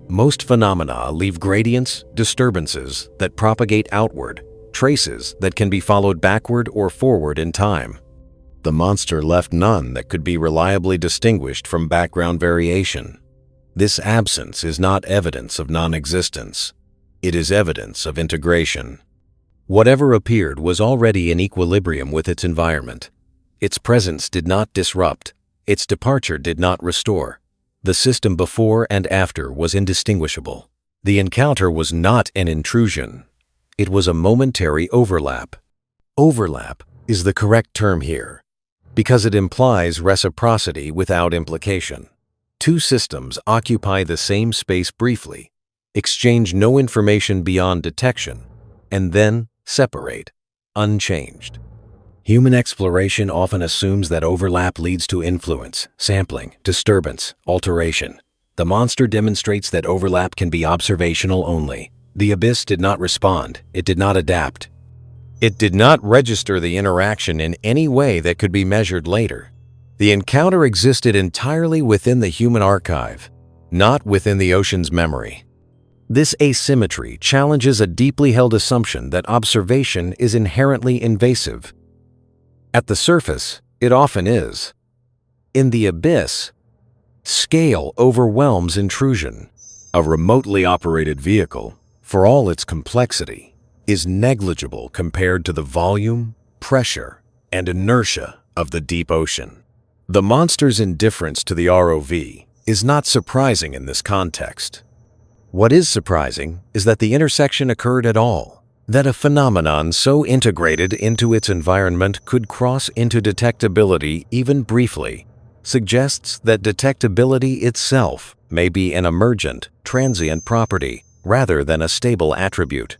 Most phenomena leave gradients, disturbances that propagate outward, traces that can be followed backward or forward in time. The monster left none that could be reliably distinguished from background variation. This absence is not evidence of non-existence. It is evidence of integration. Whatever appeared was already in equilibrium with its environment. Its presence did not disrupt. Its departure did not restore. The system before and after was indistinguishable. The encounter was not an intrusion. It was a momentary overlap. Overlap is the correct term here, because it implies reciprocity without implication. Two systems occupy the same space briefly, exchange no information beyond detection, and then separate, unchanged. Human exploration often assumes that overlap leads to influence, sampling, disturbance, alteration. The monster demonstrates that overlap can be observational only. The abyss did not respond. It did not adapt. It did not register the interaction in any way that could be measured later. The encounter existed entirely within the human archive, not within the ocean's memory. This asymmetry challenges a deeply held assumption that observation is inherently invasive. At the surface, it often is. In the abyss, scale overwhelms intrusion. A remotely operated vehicle, for all its complexity, is negligible compared to the volume, pressure, and inertia of the deep ocean. The monster's indifference to the ROV is not surprising in this context. What is surprising is that the intersection occurred at all, that a phenomenon so integrated into its environment could cross into detectability even briefly, suggests that detectability itself may be an emergent, transient property rather than a stable attribute.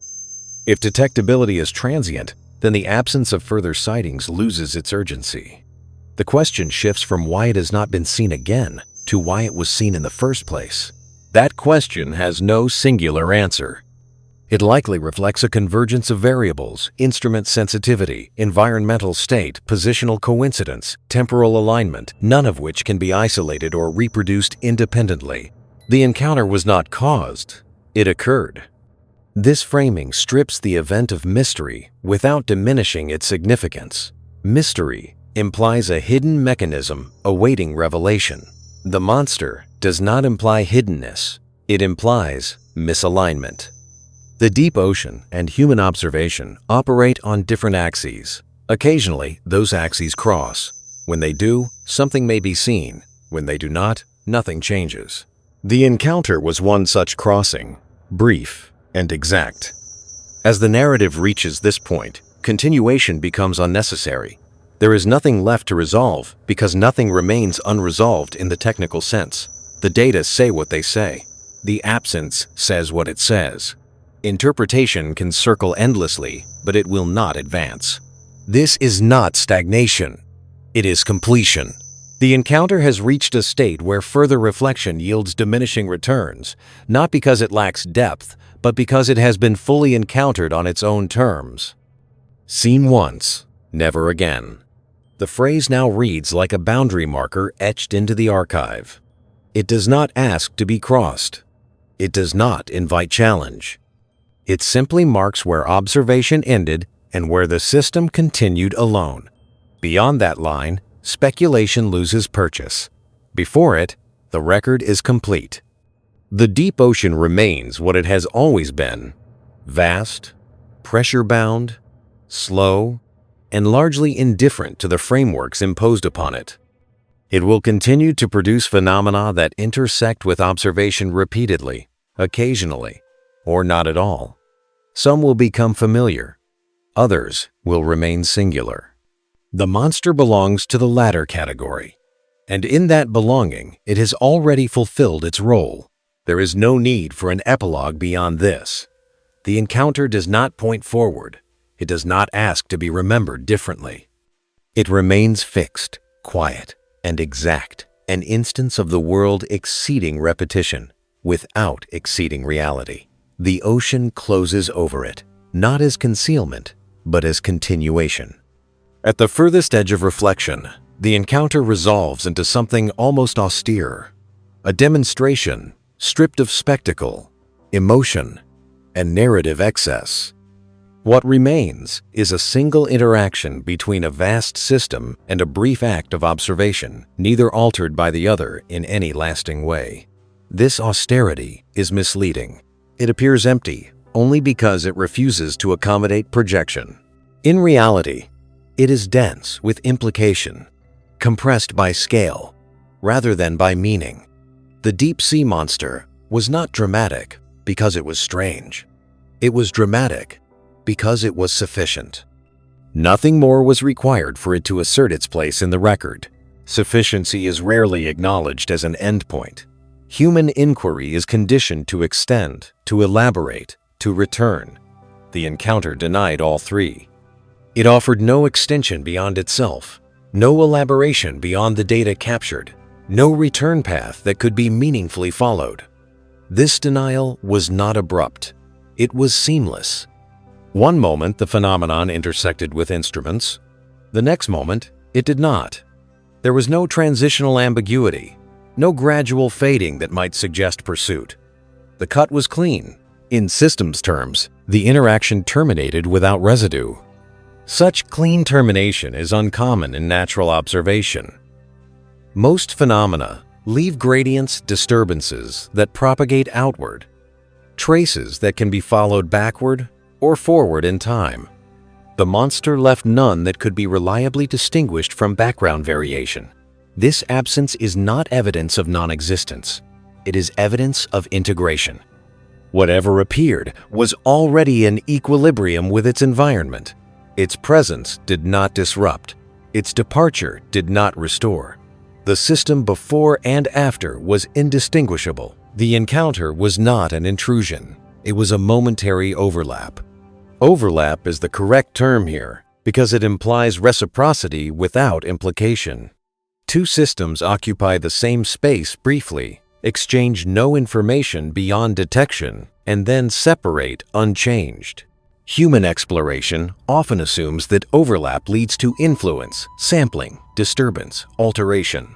If detectability is transient, then the absence of further sightings loses its urgency. The question shifts from why it has not been seen again to why it was seen in the first place. That question has no singular answer. It likely reflects a convergence of variables: instrument sensitivity, environmental state, positional coincidence, temporal alignment, none of which can be isolated or reproduced independently. The encounter was not caused, it occurred. This framing strips the event of mystery without diminishing its significance. Mystery implies a hidden mechanism awaiting revelation. The monster does not imply hiddenness, it implies misalignment. The deep ocean and human observation operate on different axes. Occasionally, those axes cross. When they do, something may be seen. When they do not, nothing changes. The encounter was one such crossing, brief and exact. As the narrative reaches this point, continuation becomes unnecessary. There is nothing left to resolve because nothing remains unresolved in the technical sense. The data say what they say. The absence says what it says. Interpretation can circle endlessly, but it will not advance. This is not stagnation. It is completion. The encounter has reached a state where further reflection yields diminishing returns, not because it lacks depth, but because it has been fully encountered on its own terms. Seen once, never again. The phrase now reads like a boundary marker etched into the archive. It does not ask to be crossed. It does not invite challenge. It simply marks where observation ended and where the system continued alone. Beyond that line, speculation loses purchase. Before it, the record is complete. The deep ocean remains what it has always been: vast, pressure-bound, slow, and largely indifferent to the frameworks imposed upon it. It will continue to produce phenomena that intersect with observation repeatedly, occasionally, or not at all. Some will become familiar. Others will remain singular. The monster belongs to the latter category, and in that belonging, it has already fulfilled its role. There is no need for an epilogue beyond this. The encounter does not point forward. It does not ask to be remembered differently. It remains fixed, quiet, and exact, an instance of the world exceeding repetition, without exceeding reality. The ocean closes over it, not as concealment, but as continuation. At the furthest edge of reflection, the encounter resolves into something almost austere, a demonstration stripped of spectacle, emotion, and narrative excess. What remains is a single interaction between a vast system and a brief act of observation, neither altered by the other in any lasting way. This austerity is misleading. It appears empty only because it refuses to accommodate projection. In reality, it is dense with implication, compressed by scale, rather than by meaning. The deep sea monster was not dramatic because it was strange. It was dramatic because it was sufficient. Nothing more was required for it to assert its place in the record. Sufficiency is rarely acknowledged as an endpoint. Human inquiry is conditioned to extend, to elaborate, to return. The encounter denied all three. It offered no extension beyond itself, no elaboration beyond the data captured, no return path that could be meaningfully followed. This denial was not abrupt. It was seamless. One moment the phenomenon intersected with instruments. The next moment, it did not. There was no transitional ambiguity, no gradual fading that might suggest pursuit. The cut was clean. In systems terms, the interaction terminated without residue. Such clean termination is uncommon in natural observation. Most phenomena leave gradients, disturbances that propagate outward, traces that can be followed backward or forward in time. The monster left none that could be reliably distinguished from background variation. This absence is not evidence of non-existence. It is evidence of integration. Whatever appeared was already in equilibrium with its environment. Its presence did not disrupt. Its departure did not restore. The system before and after was indistinguishable. The encounter was not an intrusion. It was a momentary overlap. Overlap is the correct term here because it implies reciprocity without implication. Two systems occupy the same space briefly, exchange no information beyond detection, and then separate unchanged. Human exploration often assumes that overlap leads to influence, sampling, disturbance, alteration.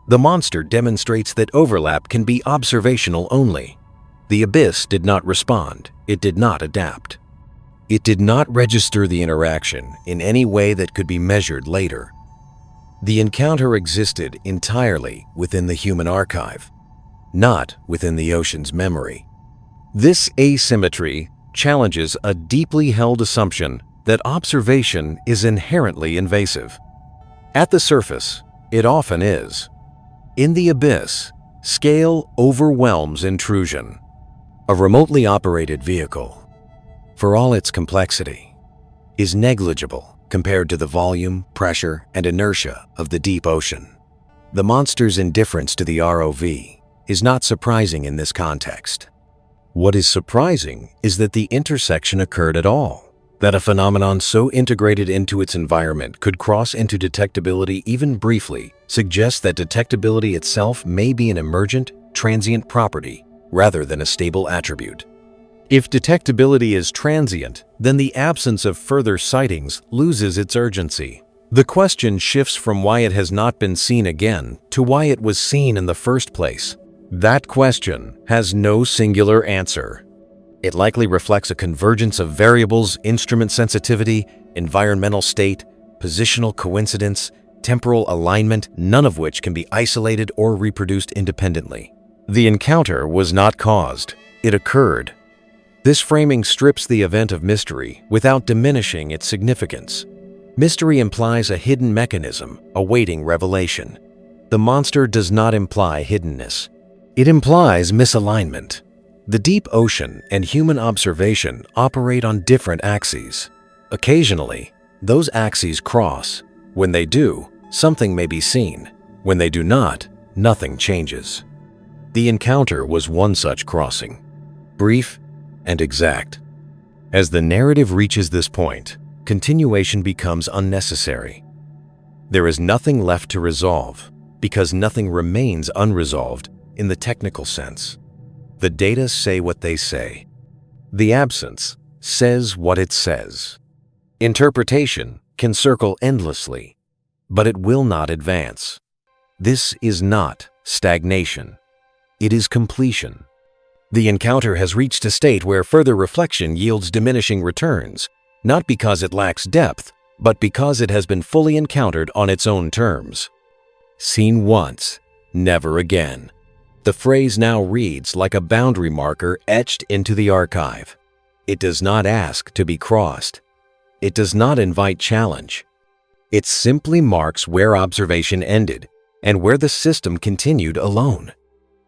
The monster demonstrates that overlap can be observational only. The abyss did not respond. It did not adapt. It did not register the interaction in any way that could be measured later. The encounter existed entirely within the human archive, not within the ocean's memory. This asymmetry challenges a deeply held assumption that observation is inherently invasive. At the surface, it often is. In the abyss, scale overwhelms intrusion. A remotely operated vehicle, for all its complexity, is negligible compared to the volume, pressure, and inertia of the deep ocean. The monster's indifference to the ROV is not surprising in this context. What is surprising is that the intersection occurred at all, that a phenomenon so integrated into its environment could cross into detectability even briefly suggests that detectability itself may be an emergent, transient property rather than a stable attribute. If detectability is transient, then the absence of further sightings loses its urgency. The question shifts from why it has not been seen again to why it was seen in the first place. That question has no singular answer. It likely reflects a convergence of variables: instrument sensitivity, environmental state, positional coincidence, temporal alignment, none of which can be isolated or reproduced independently. The encounter was not caused, it occurred. This framing strips the event of mystery without diminishing its significance. Mystery implies a hidden mechanism awaiting revelation. The monster does not imply hiddenness. It implies misalignment. The deep ocean and human observation operate on different axes. Occasionally, those axes cross. When they do, something may be seen. When they do not, nothing changes. The encounter was one such crossing, brief and exact. As the narrative reaches this point, continuation becomes unnecessary. There is nothing left to resolve, because nothing remains unresolved in the technical sense. The data say what they say. The absence says what it says. Interpretation can circle endlessly, but it will not advance. This is not stagnation. It is completion. The encounter has reached a state where further reflection yields diminishing returns, not because it lacks depth, but because it has been fully encountered on its own terms. Seen once, never again. The phrase now reads like a boundary marker etched into the archive. It does not ask to be crossed. It does not invite challenge. It simply marks where observation ended and where the system continued alone.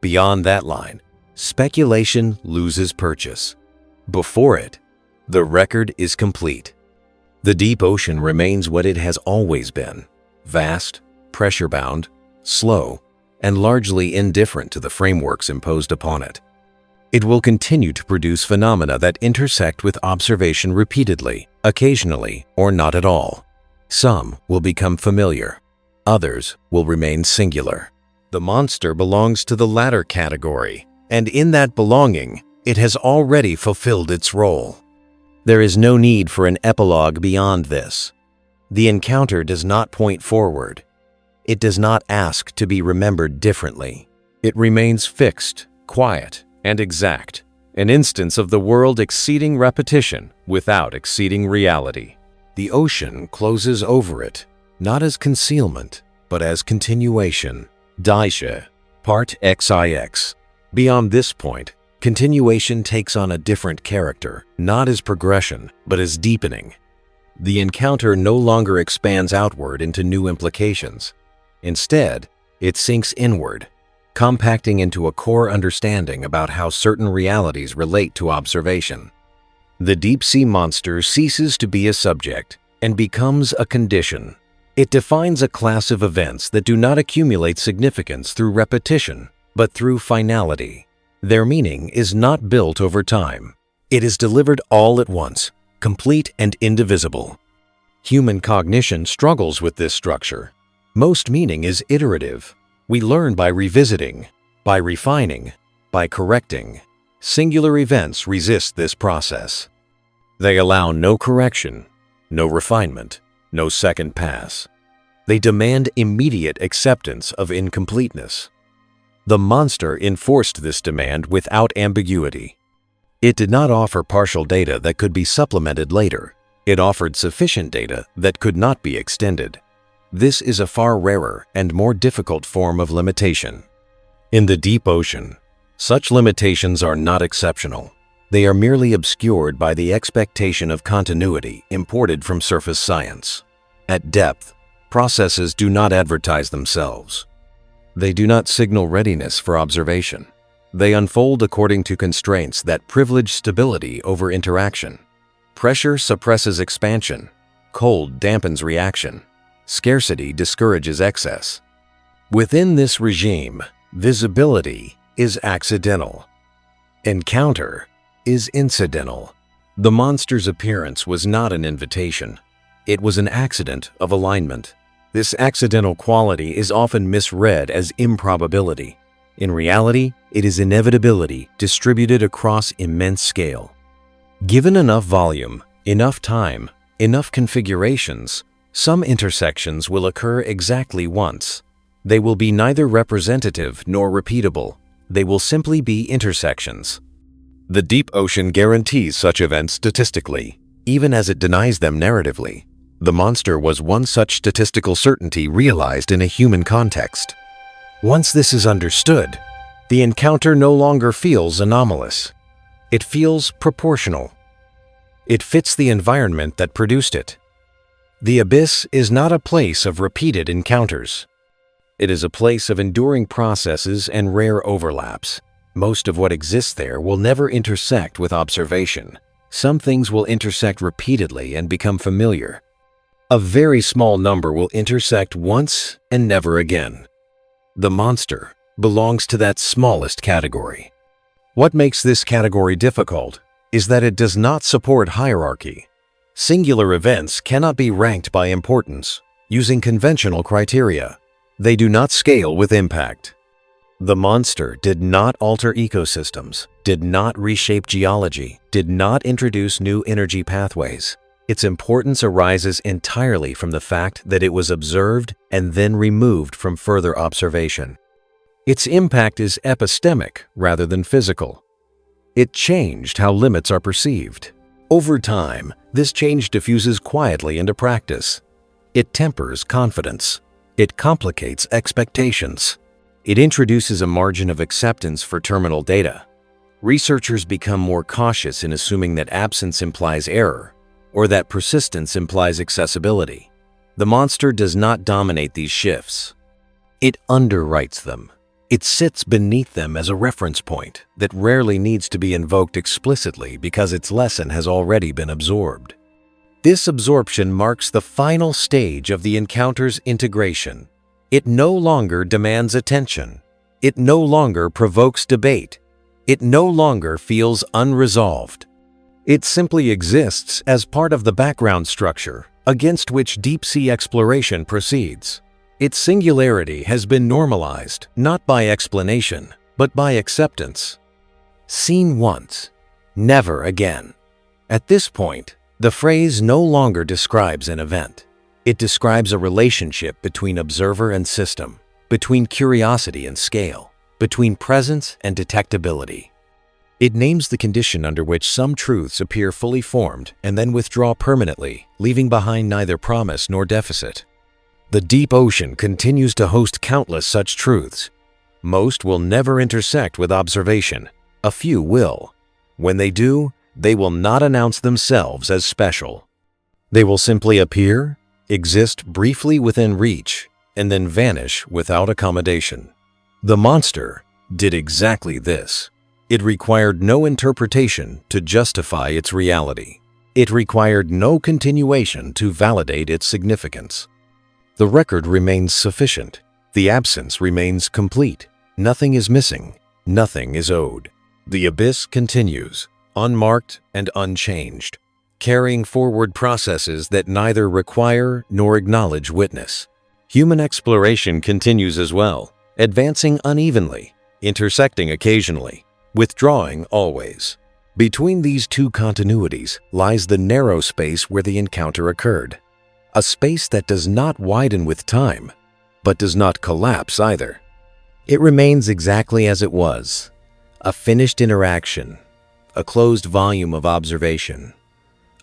Beyond that line, speculation loses purchase. Before it, the record is complete. The deep ocean remains what it has always been: vast, pressure-bound, slow, and largely indifferent to the frameworks imposed upon it. It will continue to produce phenomena that intersect with observation repeatedly, occasionally, or not at all. Some will become familiar. Others will remain singular. The monster belongs to the latter category, and in that belonging, it has already fulfilled its role. There is no need for an epilogue beyond this. The encounter does not point forward. It does not ask to be remembered differently. It remains fixed, quiet, and exact, an instance of the world exceeding repetition without exceeding reality. The ocean closes over it, not as concealment, but as continuation. Daisha, Part XIX. Beyond this point, continuation takes on a different character, not as progression, but as deepening. The encounter no longer expands outward into new implications. Instead, it sinks inward, compacting into a core understanding about how certain realities relate to observation. The deep-sea monster ceases to be a subject and becomes a condition. It defines a class of events that do not accumulate significance through repetition, but through finality. Their meaning is not built over time. It is delivered all at once, complete and indivisible. Human cognition struggles with this structure. Most meaning is iterative. We learn by revisiting, by refining, by correcting. Singular events resist this process. They allow no correction, no refinement, no second pass. They demand immediate acceptance of incompleteness. The monster enforced this demand without ambiguity. It did not offer partial data that could be supplemented later. It offered sufficient data that could not be extended. This is a far rarer and more difficult form of limitation. In the deep ocean, such limitations are not exceptional. They are merely obscured by the expectation of continuity imported from surface science. At depth, processes do not advertise themselves. They do not signal readiness for observation. They unfold according to constraints that privilege stability over interaction. Pressure suppresses expansion. Cold dampens reaction. Scarcity discourages excess. Within this regime, visibility is accidental. Encounter is incidental. The monster's appearance was not an invitation. It was an accident of alignment. This accidental quality is often misread as improbability. In reality, it is inevitability distributed across immense scale. Given enough volume, enough time, enough configurations, some intersections will occur exactly once. They will be neither representative nor repeatable. They will simply be intersections. The deep ocean guarantees such events statistically, even as it denies them narratively. The monster was one such statistical certainty realized in a human context. Once this is understood, the encounter no longer feels anomalous. It feels proportional. It fits the environment that produced it. The abyss is not a place of repeated encounters. It is a place of enduring processes and rare overlaps. Most of what exists there will never intersect with observation. Some things will intersect repeatedly and become familiar. A very small number will intersect once and never again. The monster belongs to that smallest category. What makes this category difficult is that it does not support hierarchy. Singular events cannot be ranked by importance using conventional criteria. They do not scale with impact. The monster did not alter ecosystems, did not reshape geology, did not introduce new energy pathways. Its importance arises entirely from the fact that it was observed and then removed from further observation. Its impact is epistemic rather than physical. It changed how limits are perceived. Over time, this change diffuses quietly into practice. It tempers confidence. It complicates expectations. It introduces a margin of acceptance for terminal data. Researchers become more cautious in assuming that absence implies error, or that persistence implies accessibility. The monster does not dominate these shifts. It underwrites them. It sits beneath them as a reference point that rarely needs to be invoked explicitly because its lesson has already been absorbed. This absorption marks the final stage of the encounter's integration. It no longer demands attention. It no longer provokes debate. It no longer feels unresolved. It simply exists as part of the background structure against which deep-sea exploration proceeds. Its singularity has been normalized, not by explanation, but by acceptance. Seen once, never again. At this point, the phrase no longer describes an event. It describes a relationship between observer and system, between curiosity and scale, between presence and detectability. It names the condition under which some truths appear fully formed and then withdraw permanently, leaving behind neither promise nor deficit. The deep ocean continues to host countless such truths. Most will never intersect with observation. A few will. When they do, they will not announce themselves as special. They will simply appear, exist briefly within reach, and then vanish without accommodation. The monster did exactly this. It required no interpretation to justify its reality. It required no continuation to validate its significance. The record remains sufficient. The absence remains complete. Nothing is missing. Nothing is owed. The abyss continues, unmarked and unchanged, carrying forward processes that neither require nor acknowledge witness. Human exploration continues as well, advancing unevenly, intersecting occasionally, withdrawing always. Between these two continuities lies the narrow space where the encounter occurred, a space that does not widen with time, but does not collapse either. It remains exactly as it was, a finished interaction, a closed volume of observation,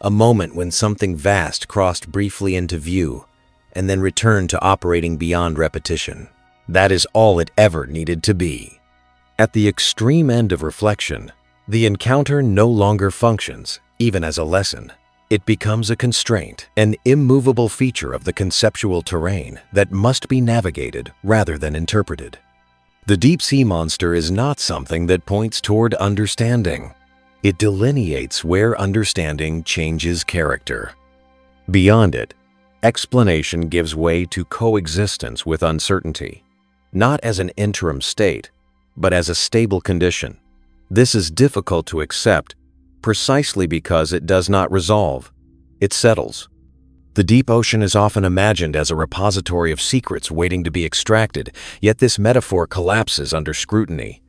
a moment when something vast crossed briefly into view and then returned to operating beyond repetition. That is all it ever needed to be. At the extreme end of reflection, The encounter no longer functions, even as a lesson. It becomes a constraint, an immovable feature of the conceptual terrain that must be navigated rather than interpreted. The deep-sea monster is not something that points toward understanding. It delineates where understanding changes character. Beyond it, explanation gives way to coexistence with uncertainty, not as an interim state, but as a stable condition. This is difficult to accept precisely because it does not resolve. It settles. The deep ocean is often imagined as a repository of secrets waiting to be extracted, yet this metaphor collapses under scrutiny.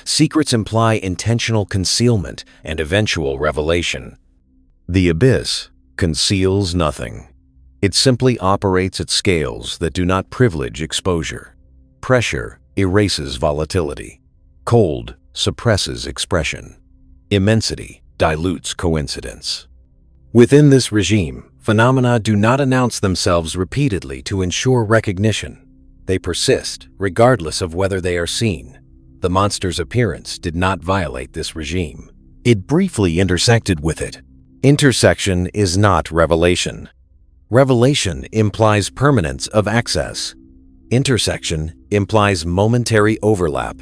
Secrets imply intentional concealment and eventual revelation. The abyss conceals nothing. It simply operates at scales that do not privilege exposure. Pressure erases volatility. Cold suppresses expression. Immensity dilutes coincidence. Within this regime, phenomena do not announce themselves repeatedly to ensure recognition. They persist, regardless of whether they are seen. The monster's appearance did not violate this regime. It briefly intersected with it. Intersection is not revelation. Revelation implies permanence of access. Intersection implies momentary overlap.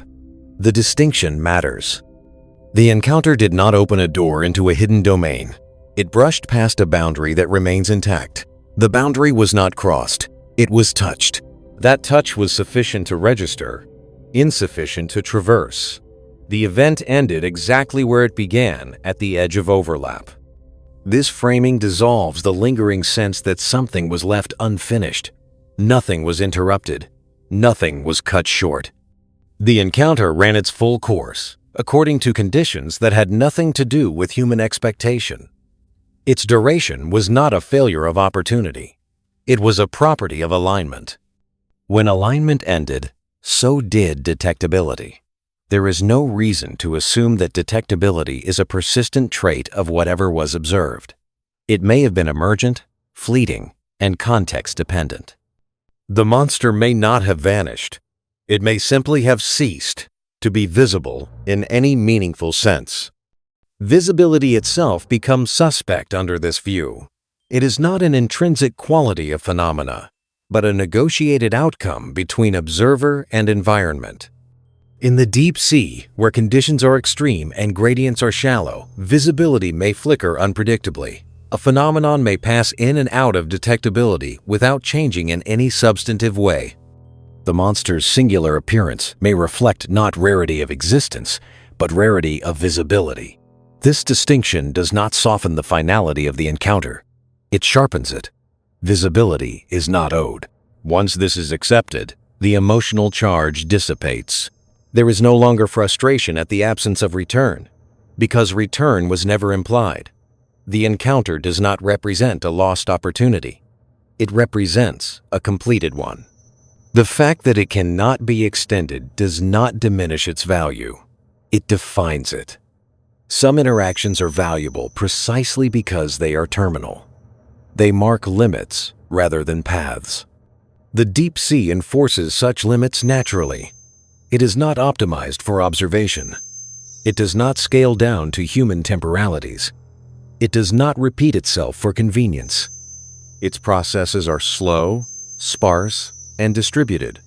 The distinction matters. The encounter did not open a door into a hidden domain. It brushed past a boundary that remains intact. The boundary was not crossed. It was touched. That touch was sufficient to register, insufficient to traverse. The event ended exactly where it began, at the edge of overlap. This framing dissolves the lingering sense that something was left unfinished. Nothing was interrupted. Nothing was cut short. The encounter ran its full course, according to conditions that had nothing to do with human expectation. Its duration was not a failure of opportunity. It was a property of alignment. When alignment ended, so did detectability. There is no reason to assume that detectability is a persistent trait of whatever was observed. It may have been emergent, fleeting, and context-dependent. The monster may not have vanished. It may simply have ceased to be visible in any meaningful sense. Visibility itself becomes suspect under this view. It is not an intrinsic quality of phenomena, but a negotiated outcome between observer and environment. In the deep sea, where conditions are extreme and gradients are shallow, visibility may flicker unpredictably. A phenomenon may pass in and out of detectability without changing in any substantive way. The monster's singular appearance may reflect not rarity of existence, but rarity of visibility. This distinction does not soften the finality of the encounter. It sharpens it. Visibility is not owed. Once this is accepted, the emotional charge dissipates. There is no longer frustration at the absence of return, because return was never implied. The encounter does not represent a lost opportunity. It represents a completed one. The fact that it cannot be extended does not diminish its value. It defines it. Some interactions are valuable precisely because they are terminal. They mark limits rather than paths. The deep sea enforces such limits naturally. It is not optimized for observation. It does not scale down to human temporalities. It does not repeat itself for convenience. Its processes are slow, sparse, and distributed.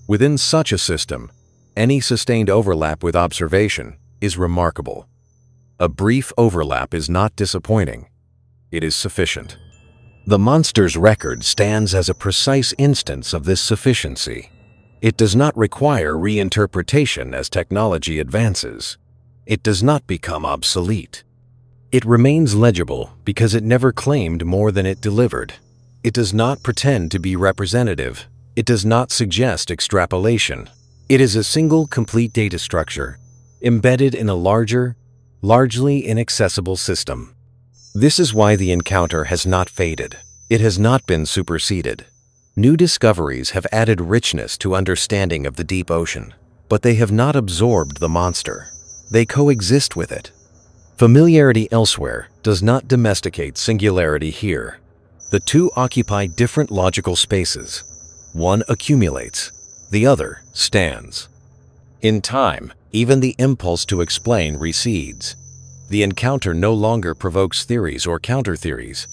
Within such a system, any sustained overlap with observation is remarkable. A brief overlap is not disappointing. It is sufficient. The monster's record stands as a precise instance of this sufficiency. It does not require reinterpretation as technology advances. It does not become obsolete. It remains legible because it never claimed more than it delivered. It does not pretend to be representative. It does not suggest extrapolation. It is a single complete data structure, embedded in a larger, largely inaccessible system. This is why the encounter has not faded. It has not been superseded. New discoveries have added richness to understanding of the deep ocean, but they have not absorbed the monster. They coexist with it. Familiarity elsewhere does not domesticate singularity here. The two occupy different logical spaces. One accumulates, the other stands. In time, Even the impulse to explain recedes. The encounter no longer provokes theories or counter-theories.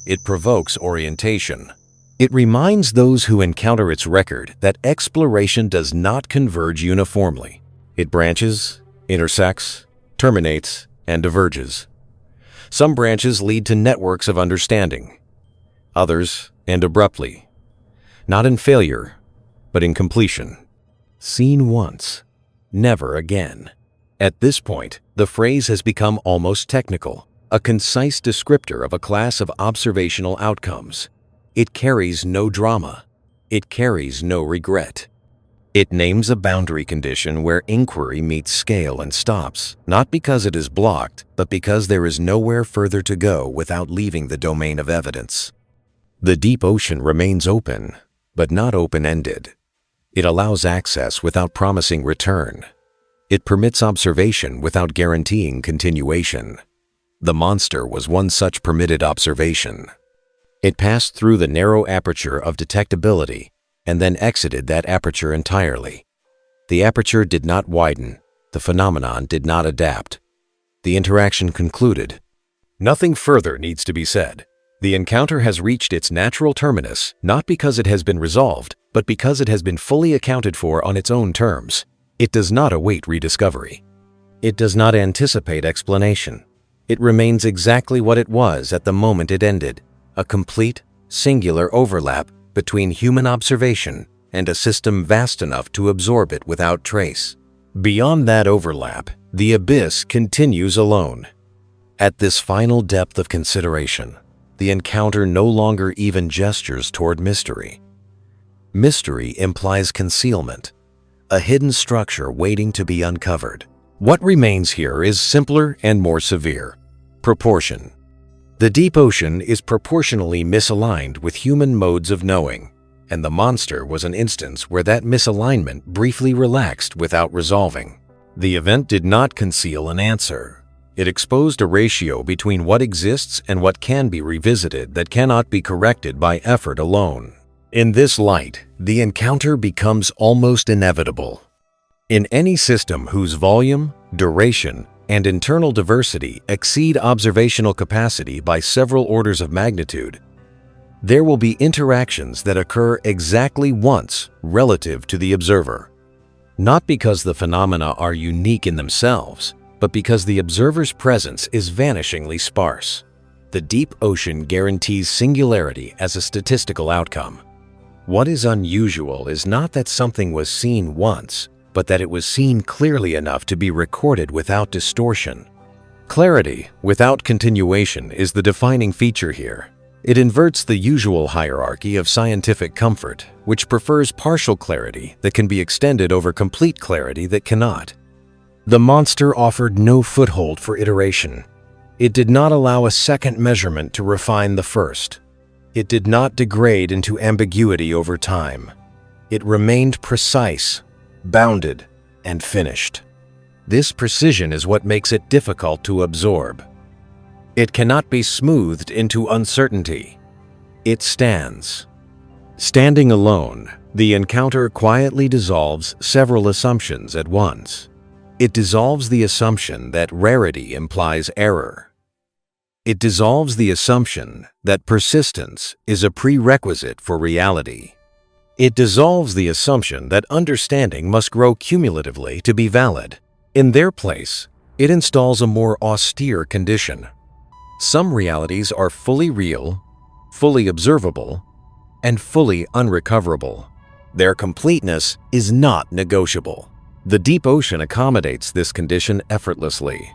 It provokes orientation. It reminds those who encounter its record that exploration does not converge uniformly. It branches, intersects, terminates, and diverges. Some branches lead to networks of understanding. Others end abruptly, not in failure, but in completion. Seen once, never again. At this point, the phrase has become almost technical, a concise descriptor of a class of observational outcomes. It carries no drama. It carries no regret. It names a boundary condition where inquiry meets scale and stops, not because it is blocked, but because there is nowhere further to go without leaving the domain of evidence. The deep ocean remains open, but not open-ended. It allows access without promising return. It permits observation without guaranteeing continuation. The monster was one such permitted observation. It passed through the narrow aperture of detectability and then exited that aperture entirely. The aperture did not widen. The phenomenon did not adapt. The interaction concluded. Nothing further needs to be said. The encounter has reached its natural terminus, not because it has been resolved, but because it has been fully accounted for on its own terms. It does not await rediscovery. It does not anticipate explanation. It remains exactly what it was at the moment it ended, a complete, singular overlap between human observation and a system vast enough to absorb it without trace. Beyond that overlap, the abyss continues alone. At this final depth of consideration, the encounter no longer even gestures toward mystery. Mystery implies concealment, a hidden structure waiting to be uncovered. What remains here is simpler and more severe: proportion. The deep ocean is proportionally misaligned with human modes of knowing, and the monster was an instance where that misalignment briefly relaxed without resolving. The event did not conceal an answer. It exposed a ratio between what exists and what can be revisited that cannot be corrected by effort alone. In this light, the encounter becomes almost inevitable. In any system whose volume, duration, and internal diversity exceed observational capacity by several orders of magnitude, there will be interactions that occur exactly once relative to the observer. Not because the phenomena are unique in themselves, but because the observer's presence is vanishingly sparse. The deep ocean guarantees singularity as a statistical outcome. What is unusual is not that something was seen once, but that it was seen clearly enough to be recorded without distortion. Clarity without continuation is the defining feature here. It inverts the usual hierarchy of scientific comfort, which prefers partial clarity that can be extended over complete clarity that cannot. The monster offered no foothold for iteration. It did not allow a second measurement to refine the first. It did not degrade into ambiguity over time. It remained precise, bounded, and finished. This precision is what makes it difficult to absorb. It cannot be smoothed into uncertainty. It stands. Standing alone, the encounter quietly dissolves several assumptions at once. It dissolves the assumption that rarity implies error. It dissolves the assumption that persistence is a prerequisite for reality. It dissolves the assumption that understanding must grow cumulatively to be valid. In their place, it installs a more austere condition. Some realities are fully real, fully observable, and fully unrecoverable. Their completeness is not negotiable. The deep ocean accommodates this condition effortlessly.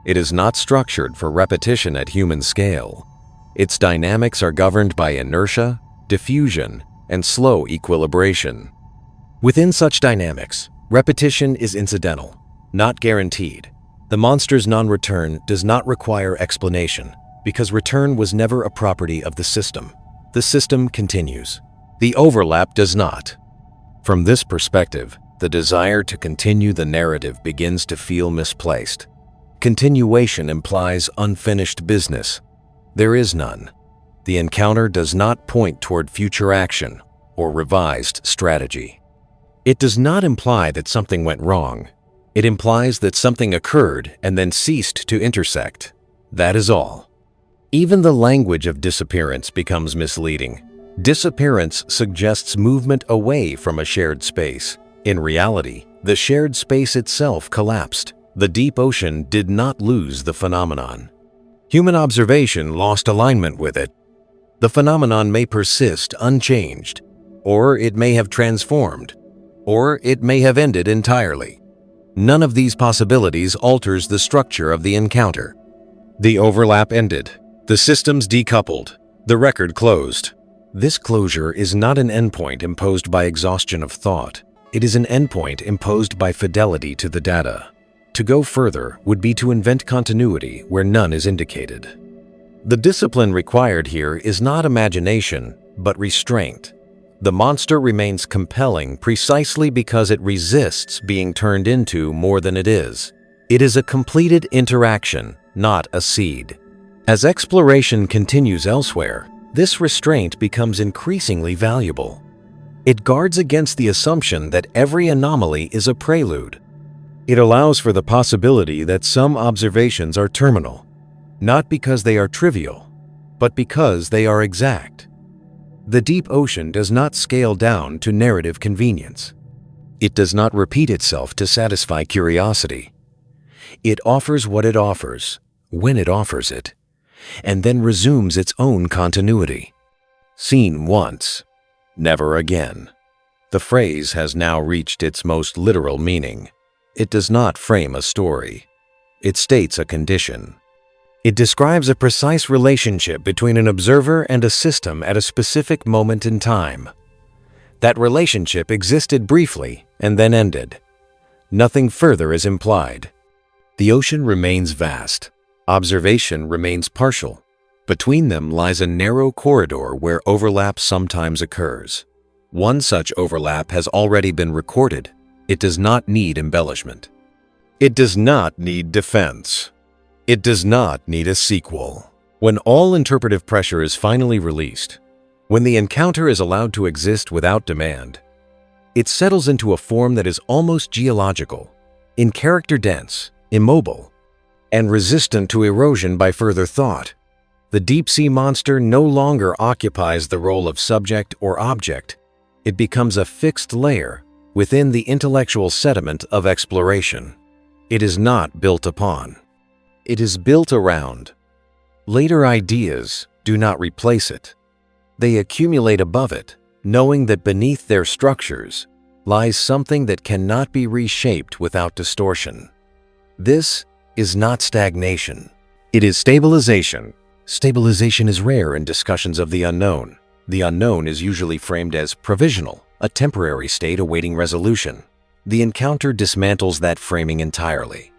It is not structured for repetition at human scale. Its dynamics are governed by inertia, diffusion, and slow equilibration. Within such dynamics, repetition is incidental, not guaranteed. The monster's non-return does not require explanation, because return was never a property of the system. The system continues. The overlap does not. From this perspective, the desire to continue the narrative begins to feel misplaced. Continuation implies unfinished business. There is none. The encounter does not point toward future action or revised strategy. It does not imply that something went wrong. It implies that something occurred and then ceased to intersect. That is all. Even the language of disappearance becomes misleading. Disappearance suggests movement away from a shared space. In reality, the shared space itself collapsed. The deep ocean did not lose the phenomenon. Human observation lost alignment with it. The phenomenon may persist unchanged, or it may have transformed, or it may have ended entirely. None of these possibilities alters the structure of the encounter. The overlap ended. The systems decoupled. The record closed. This closure is not an endpoint imposed by exhaustion of thought. It is an endpoint imposed by fidelity to the data. To go further would be to invent continuity where none is indicated. The discipline required here is not imagination, but restraint. The monster remains compelling precisely because it resists being turned into more than it is. It is a completed interaction, not a seed. As exploration continues elsewhere, this restraint becomes increasingly valuable. It guards against the assumption that every anomaly is a prelude. It allows for the possibility that some observations are terminal, not because they are trivial, but because they are exact. The deep ocean does not scale down to narrative convenience. It does not repeat itself to satisfy curiosity. It offers what it offers, when it offers it, and then resumes its own continuity. Seen once, never again. The phrase has now reached its most literal meaning. It does not frame a story. It states a condition. It describes a precise relationship between an observer and a system at a specific moment in time. That relationship existed briefly and then ended. Nothing further is implied. The ocean remains vast. Observation remains partial. Between them lies a narrow corridor where overlap sometimes occurs. One such overlap has already been recorded. It does not need embellishment. It does not need defense. It does not need a sequel. When all interpretive pressure is finally released, when the encounter is allowed to exist without demand, it settles into a form that is almost geological, in character dense, immobile, and resistant to erosion by further thought. The deep-sea monster no longer occupies the role of subject or object. It becomes a fixed layer within the intellectual sediment of exploration. It is not built upon. It is built around. Later ideas do not replace it. They accumulate above it, knowing that beneath their structures lies something that cannot be reshaped without distortion. This is not stagnation. It is stabilization. Stabilization is rare in discussions of the unknown. The unknown is usually framed as provisional, a temporary state awaiting resolution. The encounter dismantles that framing entirely.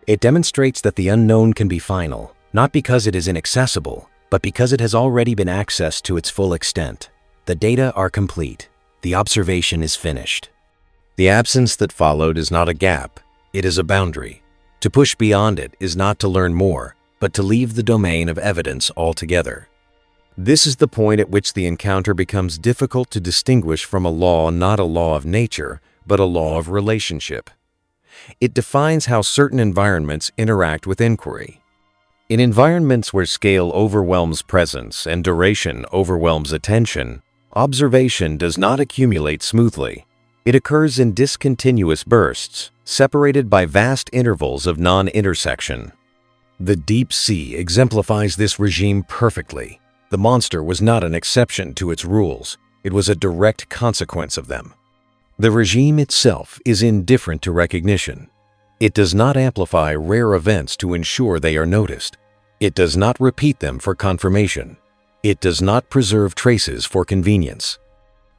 It demonstrates that the unknown can be final, not because it is inaccessible, but because it has already been accessed to its full extent. The data are complete. The observation is finished. The absence that followed is not a gap. It is a boundary. To push beyond it is not to learn more, but to leave the domain of evidence altogether. This is the point at which the encounter becomes difficult to distinguish from a law not a law of nature, but a law of relationship. It defines how certain environments interact with inquiry. In environments where scale overwhelms presence and duration overwhelms attention, observation does not accumulate smoothly. It occurs in discontinuous bursts, separated by vast intervals of non-intersection. The deep sea exemplifies this regime perfectly. The monster was not an exception to its rules. It was a direct consequence of them. The regime itself is indifferent to recognition. It does not amplify rare events to ensure they are noticed. It does not repeat them for confirmation. It does not preserve traces for convenience.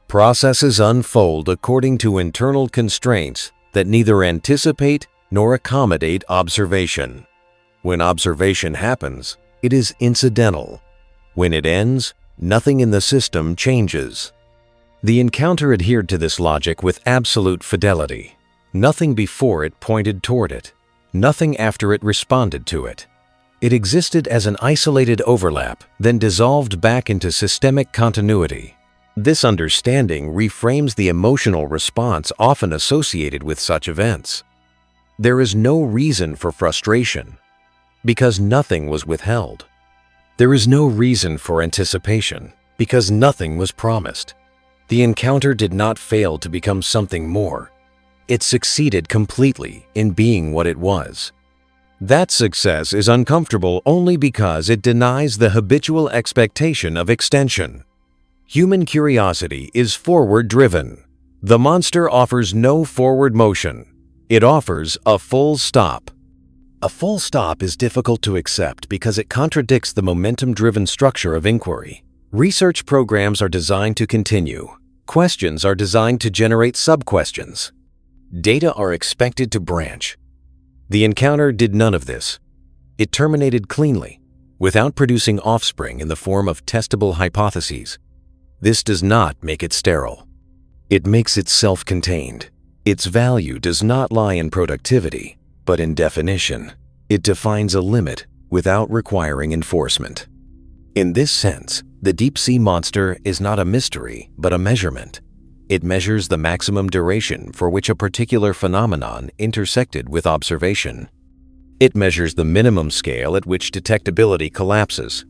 Processes unfold according to internal constraints that neither anticipate nor accommodate observation. When observation happens, it is incidental. When it ends, nothing in the system changes. The encounter adhered to this logic with absolute fidelity. Nothing before it pointed toward it. Nothing after it responded to it. It existed as an isolated overlap, then dissolved back into systemic continuity. This understanding reframes the emotional response often associated with such events. There is no reason for frustration, because nothing was withheld. There is no reason for anticipation, because nothing was promised. The encounter did not fail to become something more. It succeeded completely in being what it was. That success is uncomfortable only because it denies the habitual expectation of extension. Human curiosity is forward-driven. The monster offers no forward motion. It offers a full stop. A full stop is difficult to accept because it contradicts the momentum-driven structure of inquiry. Research programs are designed to continue. Questions are designed to generate sub-questions. Data are expected to branch. The encounter did none of this. It terminated cleanly, without producing offspring in the form of testable hypotheses. This does not make it sterile. It makes it self-contained. Its value does not lie in productivity, but in definition. It defines a limit without requiring enforcement. In this sense, the deep-sea monster is not a mystery, but a measurement. It measures the maximum duration for which a particular phenomenon intersected with observation. It measures the minimum scale at which detectability collapses.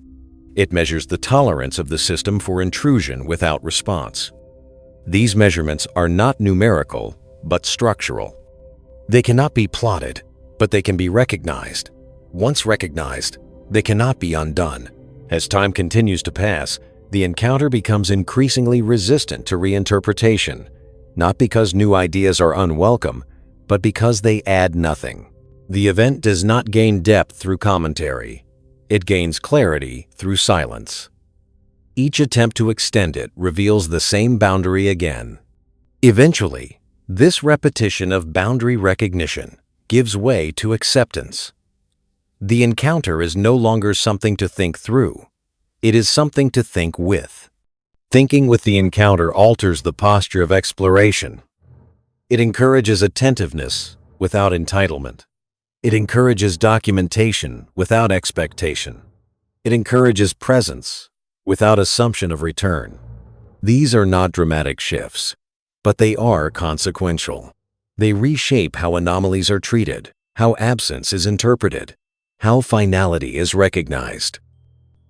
It measures the tolerance of the system for intrusion without response. These measurements are not numerical, but structural. They cannot be plotted, but they can be recognized. Once recognized, they cannot be undone. As time continues to pass, the encounter becomes increasingly resistant to reinterpretation, not because new ideas are unwelcome, but because they add nothing. The event does not gain depth through commentary. It gains clarity through silence. Each attempt to extend it reveals the same boundary again. Eventually, this repetition of boundary recognition gives way to acceptance. The encounter is no longer something to think through. It is something to think with. Thinking with the encounter alters the posture of exploration. It encourages attentiveness without entitlement. It encourages documentation without expectation. It encourages presence without assumption of return. These are not dramatic shifts, but they are consequential. They reshape how anomalies are treated, how absence is interpreted, how finality is recognized.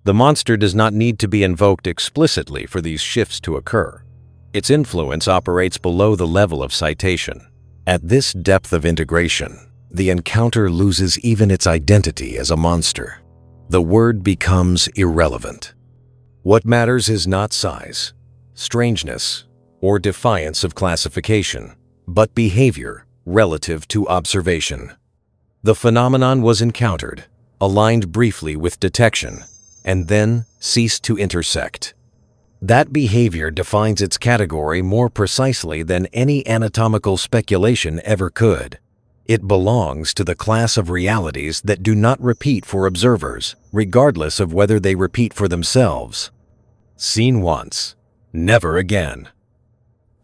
The monster does not need to be invoked explicitly for these shifts to occur. Its influence operates below the level of citation. At this depth of integration, the encounter loses even its identity as a monster. The word becomes irrelevant. What matters is not size, strangeness, or defiance of classification, but behavior relative to observation. The phenomenon was encountered, aligned briefly with detection, and then ceased to intersect. That behavior defines its category more precisely than any anatomical speculation ever could. It belongs to the class of realities that do not repeat for observers, regardless of whether they repeat for themselves. Seen once, never again.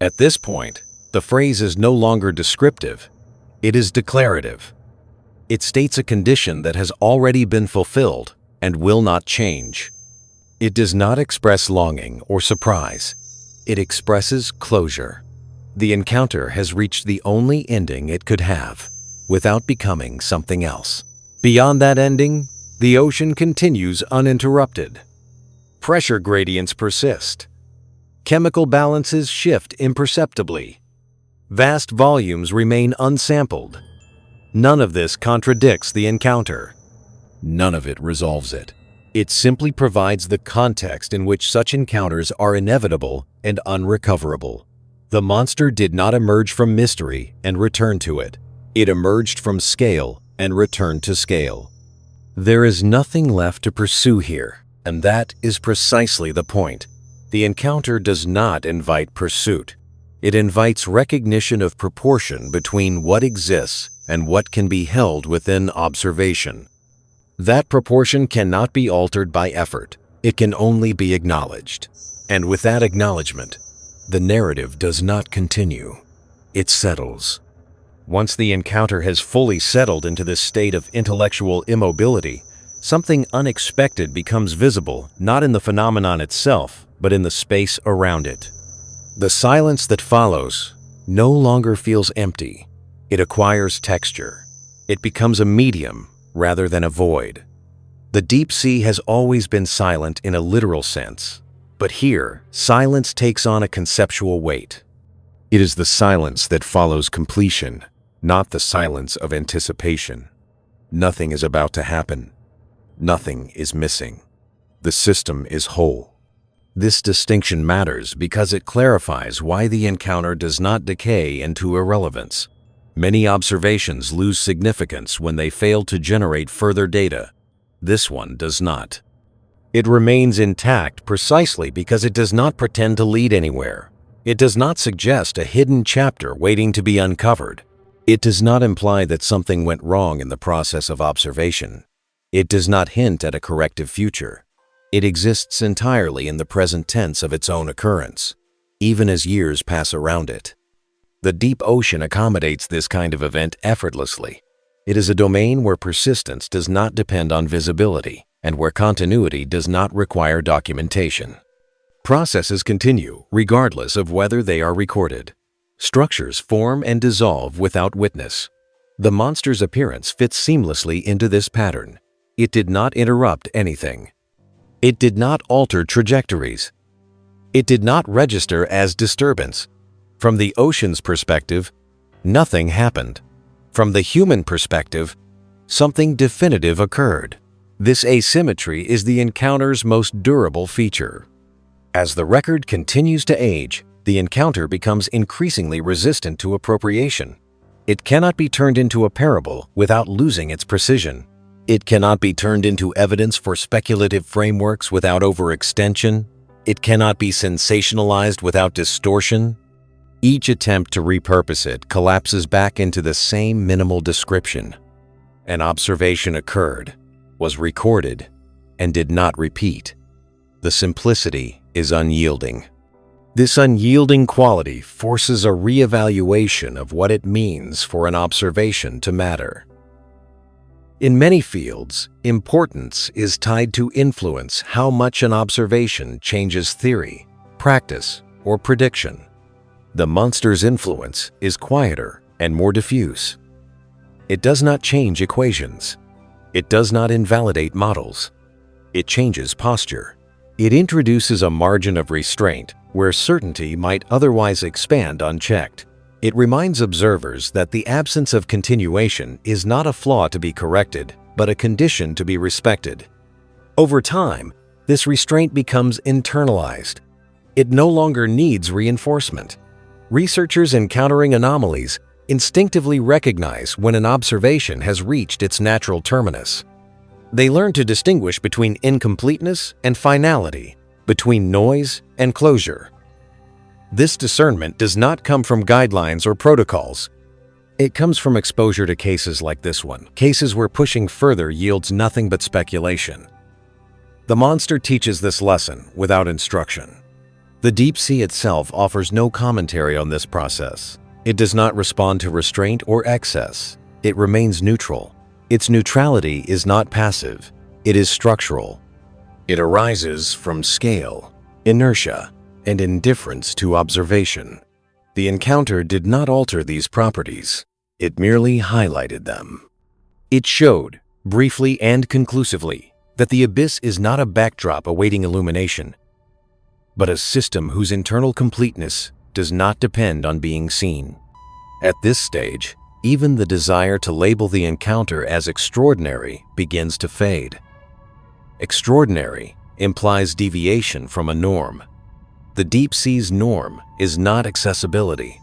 At this point, the phrase is no longer descriptive. It is declarative. It states a condition that has already been fulfilled and will not change. It does not express longing or surprise. It expresses closure. The encounter has reached the only ending it could have, without becoming something else. Beyond that ending, the ocean continues uninterrupted. Pressure gradients persist. Chemical balances shift imperceptibly. Vast volumes remain unsampled. None of this contradicts the encounter. None of it resolves it. It simply provides the context in which such encounters are inevitable and unrecoverable. The monster did not emerge from mystery and return to it. It emerged from scale and returned to scale. There is nothing left to pursue here, and that is precisely the point. The encounter does not invite pursuit. It invites recognition of proportion between what exists and what can be held within observation. That proportion cannot be altered by effort. It can only be acknowledged. And with that acknowledgement, the narrative does not continue. It settles. Once the encounter has fully settled into this state of intellectual immobility, something unexpected becomes visible, not in the phenomenon itself, but in the space around it. The silence that follows no longer feels empty. It acquires texture. It becomes a medium rather than a void. The deep sea has always been silent in a literal sense, but here, silence takes on a conceptual weight. It is the silence that follows completion, not the silence of anticipation. Nothing is about to happen. Nothing is missing. The system is whole. This distinction matters because it clarifies why the encounter does not decay into irrelevance. Many observations lose significance when they fail to generate further data. This one does not. It remains intact precisely because it does not pretend to lead anywhere. It does not suggest a hidden chapter waiting to be uncovered. It does not imply that something went wrong in the process of observation. It does not hint at a corrective future. It exists entirely in the present tense of its own occurrence, even as years pass around it. The deep ocean accommodates this kind of event effortlessly. It is a domain where persistence does not depend on visibility and where continuity does not require documentation. Processes continue regardless of whether they are recorded. Structures form and dissolve without witness. The monster's appearance fits seamlessly into this pattern. It did not interrupt anything. It did not alter trajectories. It did not register as disturbance. From the ocean's perspective, nothing happened. From the human perspective, something definitive occurred. This asymmetry is the encounter's most durable feature. As the record continues to age, the encounter becomes increasingly resistant to appropriation. It cannot be turned into a parable without losing its precision. It cannot be turned into evidence for speculative frameworks without overextension. It cannot be sensationalized without distortion. Each attempt to repurpose it collapses back into the same minimal description. An observation occurred, was recorded, and did not repeat. The simplicity is unyielding. This unyielding quality forces a reevaluation of what it means for an observation to matter. In many fields, importance is tied to influence how much an observation changes theory, practice, or prediction. The monster's influence is quieter and more diffuse. It does not change equations. It does not invalidate models. It changes posture. It introduces a margin of restraint where certainty might otherwise expand unchecked. It reminds observers that the absence of continuation is not a flaw to be corrected, but a condition to be respected. Over time, this restraint becomes internalized. It no longer needs reinforcement. Researchers encountering anomalies instinctively recognize when an observation has reached its natural terminus. They learn to distinguish between incompleteness and finality, between noise and closure. This discernment does not come from guidelines or protocols. It comes from exposure to cases like this one, cases where pushing further yields nothing but speculation. The monster teaches this lesson without instruction. The deep sea itself offers no commentary on this process. It does not respond to restraint or excess. It remains neutral. Its neutrality is not passive. It is structural. It arises from scale, inertia, and indifference to observation. The encounter did not alter these properties. It merely highlighted them. It showed, briefly and conclusively, that the abyss is not a backdrop awaiting illumination, but a system whose internal completeness does not depend on being seen. At this stage, even the desire to label the encounter as extraordinary begins to fade. Extraordinary implies deviation from a norm. The deep sea's norm is not accessibility.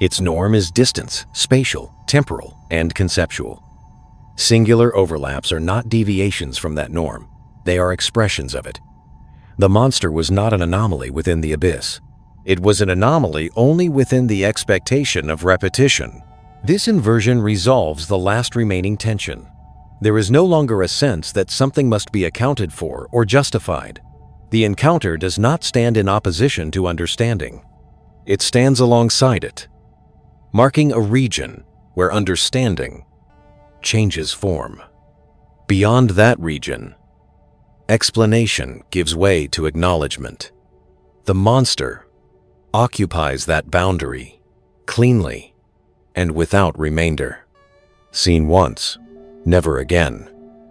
Its norm is distance, spatial, temporal, and conceptual. Singular overlaps are not deviations from that norm. They are expressions of it. The monster was not an anomaly within the abyss. It was an anomaly only within the expectation of repetition. This inversion resolves the last remaining tension. There is no longer a sense that something must be accounted for or justified. The encounter does not stand in opposition to understanding. It stands alongside it, marking a region where understanding changes form. Beyond that region, explanation gives way to acknowledgement. The monster occupies that boundary, cleanly and without remainder. Seen once, never again.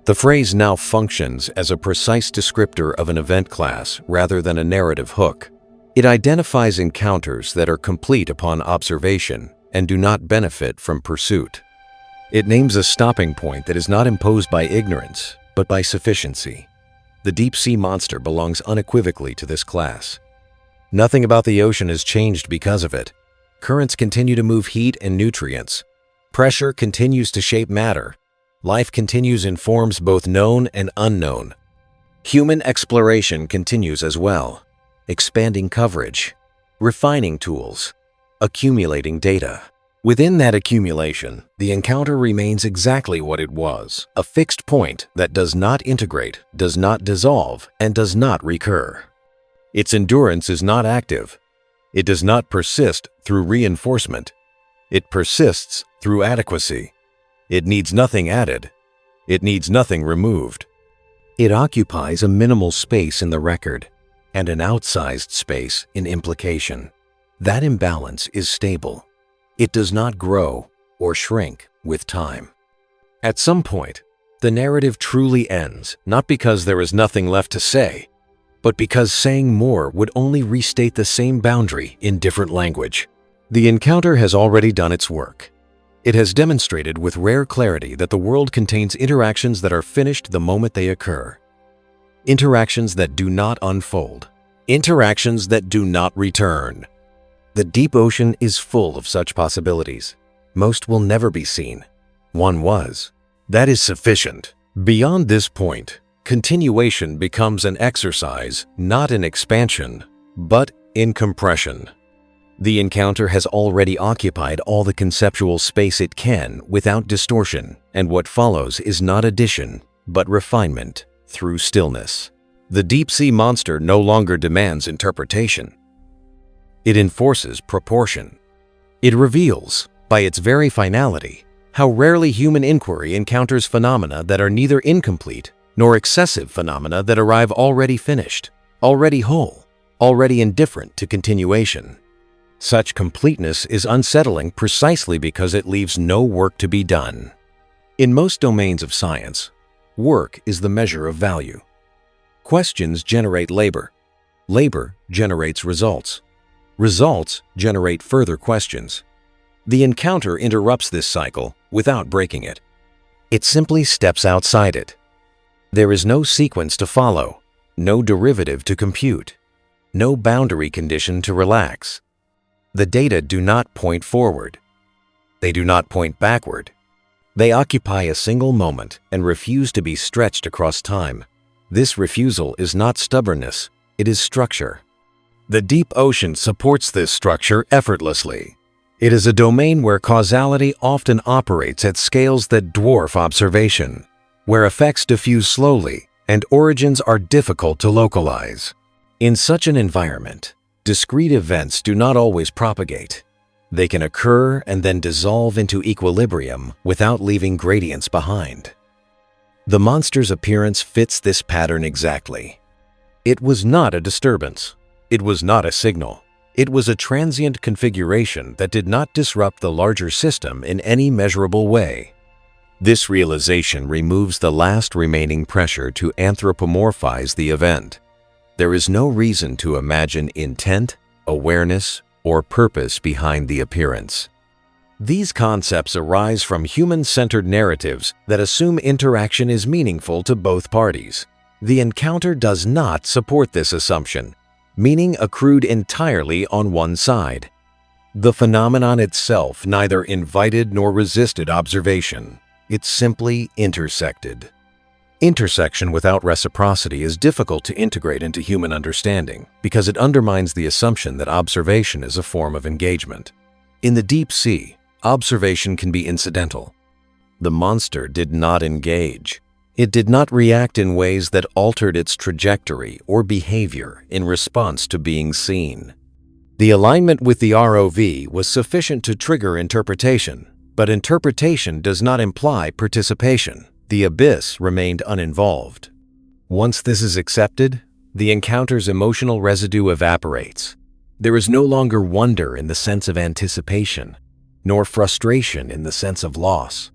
The phrase now functions as a precise descriptor of an event class rather than a narrative hook. It identifies encounters that are complete upon observation and do not benefit from pursuit. It names a stopping point that is not imposed by ignorance, but by sufficiency. The deep-sea monster belongs unequivocally to this class. Nothing about the ocean has changed because of it. Currents continue to move heat and nutrients. Pressure continues to shape matter. Life continues in forms both known and unknown. Human exploration continues as well, expanding coverage, refining tools, accumulating data. Within that accumulation, the encounter remains exactly what it was, a fixed point that does not integrate, does not dissolve, and does not recur. Its endurance is not active. It does not persist through reinforcement. It persists through adequacy. It needs nothing added. It needs nothing removed. It occupies a minimal space in the record and an outsized space in implication. That imbalance is stable. It does not grow or shrink with time. At some point, the narrative truly ends, not because there is nothing left to say, but because saying more would only restate the same boundary in different language. The encounter has already done its work. It has demonstrated with rare clarity that the world contains interactions that are finished the moment they occur. Interactions that do not unfold. Interactions that do not return. The deep ocean is full of such possibilities. Most will never be seen. One was. That is sufficient. Beyond this point, continuation becomes an exercise, not in expansion, but in compression. The encounter has already occupied all the conceptual space it can without distortion, and what follows is not addition, but refinement through stillness. The deep-sea monster no longer demands interpretation. It enforces proportion. It reveals, by its very finality, how rarely human inquiry encounters phenomena that are neither incomplete nor excessive phenomena that arrive already finished, already whole, already indifferent to continuation. Such completeness is unsettling precisely because it leaves no work to be done. In most domains of science, work is the measure of value. Questions generate labor. Labor generates results. Results generate further questions. The encounter interrupts this cycle without breaking it. It simply steps outside it. There is no sequence to follow, no derivative to compute, no boundary condition to relax. The data do not point forward. They do not point backward. They occupy a single moment and refuse to be stretched across time. This refusal is not stubbornness, it is structure. The deep ocean supports this structure effortlessly. It is a domain where causality often operates at scales that dwarf observation, where effects diffuse slowly and origins are difficult to localize. In such an environment, discrete events do not always propagate. They can occur and then dissolve into equilibrium without leaving gradients behind. The monster's appearance fits this pattern exactly. It was not a disturbance. It was not a signal. It was a transient configuration that did not disrupt the larger system in any measurable way. This realization removes the last remaining pressure to anthropomorphize the event. There is no reason to imagine intent, awareness, or purpose behind the appearance. These concepts arise from human-centered narratives that assume interaction is meaningful to both parties. The encounter does not support this assumption, meaning accrued entirely on one side. The phenomenon itself neither invited nor resisted observation. It simply intersected. Intersection without reciprocity is difficult to integrate into human understanding because it undermines the assumption that observation is a form of engagement. In the deep sea, observation can be incidental. The monster did not engage. It did not react in ways that altered its trajectory or behavior in response to being seen. The alignment with the ROV was sufficient to trigger interpretation, but interpretation does not imply participation. The abyss remained uninvolved. Once this is accepted, the encounter's emotional residue evaporates. There is no longer wonder in the sense of anticipation, nor frustration in the sense of loss.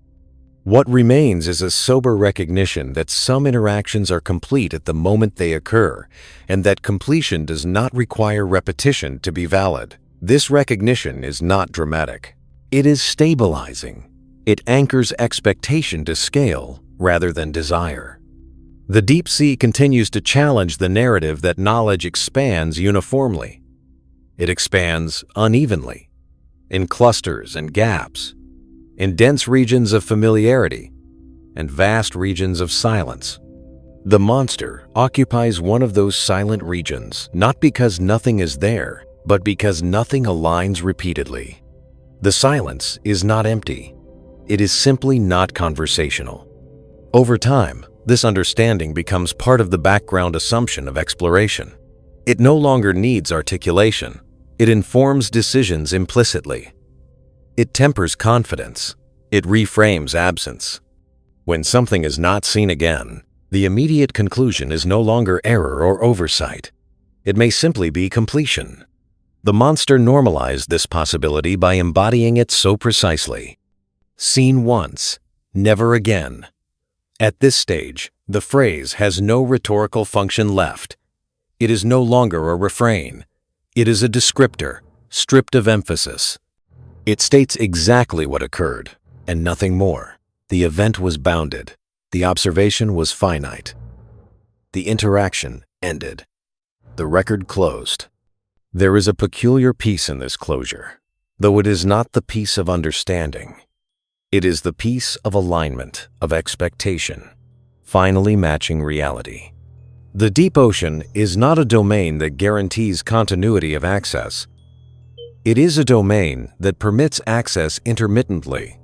What remains is a sober recognition that some interactions are complete at the moment they occur, and that completion does not require repetition to be valid. This recognition is not dramatic. It is stabilizing. It anchors expectation to scale rather than desire. The deep sea continues to challenge the narrative that knowledge expands uniformly. It expands unevenly, in clusters and gaps, in dense regions of familiarity and vast regions of silence. The monster occupies one of those silent regions, not because nothing is there, but because nothing aligns repeatedly. The silence is not empty. It is simply not conversational. Over time, this understanding becomes part of the background assumption of exploration. It no longer needs articulation. It informs decisions implicitly. It tempers confidence. It reframes absence. When something is not seen again, the immediate conclusion is no longer error or oversight. It may simply be completion. The monster normalized this possibility by embodying it so precisely. Seen once, never again. At this stage, the phrase has no rhetorical function left. It is no longer a refrain. It is a descriptor, stripped of emphasis. It states exactly what occurred, and nothing more. The event was bounded. The observation was finite. The interaction ended. The record closed. There is a peculiar peace in this closure, though it is not the peace of understanding. It is the peace of alignment, of expectation, finally matching reality. The deep ocean is not a domain that guarantees continuity of access. It is a domain that permits access intermittently,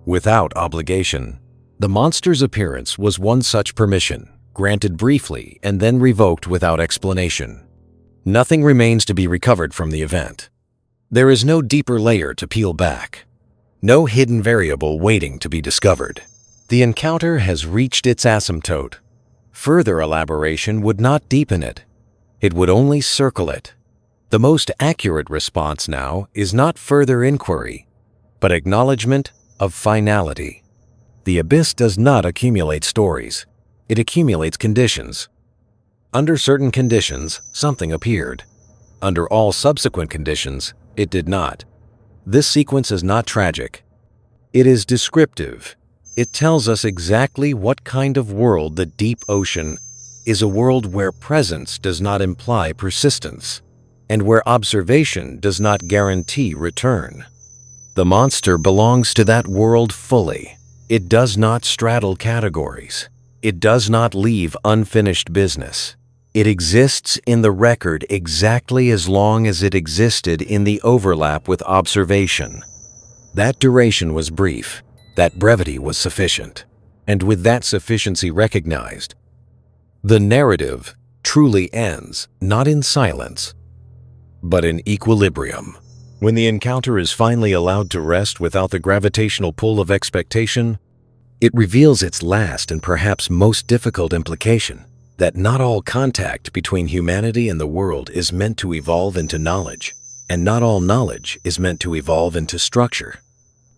without obligation. The monster's appearance was one such permission, granted briefly and then revoked without explanation. Nothing remains to be recovered from the event. There is no deeper layer to peel back, no hidden variable waiting to be discovered. The encounter has reached its asymptote. Further elaboration would not deepen it. It would only circle it. The most accurate response now is not further inquiry, but acknowledgement of finality. The abyss does not accumulate stories. It accumulates conditions. Under certain conditions, something appeared. Under all subsequent conditions, it did not. This sequence is not tragic. It is descriptive. It tells us exactly what kind of world the deep ocean is, a world where presence does not imply persistence, and where observation does not guarantee return. The monster belongs to that world fully. It does not straddle categories. It does not leave unfinished business. It exists in the record exactly as long as it existed in the overlap with observation. That duration was brief. That brevity was sufficient. And with that sufficiency recognized, the narrative truly ends not in silence, but in equilibrium. When the encounter is finally allowed to rest without the gravitational pull of expectation, it reveals its last and perhaps most difficult implication, that not all contact between humanity and the world is meant to evolve into knowledge, and not all knowledge is meant to evolve into structure.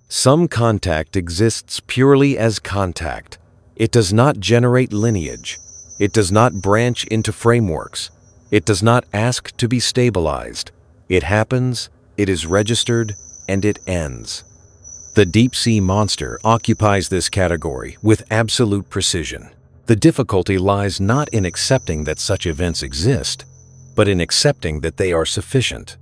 Some contact exists purely as contact. It does not generate lineage. It does not branch into frameworks. It does not ask to be stabilized. It happens, it is registered, and it ends. The deep-sea monster occupies this category with absolute precision. The difficulty lies not in accepting that such events exist, but in accepting that they are sufficient.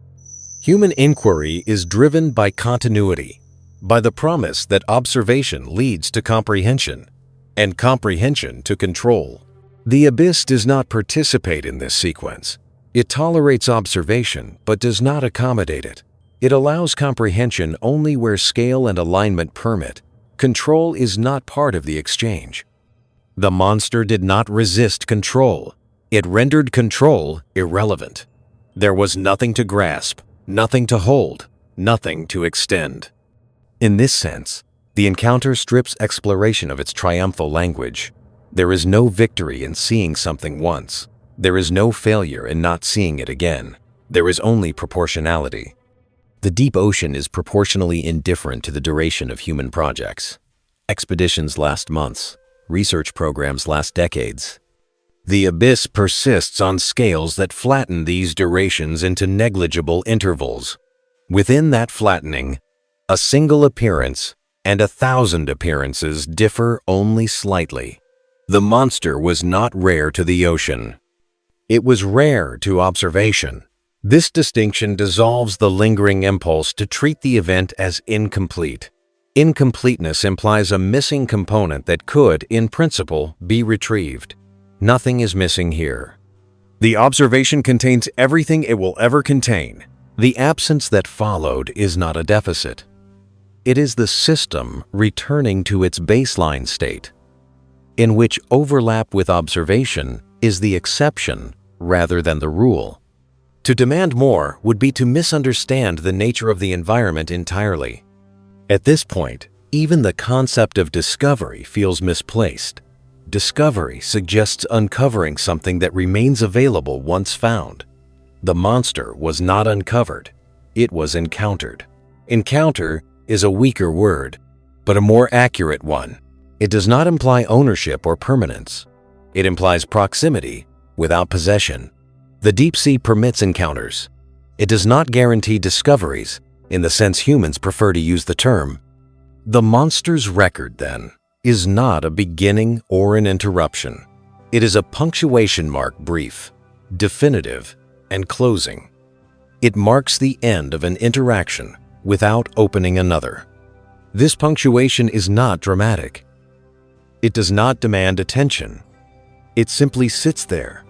Human inquiry is driven by continuity, by the promise that observation leads to comprehension, and comprehension to control. The abyss does not participate in this sequence. It tolerates observation but does not accommodate it. It allows comprehension only where scale and alignment permit. Control is not part of the exchange. The monster did not resist control. It rendered control irrelevant. There was nothing to grasp, nothing to hold, nothing to extend. In this sense, the encounter strips exploration of its triumphal language. There is no victory in seeing something once. There is no failure in not seeing it again. There is only proportionality. The deep ocean is proportionally indifferent to the duration of human projects. Expeditions last months. Research programs last decades. The abyss persists on scales that flatten these durations into negligible intervals. Within that flattening, a single appearance and 1,000 appearances differ only slightly. The monster was not rare to the ocean. It was rare to observation. This distinction dissolves the lingering impulse to treat the event as incomplete. Incompleteness implies a missing component that could, in principle, be retrieved. Nothing is missing here. The observation contains everything it will ever contain. The absence that followed is not a deficit. It is the system returning to its baseline state, in which overlap with observation is the exception rather than the rule. To demand more would be to misunderstand the nature of the environment entirely. At this point, even the concept of discovery feels misplaced. Discovery suggests uncovering something that remains available once found. The monster was not uncovered. It was encountered. Encounter is a weaker word, but a more accurate one. It does not imply ownership or permanence. It implies proximity without possession. The deep sea permits encounters. It does not guarantee discoveries, in the sense humans prefer to use the term. The monster's record, then, is not a beginning or an interruption. It is a punctuation mark, brief, definitive, and closing. It marks the end of an interaction without opening another. This punctuation is not dramatic. It does not demand attention. It simply sits there,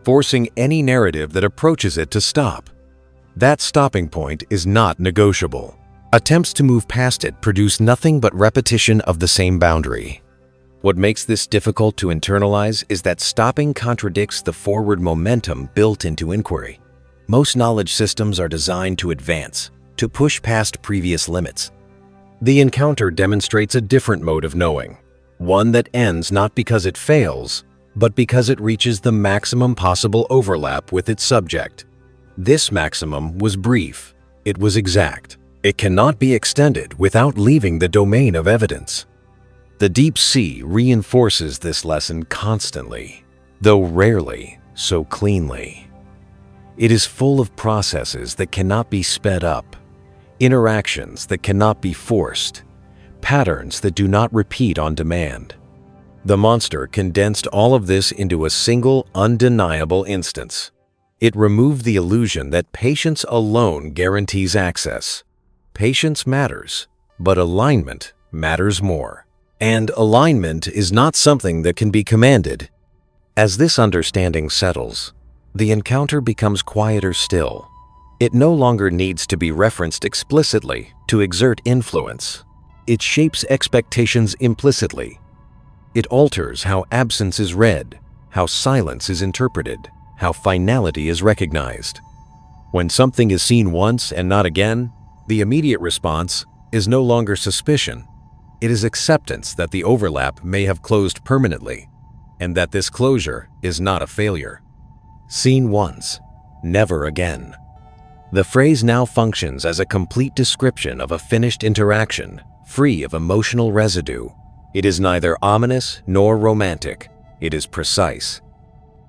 forcing any narrative that approaches it to stop. That stopping point is not negotiable. Attempts to move past it produce nothing but repetition of the same boundary. What makes this difficult to internalize is that stopping contradicts the forward momentum built into inquiry. Most knowledge systems are designed to advance, to push past previous limits. The encounter demonstrates a different mode of knowing, one that ends not because it fails, but because it reaches the maximum possible overlap with its subject. This maximum was brief. It was exact. It cannot be extended without leaving the domain of evidence. The deep sea reinforces this lesson constantly, though rarely so cleanly. It is full of processes that cannot be sped up, interactions that cannot be forced, patterns that do not repeat on demand. The monster condensed all of this into a single, undeniable instance. It removed the illusion that patience alone guarantees access. Patience matters, but alignment matters more. And alignment is not something that can be commanded. As this understanding settles, the encounter becomes quieter still. It no longer needs to be referenced explicitly to exert influence. It shapes expectations implicitly. It alters how absence is read, how silence is interpreted, how finality is recognized. When something is seen once and not again, the immediate response is no longer suspicion. It is acceptance that the overlap may have closed permanently, and that this closure is not a failure. Seen once, never again. The phrase now functions as a complete description of a finished interaction, free of emotional residue. It is neither ominous nor romantic. It is precise.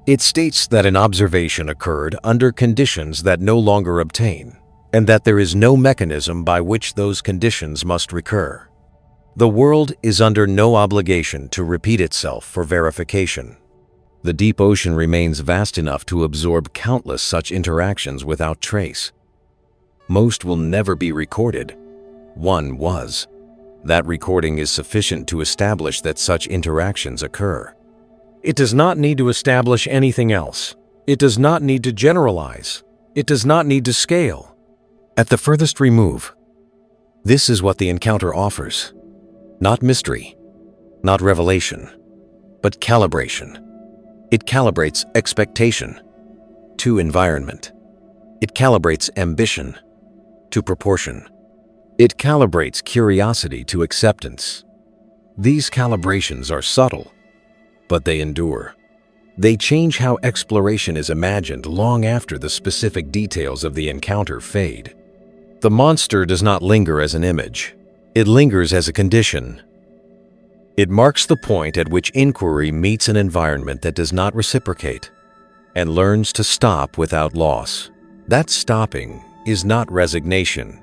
It states that an observation occurred under conditions that no longer obtain, and that there is no mechanism by which those conditions must recur. The world is under no obligation to repeat itself for verification. The deep ocean remains vast enough to absorb countless such interactions without trace. Most will never be recorded. One was. That recording is sufficient to establish that such interactions occur. It does not need to establish anything else. It does not need to generalize. It does not need to scale. At the furthest remove, this is what the encounter offers. Not mystery, not revelation, but calibration. It calibrates expectation to environment. It calibrates ambition to proportion. It calibrates curiosity to acceptance. These calibrations are subtle, but they endure. They change how exploration is imagined long after the specific details of the encounter fade. The monster does not linger as an image. It lingers as a condition. It marks the point at which inquiry meets an environment that does not reciprocate and learns to stop without loss. That stopping is not resignation.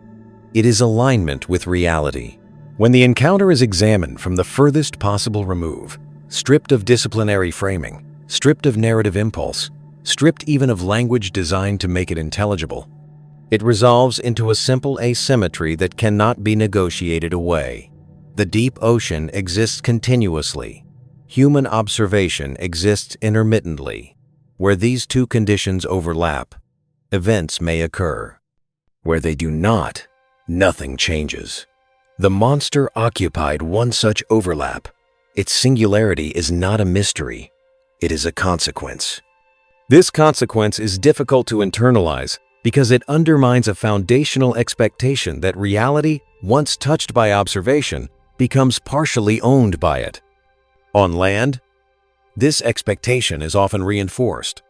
It is alignment with reality. When the encounter is examined from the furthest possible remove, stripped of disciplinary framing, stripped of narrative impulse, stripped even of language designed to make it intelligible, it resolves into a simple asymmetry that cannot be negotiated away. The deep ocean exists continuously. Human observation exists intermittently. Where these two conditions overlap, events may occur. Where they do not, nothing changes. The monster occupied one such overlap. Its singularity is not a mystery. It is a consequence. This consequence is difficult to internalize because it undermines a foundational expectation that reality, once touched by observation, becomes partially owned by it. On land, this expectation is often reinforced.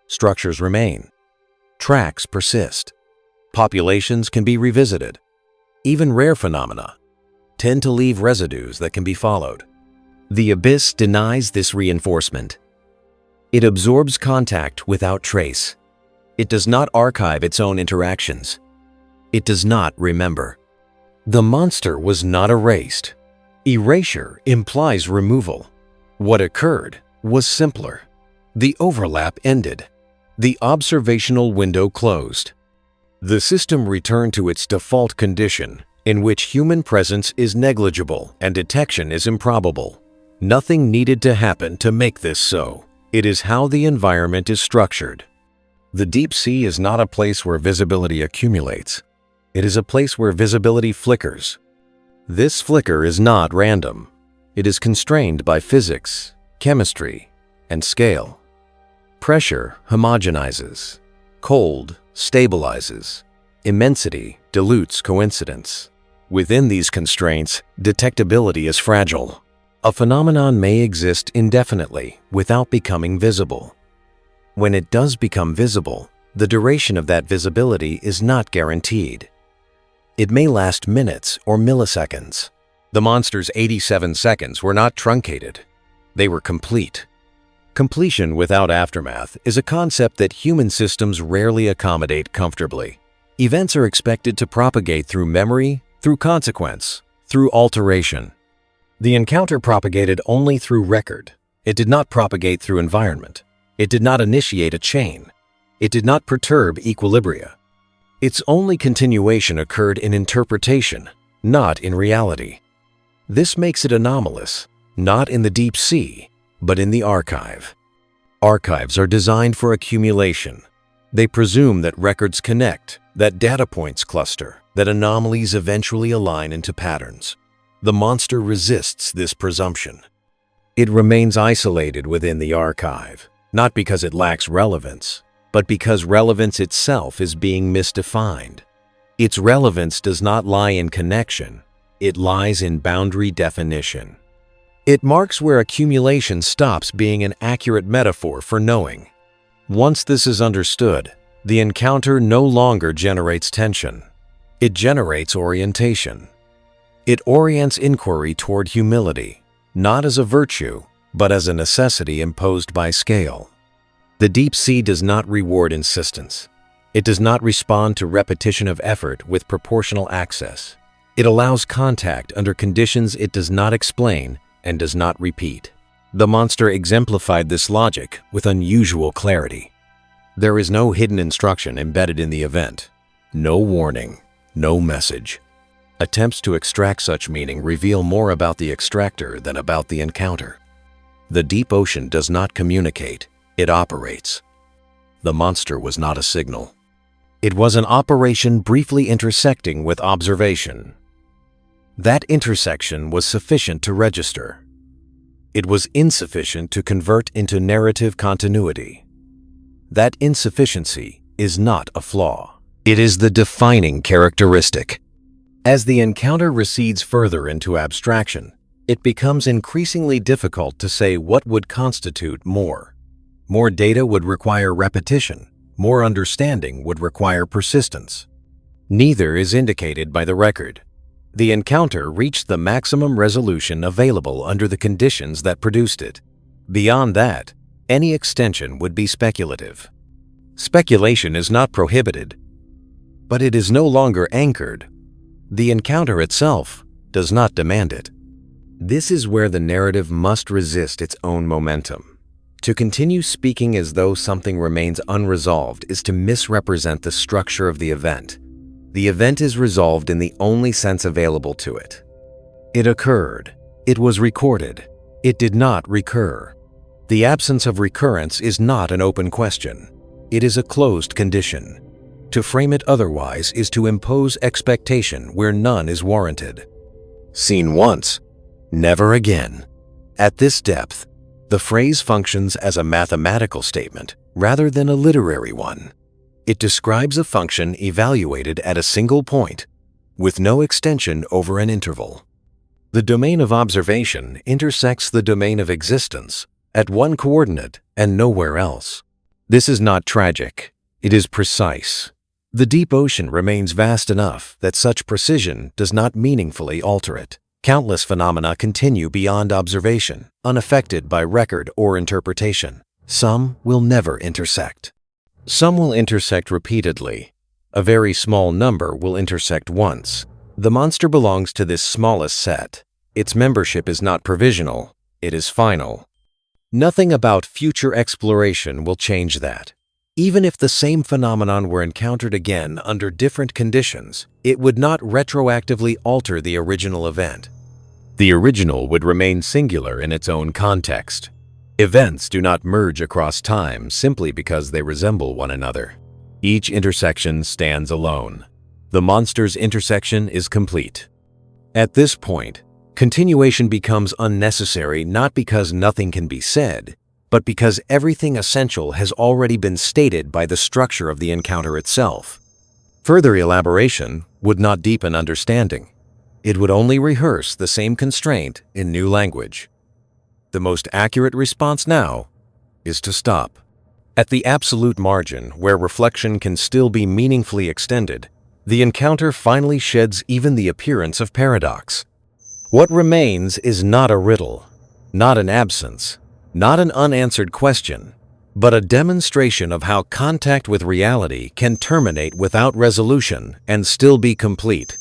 Structures remain. Tracks persist. Populations can be revisited. Even rare phenomena tend to leave residues that can be followed. The abyss denies this reinforcement. It absorbs contact without trace. It does not archive its own interactions. It does not remember. The monster was not erased. Erasure implies removal. What occurred was simpler. The overlap ended. The observational window closed. The system returned to its default condition, in which human presence is negligible and detection is improbable. Nothing needed to happen to make this so. It is how the environment is structured. The deep sea is not a place where visibility accumulates. It is a place where visibility flickers. This flicker is not random. It is constrained by physics, chemistry, and scale. Pressure homogenizes. Cold stabilizes. Immensity dilutes coincidence. Within these constraints, detectability is fragile. A phenomenon may exist indefinitely without becoming visible. When it does become visible, the duration of that visibility is not guaranteed. It may last minutes or milliseconds. The monster's 87 seconds were not truncated. They were complete. Completion without aftermath is a concept that human systems rarely accommodate comfortably. Events are expected to propagate through memory, through consequence, through alteration. The encounter propagated only through record. It did not propagate through environment. It did not initiate a chain. It did not perturb equilibria. Its only continuation occurred in interpretation, not in reality. This makes it anomalous, not in the deep sea, but in the archive. Archives are designed for accumulation. They presume that records connect, that data points cluster, that anomalies eventually align into patterns. The monster resists this presumption. It remains isolated within the archive, not because it lacks relevance, but because relevance itself is being misdefined. Its relevance does not lie in connection, it lies in boundary definition. It marks where accumulation stops being an accurate metaphor for knowing. Once this is understood, the encounter no longer generates tension. It generates orientation. It orients inquiry toward humility, not as a virtue, but as a necessity imposed by scale. The deep sea does not reward insistence. It does not respond to repetition of effort with proportional access. It allows contact under conditions it does not explain and does not repeat. The monster exemplified this logic with unusual clarity. There is no hidden instruction embedded in the event, no warning, no message. Attempts to extract such meaning reveal more about the extractor than about the encounter. The deep ocean does not communicate, it operates. The monster was not a signal. It was an operation briefly intersecting with observation. That intersection was sufficient to register. It was insufficient to convert into narrative continuity. That insufficiency is not a flaw. It is the defining characteristic. As the encounter recedes further into abstraction, it becomes increasingly difficult to say what would constitute more. More data would require repetition. More understanding would require persistence. Neither is indicated by the record. The encounter reached the maximum resolution available under the conditions that produced it. Beyond that, any extension would be speculative. Speculation is not prohibited, but it is no longer anchored. The encounter itself does not demand it. This is where the narrative must resist its own momentum. To continue speaking as though something remains unresolved is to misrepresent the structure of the event. The event is resolved in the only sense available to it. It occurred. It was recorded. It did not recur. The absence of recurrence is not an open question. It is a closed condition. To frame it otherwise is to impose expectation where none is warranted. Seen once, never again. At this depth, the phrase functions as a mathematical statement rather than a literary one. It describes a function evaluated at a single point, with no extension over an interval. The domain of observation intersects the domain of existence at one coordinate and nowhere else. This is not tragic. It is precise. The deep ocean remains vast enough that such precision does not meaningfully alter it. Countless phenomena continue beyond observation, unaffected by record or interpretation. Some will never intersect. Some will intersect repeatedly. A very small number will intersect once. The monster belongs to this smallest set. Its membership is not provisional, it is final. Nothing about future exploration will change that. Even if the same phenomenon were encountered again under different conditions, it would not retroactively alter the original event. The original would remain singular in its own context. Events do not merge across time simply because they resemble one another. Each intersection stands alone. The monster's intersection is complete. At this point, continuation becomes unnecessary not because nothing can be said, but because everything essential has already been stated by the structure of the encounter itself. Further elaboration would not deepen understanding. It would only rehearse the same constraint in new language. The most accurate response now is to stop. At the absolute margin, where reflection can still be meaningfully extended, the encounter finally sheds even the appearance of paradox. What remains is not a riddle, not an absence, not an unanswered question, but a demonstration of how contact with reality can terminate without resolution and still be complete.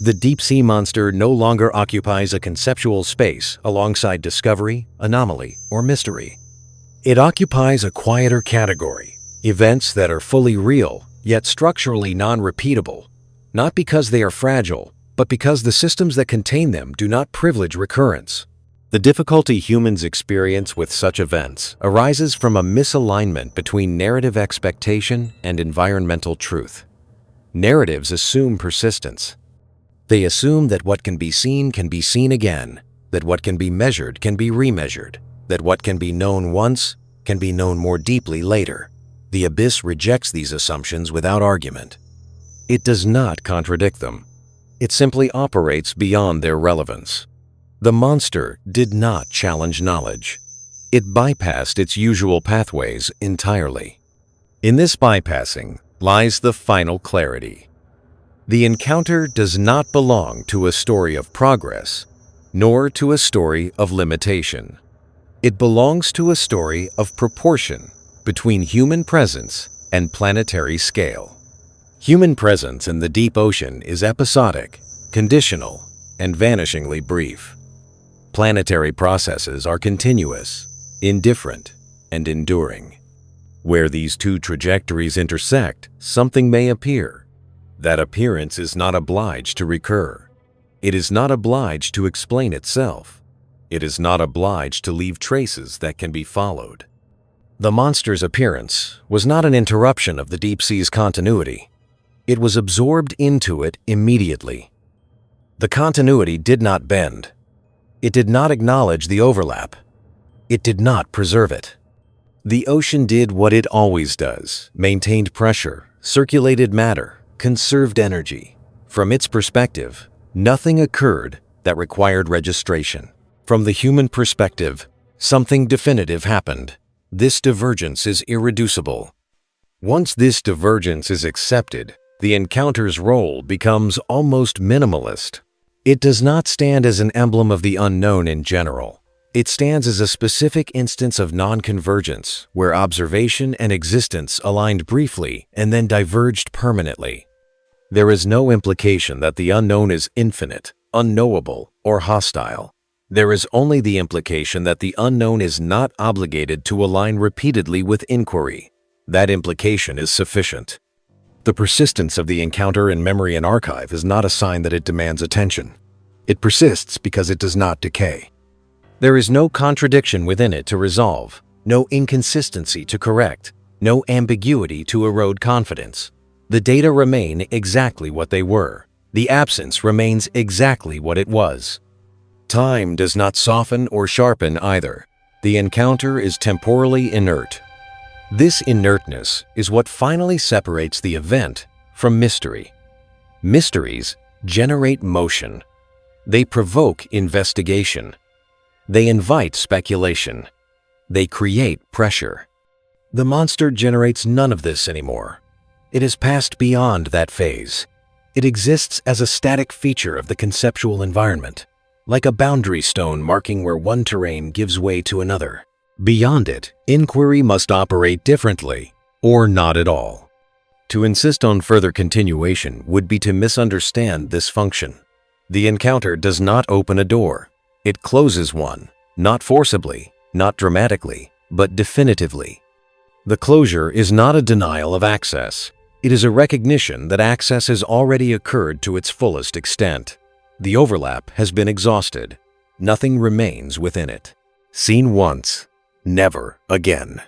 The deep-sea monster no longer occupies a conceptual space alongside discovery, anomaly, or mystery. It occupies a quieter category, events that are fully real, yet structurally non-repeatable, not because they are fragile, but because the systems that contain them do not privilege recurrence. The difficulty humans experience with such events arises from a misalignment between narrative expectation and environmental truth. Narratives assume persistence. They assume that what can be seen again, that what can be measured can be remeasured, that what can be known once can be known more deeply later. The abyss rejects these assumptions without argument. It does not contradict them. It simply operates beyond their relevance. The monster did not challenge knowledge. It bypassed its usual pathways entirely. In this bypassing lies the final clarity. The encounter does not belong to a story of progress, nor to a story of limitation. It belongs to a story of proportion between human presence and planetary scale. Human presence in the deep ocean is episodic, conditional, and vanishingly brief. Planetary processes are continuous, indifferent, and enduring. Where these two trajectories intersect, something may appear. That appearance is not obliged to recur. It is not obliged to explain itself. It is not obliged to leave traces that can be followed. The monster's appearance was not an interruption of the deep sea's continuity. It was absorbed into it immediately. The continuity did not bend. It did not acknowledge the overlap. It did not preserve it. The ocean did what it always does, maintained pressure, circulated matter, conserved energy. From its perspective, nothing occurred that required registration. From the human perspective, something definitive happened. This divergence is irreducible. Once this divergence is accepted, the encounter's role becomes almost minimalist. It does not stand as an emblem of the unknown in general. It stands as a specific instance of non-convergence, where observation and existence aligned briefly and then diverged permanently. There is no implication that the unknown is infinite, unknowable, or hostile. There is only the implication that the unknown is not obligated to align repeatedly with inquiry. That implication is sufficient. The persistence of the encounter in memory and archive is not a sign that it demands attention. It persists because it does not decay. There is no contradiction within it to resolve, no inconsistency to correct, no ambiguity to erode confidence. The data remain exactly what they were. The absence remains exactly what it was. Time does not soften or sharpen either. The encounter is temporally inert. This inertness is what finally separates the event from mystery. Mysteries generate motion. They provoke investigation. They invite speculation. They create pressure. The monster generates none of this anymore. It has passed beyond that phase. It exists as a static feature of the conceptual environment, like a boundary stone marking where one terrain gives way to another. Beyond it, inquiry must operate differently, or not at all. To insist on further continuation would be to misunderstand this function. The encounter does not open a door. It closes one, not forcibly, not dramatically, but definitively. The closure is not a denial of access. It is a recognition that access has already occurred to its fullest extent. The overlap has been exhausted. Nothing remains within it. Seen once, never again.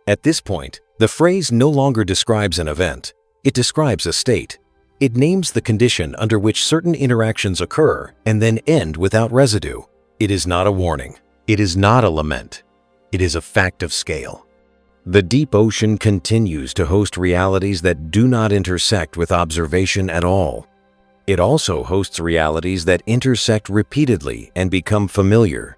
At this point, the phrase no longer describes an event. It describes a state. It names the condition under which certain interactions occur and then end without residue. It is not a warning. It is not a lament. It is a fact of scale. The deep ocean continues to host realities that do not intersect with observation at all. It also hosts realities that intersect repeatedly and become familiar.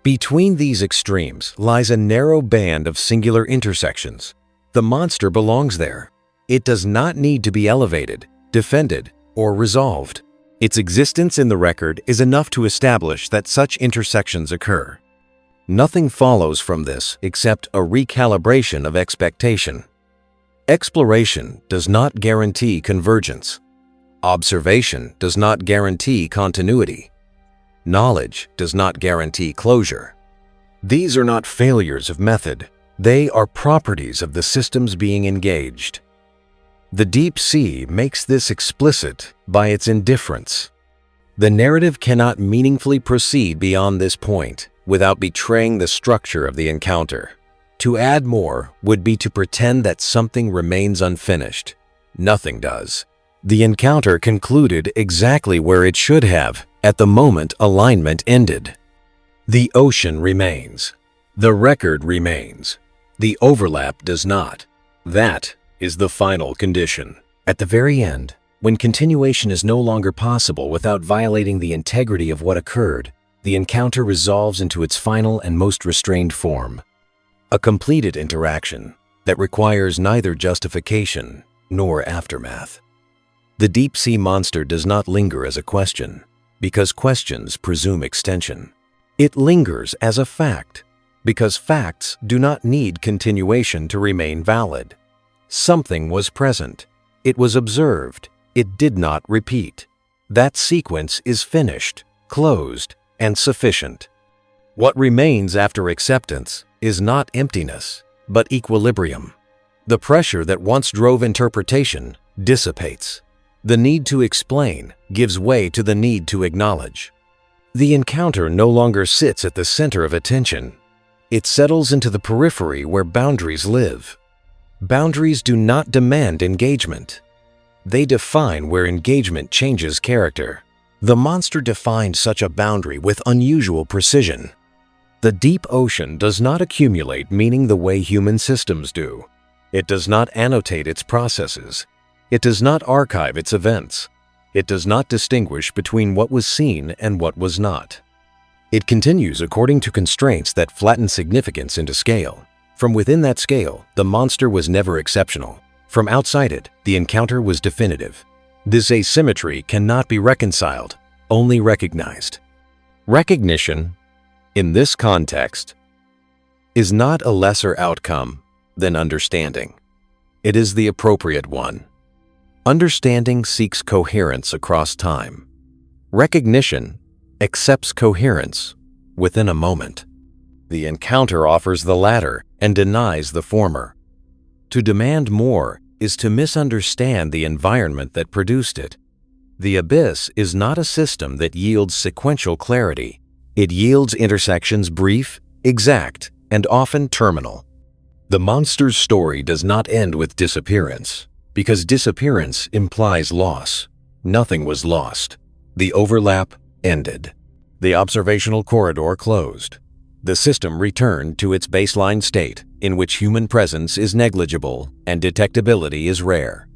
Between these extremes lies a narrow band of singular intersections. The monster belongs there. It does not need to be elevated, defended, or resolved. Its existence in the record is enough to establish that such intersections occur. Nothing follows from this except a recalibration of expectation. Exploration does not guarantee convergence. Observation does not guarantee continuity. Knowledge does not guarantee closure. These are not failures of method. They are properties of the systems being engaged. The deep sea makes this explicit by its indifference. The narrative cannot meaningfully proceed beyond this point without betraying the structure of the encounter. To add more would be to pretend that something remains unfinished. Nothing does. The encounter concluded exactly where it should have at the moment alignment ended. The ocean remains. The record remains. The overlap does not. That is the final condition. At the very end, when continuation is no longer possible without violating the integrity of what occurred, the encounter resolves into its final and most restrained form. A completed interaction that requires neither justification nor aftermath. The deep-sea monster does not linger as a question, because questions presume extension. It lingers as a fact, because facts do not need continuation to remain valid. Something was present. It was observed. It did not repeat. That sequence is finished, closed, and sufficient. What remains after acceptance is not emptiness, but equilibrium. The pressure that once drove interpretation dissipates. The need to explain gives way to the need to acknowledge. The encounter no longer sits at the center of attention. It settles into the periphery where boundaries live. Boundaries do not demand engagement. They define where engagement changes character. The monster defined such a boundary with unusual precision. The deep ocean does not accumulate meaning the way human systems do. It does not annotate its processes. It does not archive its events. It does not distinguish between what was seen and what was not. It continues according to constraints that flatten significance into scale. From within that scale, the monster was never exceptional. From outside it, the encounter was definitive. This asymmetry cannot be reconciled. only recognized. Recognition, in this context, is not a lesser outcome than understanding. It is the appropriate one. Understanding seeks coherence across time. Recognition accepts coherence within a moment. The encounter offers the latter and denies the former. To demand more is to misunderstand the environment that produced it. The abyss is not a system that yields sequential clarity. It yields intersections brief, exact, and often terminal. The monster's story does not end with disappearance, because disappearance implies loss. Nothing was lost. The overlap ended. The observational corridor closed. The system returned to its baseline state, in which human presence is negligible and detectability is rare.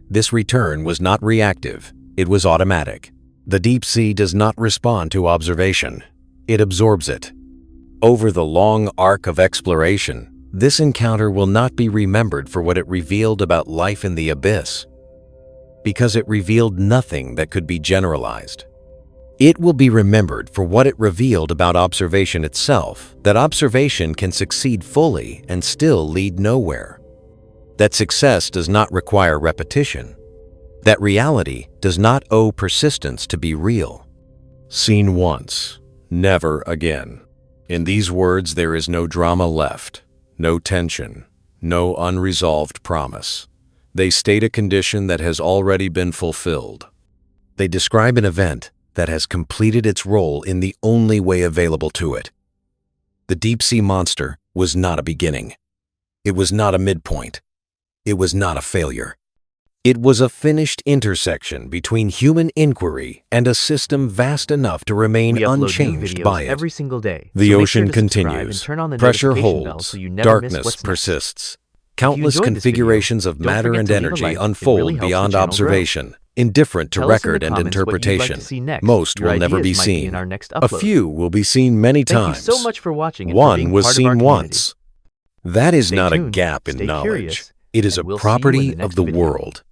This return was not reactive, it was automatic. The deep sea does not respond to observation, it absorbs it. Over the long arc of exploration, this encounter will not be remembered for what it revealed about life in the abyss, because it revealed nothing that could be generalized. It will be remembered for what it revealed about observation itself, that observation can succeed fully and still lead nowhere. That success does not require repetition. That reality does not owe persistence to be real. Seen once, never again. In these words there is no drama left, no tension, no unresolved promise. They state a condition that has already been fulfilled. They describe an event that has completed its role in the only way available to it. The deep-sea monster was not a beginning. It was not a midpoint. It was not a failure. It was a finished intersection between human inquiry and a system vast enough to remain unchanged by it. Every single day. The ocean continues. Pressure holds. Darkness persists. Countless configurations of matter and energy unfold beyond observation, indifferent to record and interpretation. Most will never be seen. A few will be seen many times. Thank you so much for watching. One was seen once. That is not a gap in knowledge. It is a property of the world.